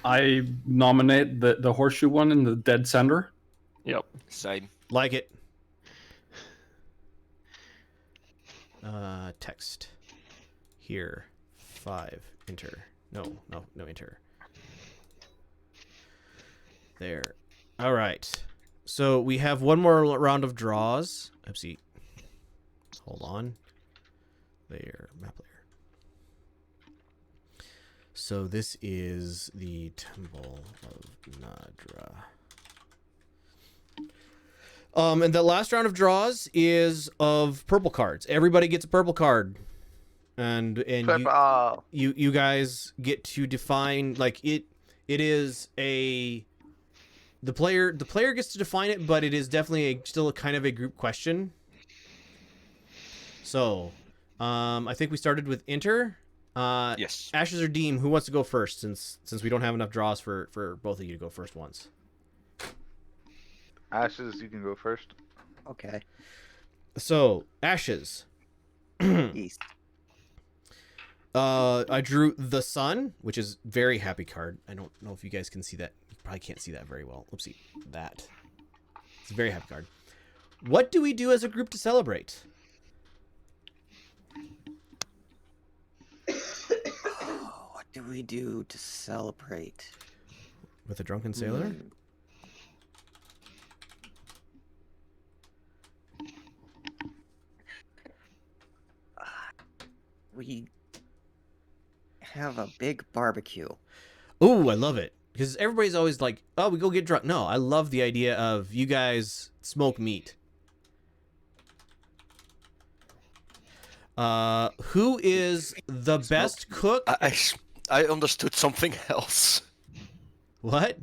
I nominate the horseshoe one in the dead center. Yep. Same. Like it. Text. Here. 5. Enter. No, enter. There. All right. So we have one more round of draws. Oopsie. Hold on. Layer. Map layer. So this is the Temple of Nadra. And the last round of draws is of purple cards. Everybody gets a purple card. And you guys get to define, like, it is a the player gets to define it, but it is definitely still a kind of a group question. So, I think we started with Inter. Yes. Ashes or Deem, who wants to go first, since we don't have enough draws for both of you to go first once. Ashes, you can go first. Okay. So, Ashes. East. I drew the sun, which is very happy card. I don't know if you guys can see that. You probably can't see that very well. Oopsie. That. It's a very happy card. What do we do as a group to celebrate? What do we do to celebrate? With a drunken sailor? We have a big barbecue. Ooh, I love it. Because everybody's always like, oh, we go get drunk. No, I love the idea of you guys smoke meat. Who is the best cook? I understood something else. What?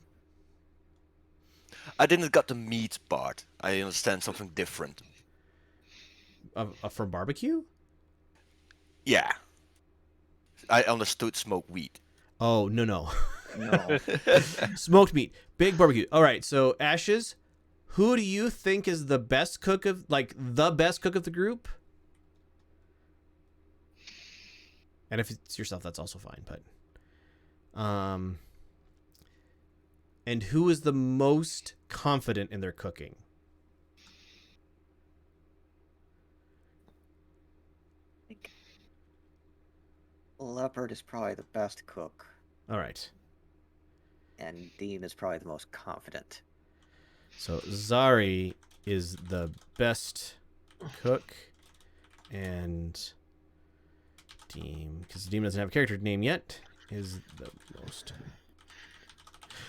I didn't got the meat part. I understand something different. From barbecue? Yeah. I understood smoked wheat. Oh, no. No. Smoked meat. Big barbecue. All right, so Ashes, who do you think is the best cook of, like, the best cook of the group? And if it's yourself, that's also fine, but... And who is the most confident in their cooking? Leopard is probably the best cook, All right. and Dean is probably the most confident. So Zari is the best cook, and Deem, because Deem doesn't have a character name yet, is the most.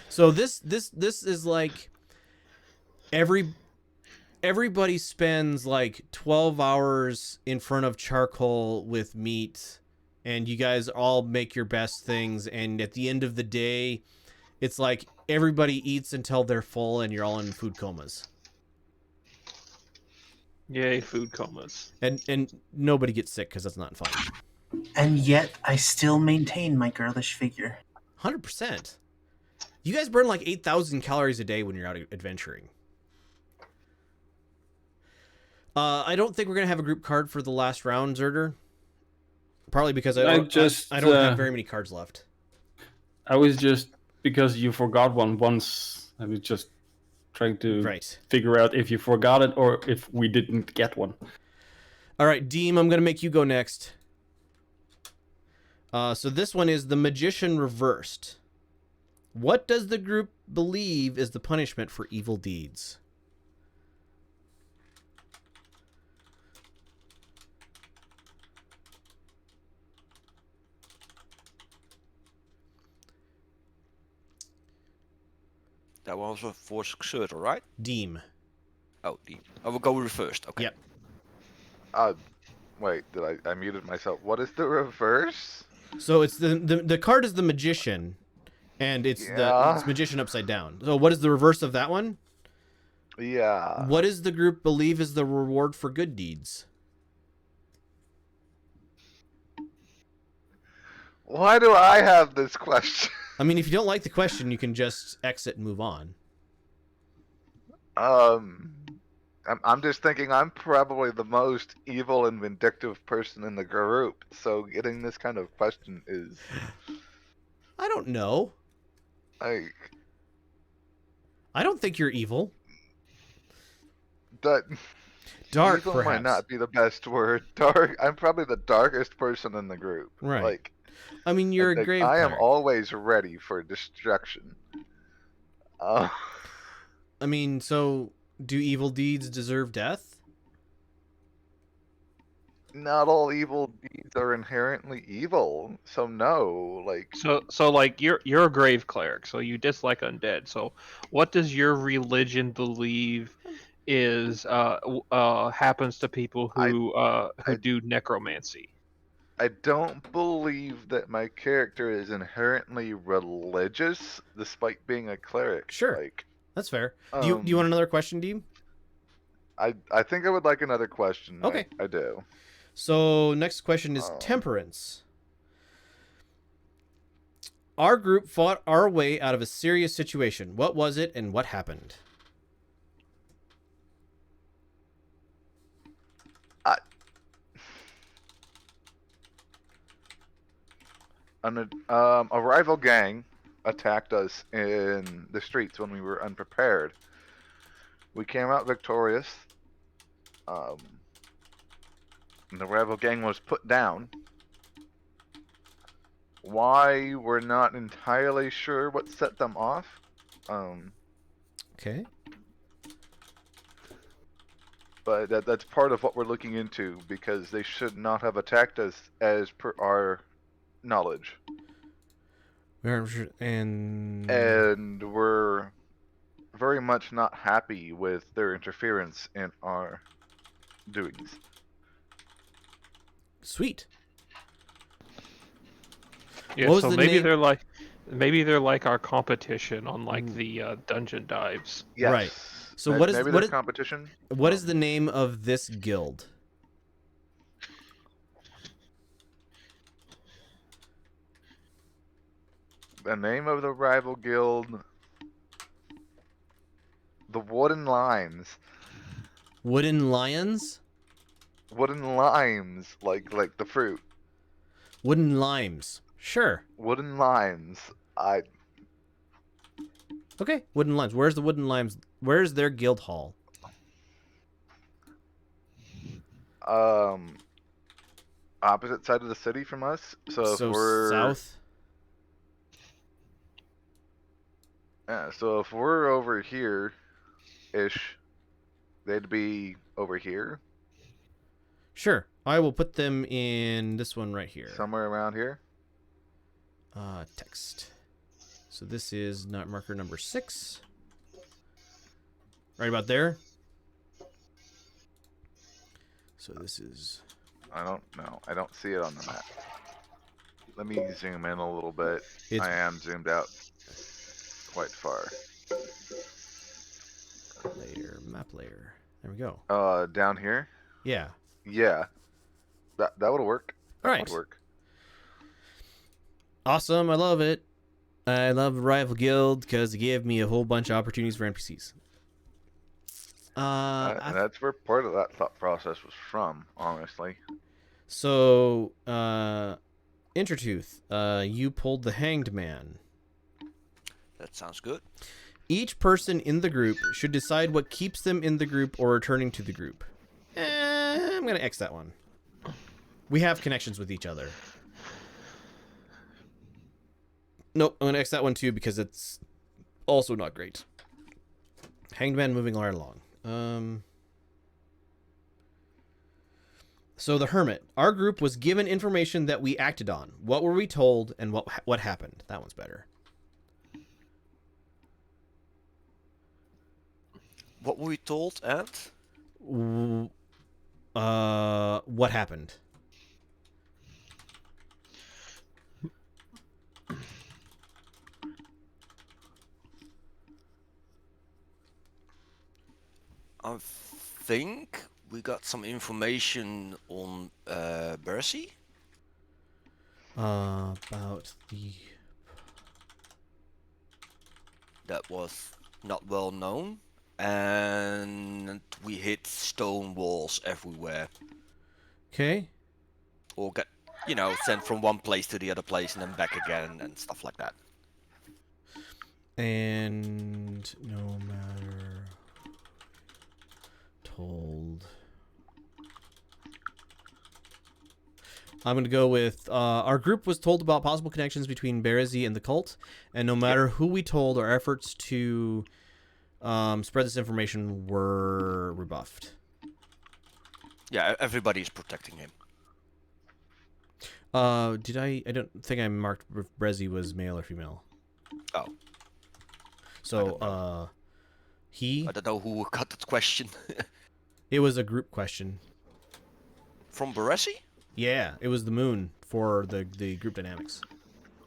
So this is like everybody spends like 12 hours in front of charcoal with meat, and you guys all make your best things, and at the end of the day, it's like everybody eats until they're full and you're all in food comas. Yay, food comas. And nobody gets sick because that's not fun. And yet, I still maintain my girlish figure. 100%. You guys burn like 8,000 calories a day when you're out adventuring. I don't think we're going to have a group card for the last round, Zerder. Probably because I don't have very many cards left. I was just, because you forgot one once, I was just trying to figure out if you forgot it or if we didn't get one. All right, Deem, I'm going to make you go next. So this one is the Magician Reversed. What does the group believe is the punishment for evil deeds? That was for Xurter, right? Deem. Oh, I will go reversed. Okay. Yep. Wait, I muted myself? What is the reverse? So it's the card is the Magician, and it's it's Magician upside down. So what is the reverse of that one? Yeah. What does the group believe is the reward for good deeds? Why do I have this question? I mean, if you don't like the question, you can just exit and move on. I'm just thinking I'm probably the most evil and vindictive person in the group, so getting this kind of question is... I don't know. I don't think you're evil. That... Dark, evil perhaps. might not be the best word. Dark. I'm probably the darkest person in the group. Right. Like, I mean, you're a grave I am cleric. always ready for destruction. I mean, so do evil deeds deserve death? Not all evil deeds are inherently evil, so no. Like, So like you're a grave cleric, so you dislike undead. So what does your religion believe is happens to people who do necromancy? I don't believe that my character is inherently religious, despite being a cleric. Sure, like, that's fair. Do you want another question, Deem? I think I would like another question. Okay, I do. So next question is temperance. Our group fought our way out of a serious situation. What was it and what happened? A rival gang attacked us in the streets when we were unprepared. We came out victorious. And the rival gang was put down. Why, we're not entirely sure what set them off. Okay. But that's part of what we're looking into, because they should not have attacked us as per our knowledge. And we're very much not happy with their interference in our doings. Sweet. Yeah, so maybe they're like our competition on like the dungeon dives. Yes. Right. So what is competition? What is the name of this guild? The name of the rival guild, the Wooden Limes. Wooden Lions? Wooden limes, like the fruit. Wooden limes. Sure. Wooden limes. Okay, Wooden Limes. Where's the Wooden Limes? Where's their guild hall? Opposite side of the city from us. So if we're south. Yeah, so if we're over here ish, they'd be over here. Sure. I will put them in this one right here. Somewhere around here. Text. So this is not marker number 6. Right about there. So this is... I don't know. I don't see it on the map. Let me zoom in a little bit. I am zoomed out quite far. Layer, map layer. There we go. Down here? Yeah. Yeah. That would work. All right. Would work. Awesome. I love it. I love Rival Guild because it gave me a whole bunch of opportunities for NPCs. That's where part of that thought process was from, honestly. So, Intertooth, you pulled the Hanged Man. That sounds good. Each person in the group should decide what keeps them in the group or returning to the group. I'm gonna X that one. We have connections with each other. Nope, I'm gonna X that one too because it's also not great. Hanged Man moving right along. So the Hermit. Our group was given information that we acted on. What were we told and what happened? That one's better. What were we told and? What happened? I think we got some information on Bercy. About the... That was not well known. And we hit stone walls everywhere. Okay. Or get, sent from one place to the other place and then back again and stuff like that. And no matter... Told... I'm going to go with, our group was told about possible connections between Berezi and the cult, and no matter who we told, our efforts to spread this information were rebuffed. Yeah, everybody's protecting him. I don't think I marked if Berezi was male or female. Oh. So, he... I don't know who got that question. It was a group question. From Berezi? Yeah, it was the moon for the group dynamics.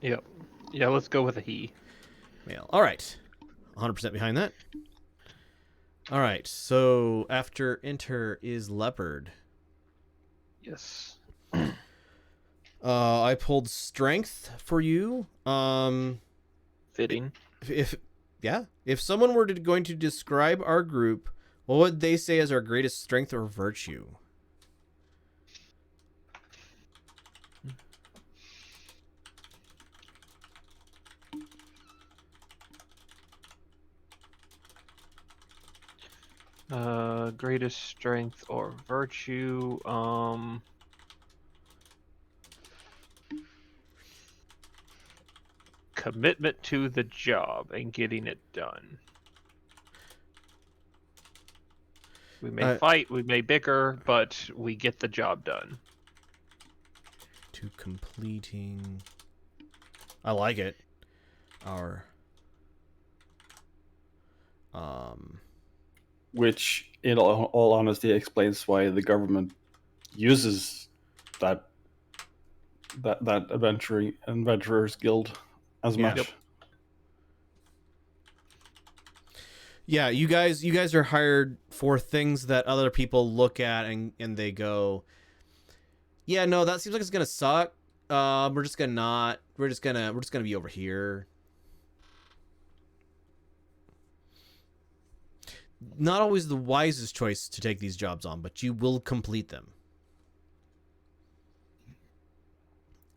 Yep. Yeah, let's go with a he. Male. All right. 100% behind that. All right. So after enter is leopard. Yes. I pulled strength for you. Fitting. If someone were going to describe our group, what would they say is our greatest strength or virtue? Greatest strength or virtue. Commitment to the job and getting it done. We may fight, we may bicker, but we get the job done. To completing... I like it. Our... Which, in all honesty, explains why the government uses that adventurers guild as much. Yep. Yeah, you guys are hired for things that other people look at and they go, yeah, no, that seems like it's gonna suck. We're just gonna be over here. Not always the wisest choice to take these jobs on, but you will complete them.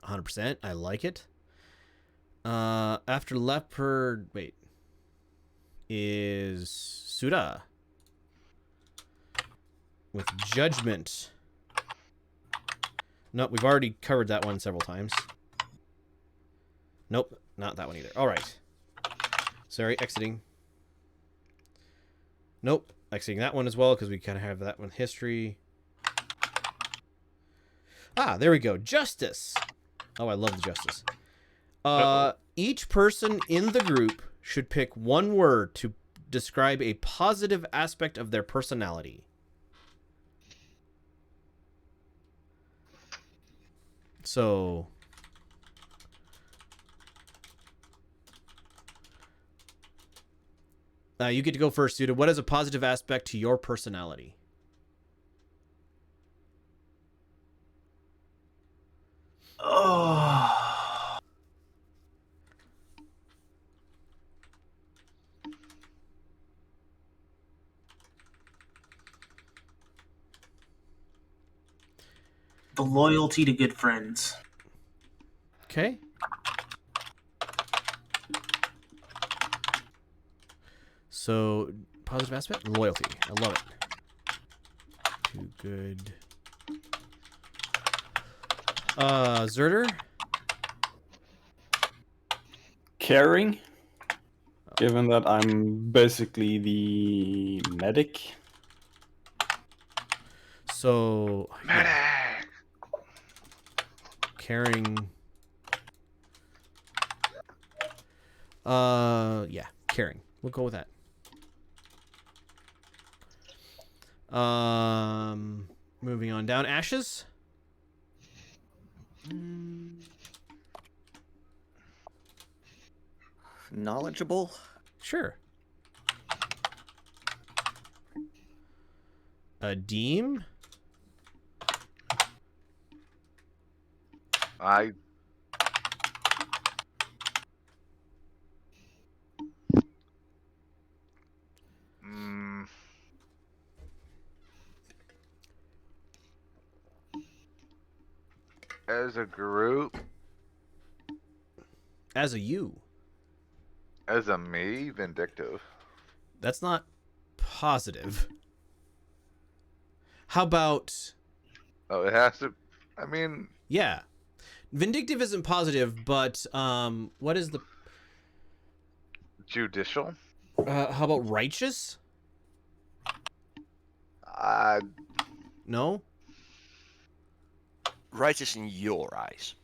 100%. I like it. After leopard, wait, is Suda with judgment. Nope, we've already covered that one several times. Nope, not that one either. All right. Sorry, exiting. Nope, exiting that one as well because we kind of have that one history. Ah, there we go. Justice. Oh, I love the justice. Each person in the group should pick one word to describe a positive aspect of their personality. So... you get to go first, Suda. What is a positive aspect to your personality? Oh. The loyalty to good friends. Okay. So, positive aspect? Loyalty. I love it. too good. Zerder? Caring, given that I'm basically the medic. So, yeah, Medic! caring. Yeah, caring. We'll go with that. Moving on down. Ashes? Knowledgeable. Sure. Deem? I as a group, As a you. as a me, vindictive. That's not positive. How about... Oh, it has to. I mean, Yeah. Vindictive isn't positive, but what is the... judicial. how about righteous? I No? Righteous in your eyes.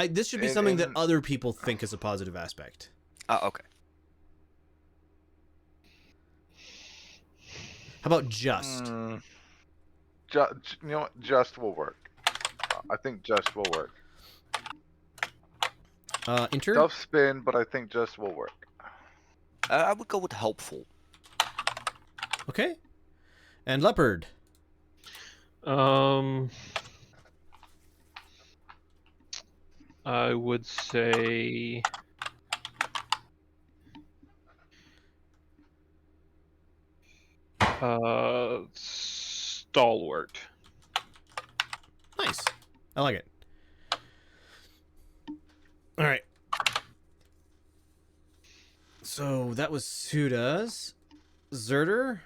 This should be And- something that and- other people think is a positive aspect. Okay. How about just? you know what? Just will work. I think just will work. Enter? Tough spin, but I think just will work. I would go with helpful. Okay. And leopard? I would say stalwart. Nice. I like it. All right. So that was Suda's. Zerder?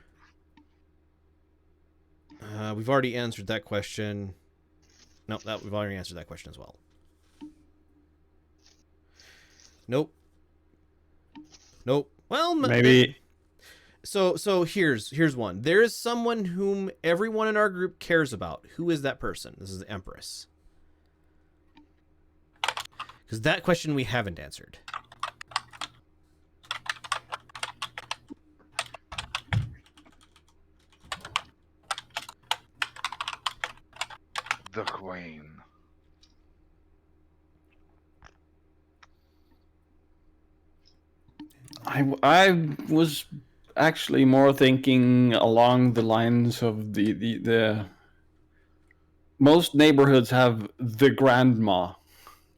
We've already answered that question. Nope, we've already answered that question as well. Nope. Nope. Well, Maybe. So here's one. There is someone whom everyone in our group cares about. Who is that person? This is the Empress. Because that question we haven't answered. The Queen. I was actually more thinking along the lines of the most neighborhoods have the grandma.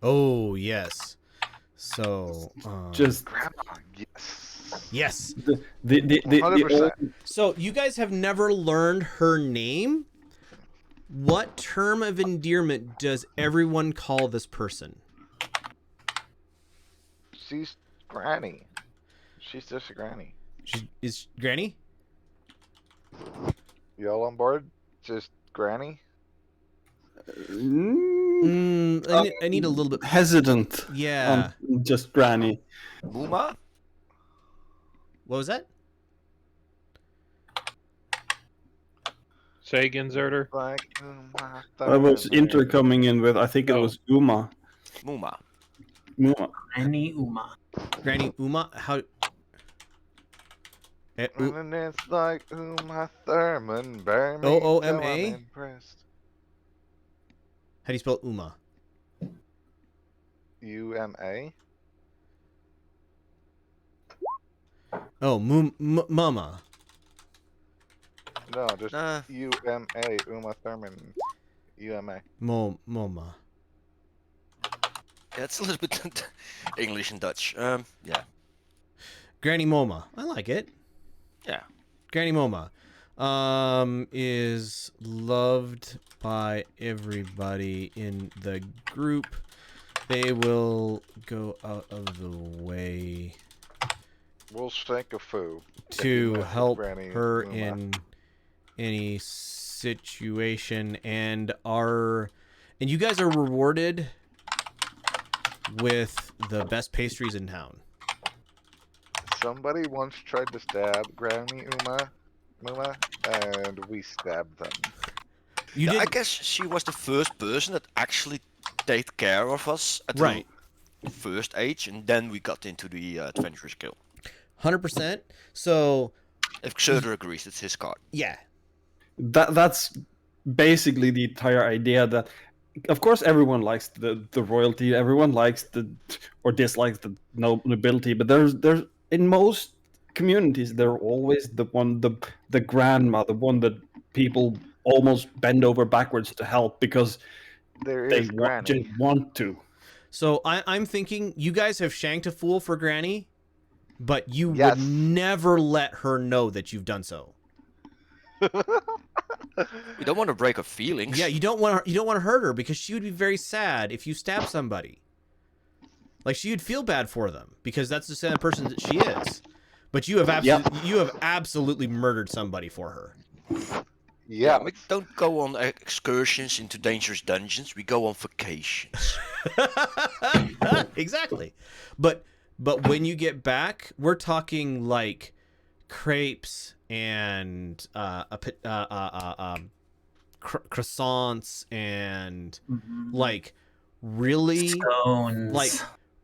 Oh, yes. So, Just Grandma. Yes. yes. the 100%. old- So, you guys have never learned her name? What term of endearment does everyone call this person? She's Granny. She's just a Granny. Is Granny? Y'all on board? Just Granny? I need a little bit. hesitant. Yeah. On just Granny. Muma? What was that? Say again, Zerder. Like, I was intercoming in with, I think it Oh. was Uma. Muma. Uma. Granny Uma. Granny Uma? How? And it's like Uma Thurman, bury me OOMA? till I'm impressed. How do you spell Uma? UMA? Oh, Mama. No, just Nah. UMA. Uma Thurman. UMA. Moma. Yeah, it's a little bit English and Dutch. Yeah. Granny Moma. I like it. Yeah. Granny Moma. Is loved by everybody in the group. They will go out of the way We'll shank a foo. to mess with help Granny her Uma. in any situation, and you guys are rewarded with the best pastries in town. Somebody once tried to stab Granny Muma, and we stabbed them. You Yeah, did I guess she was the first person that actually take care of us at right. the first age, and then we got into the Adventurous Guild. 100%. So If Xerder agrees, it's his card. yeah, That's basically the entire idea. That, of course, everyone likes the royalty. Everyone likes or dislikes the nobility. But there's in most communities, they're always the grandma, the one that people almost bend over backwards to help because There they is Granny. just want to. so I'm thinking you guys have shanked a fool for Granny, but you Yes. would never let her know that you've done so. We don't want to break her feelings. Yeah, you don't want to hurt her because she would be very sad if you stab somebody. Like, she would feel bad for them because that's the kind of person that she is. But you have absolutely murdered somebody for her. Yeah. We don't go on excursions into dangerous dungeons. We go on vacations. Exactly. But when you get back, we're talking like crepes and croissants and like really Scones. like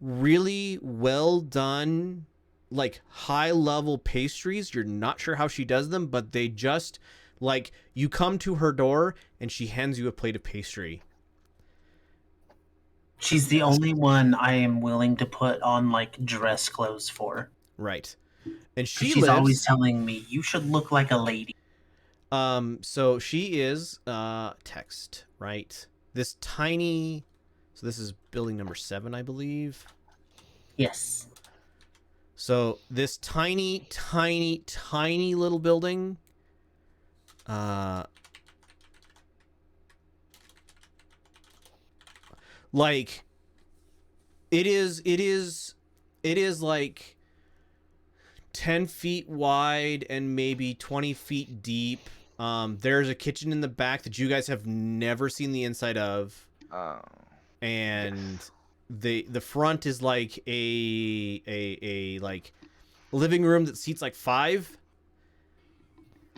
really well done, like high level pastries. You're not sure how she does them, but they just like, you come to her door and she hands you a plate of pastry. She's the only one I am willing to put on like dress clothes for. Right. And 'Cause she's she's always telling me you should look like a lady. So she is text, right? This tiny, so this is building number 7, I believe. Yes. So this tiny little building, like it is like 10 feet wide and maybe 20 feet deep. There's a kitchen in the back that you guys have never seen the inside of. Oh. And the front is like a like living room that seats like 5.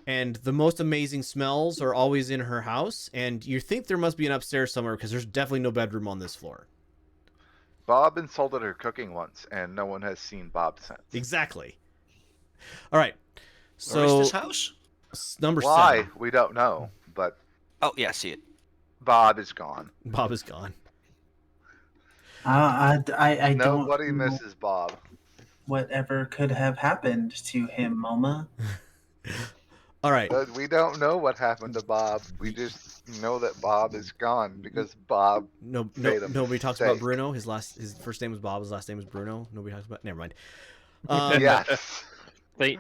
And the most amazing smells are always in her house. And you think there must be an upstairs somewhere because there's definitely no bedroom on this floor. Bob insulted her cooking once, and no one has seen Bob since. Exactly. All right. So Where is this house? Number Why? 7. We don't know, but Oh, yeah, I see it. Bob is gone. Bob is gone. I don't Nobody know misses Bob. whatever could have happened to him, Moma. All right. But we don't know what happened to Bob. We just know that Bob is gone because Bob made a Nobody talks about mistake. Bruno. His first name was Bob. His last name was Bruno. Nobody talks about. Never mind. Yes. Thank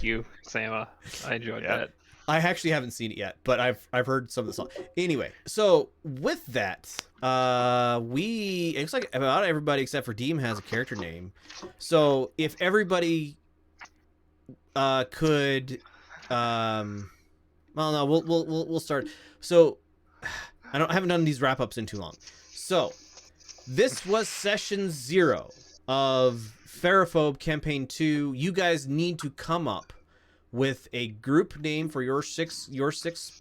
you, Sama. I enjoyed that. I actually haven't seen it yet, but I've heard some of the songs. Anyway, so with that, it looks like about everybody except for Deem has a character name. So if everybody could, well, no, we'll start. So I haven't done these wrap ups in too long. So this was session 0 of Ferriphobe Campaign 2. You guys need to come up with a group name for your six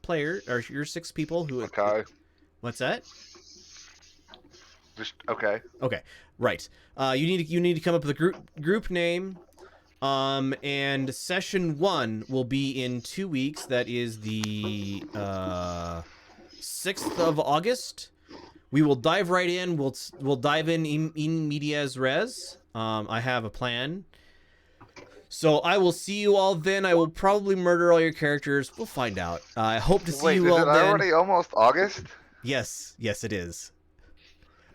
players or your 6 people who. Okay. What's that? Just okay. Okay, right. You need to come up with a group name. And session 1 will be in 2 weeks. That is the 6th of August. We will dive right in. We'll dive in medias res. I have a plan. So I will see you all then. I will probably murder all your characters. We'll find out. I hope to see Wait, you is all it then. already almost August? Yes, it is.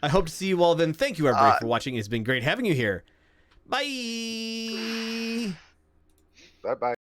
I hope to see you all then. Thank you, everybody, for watching. It's been great having you here. Bye. Bye-bye.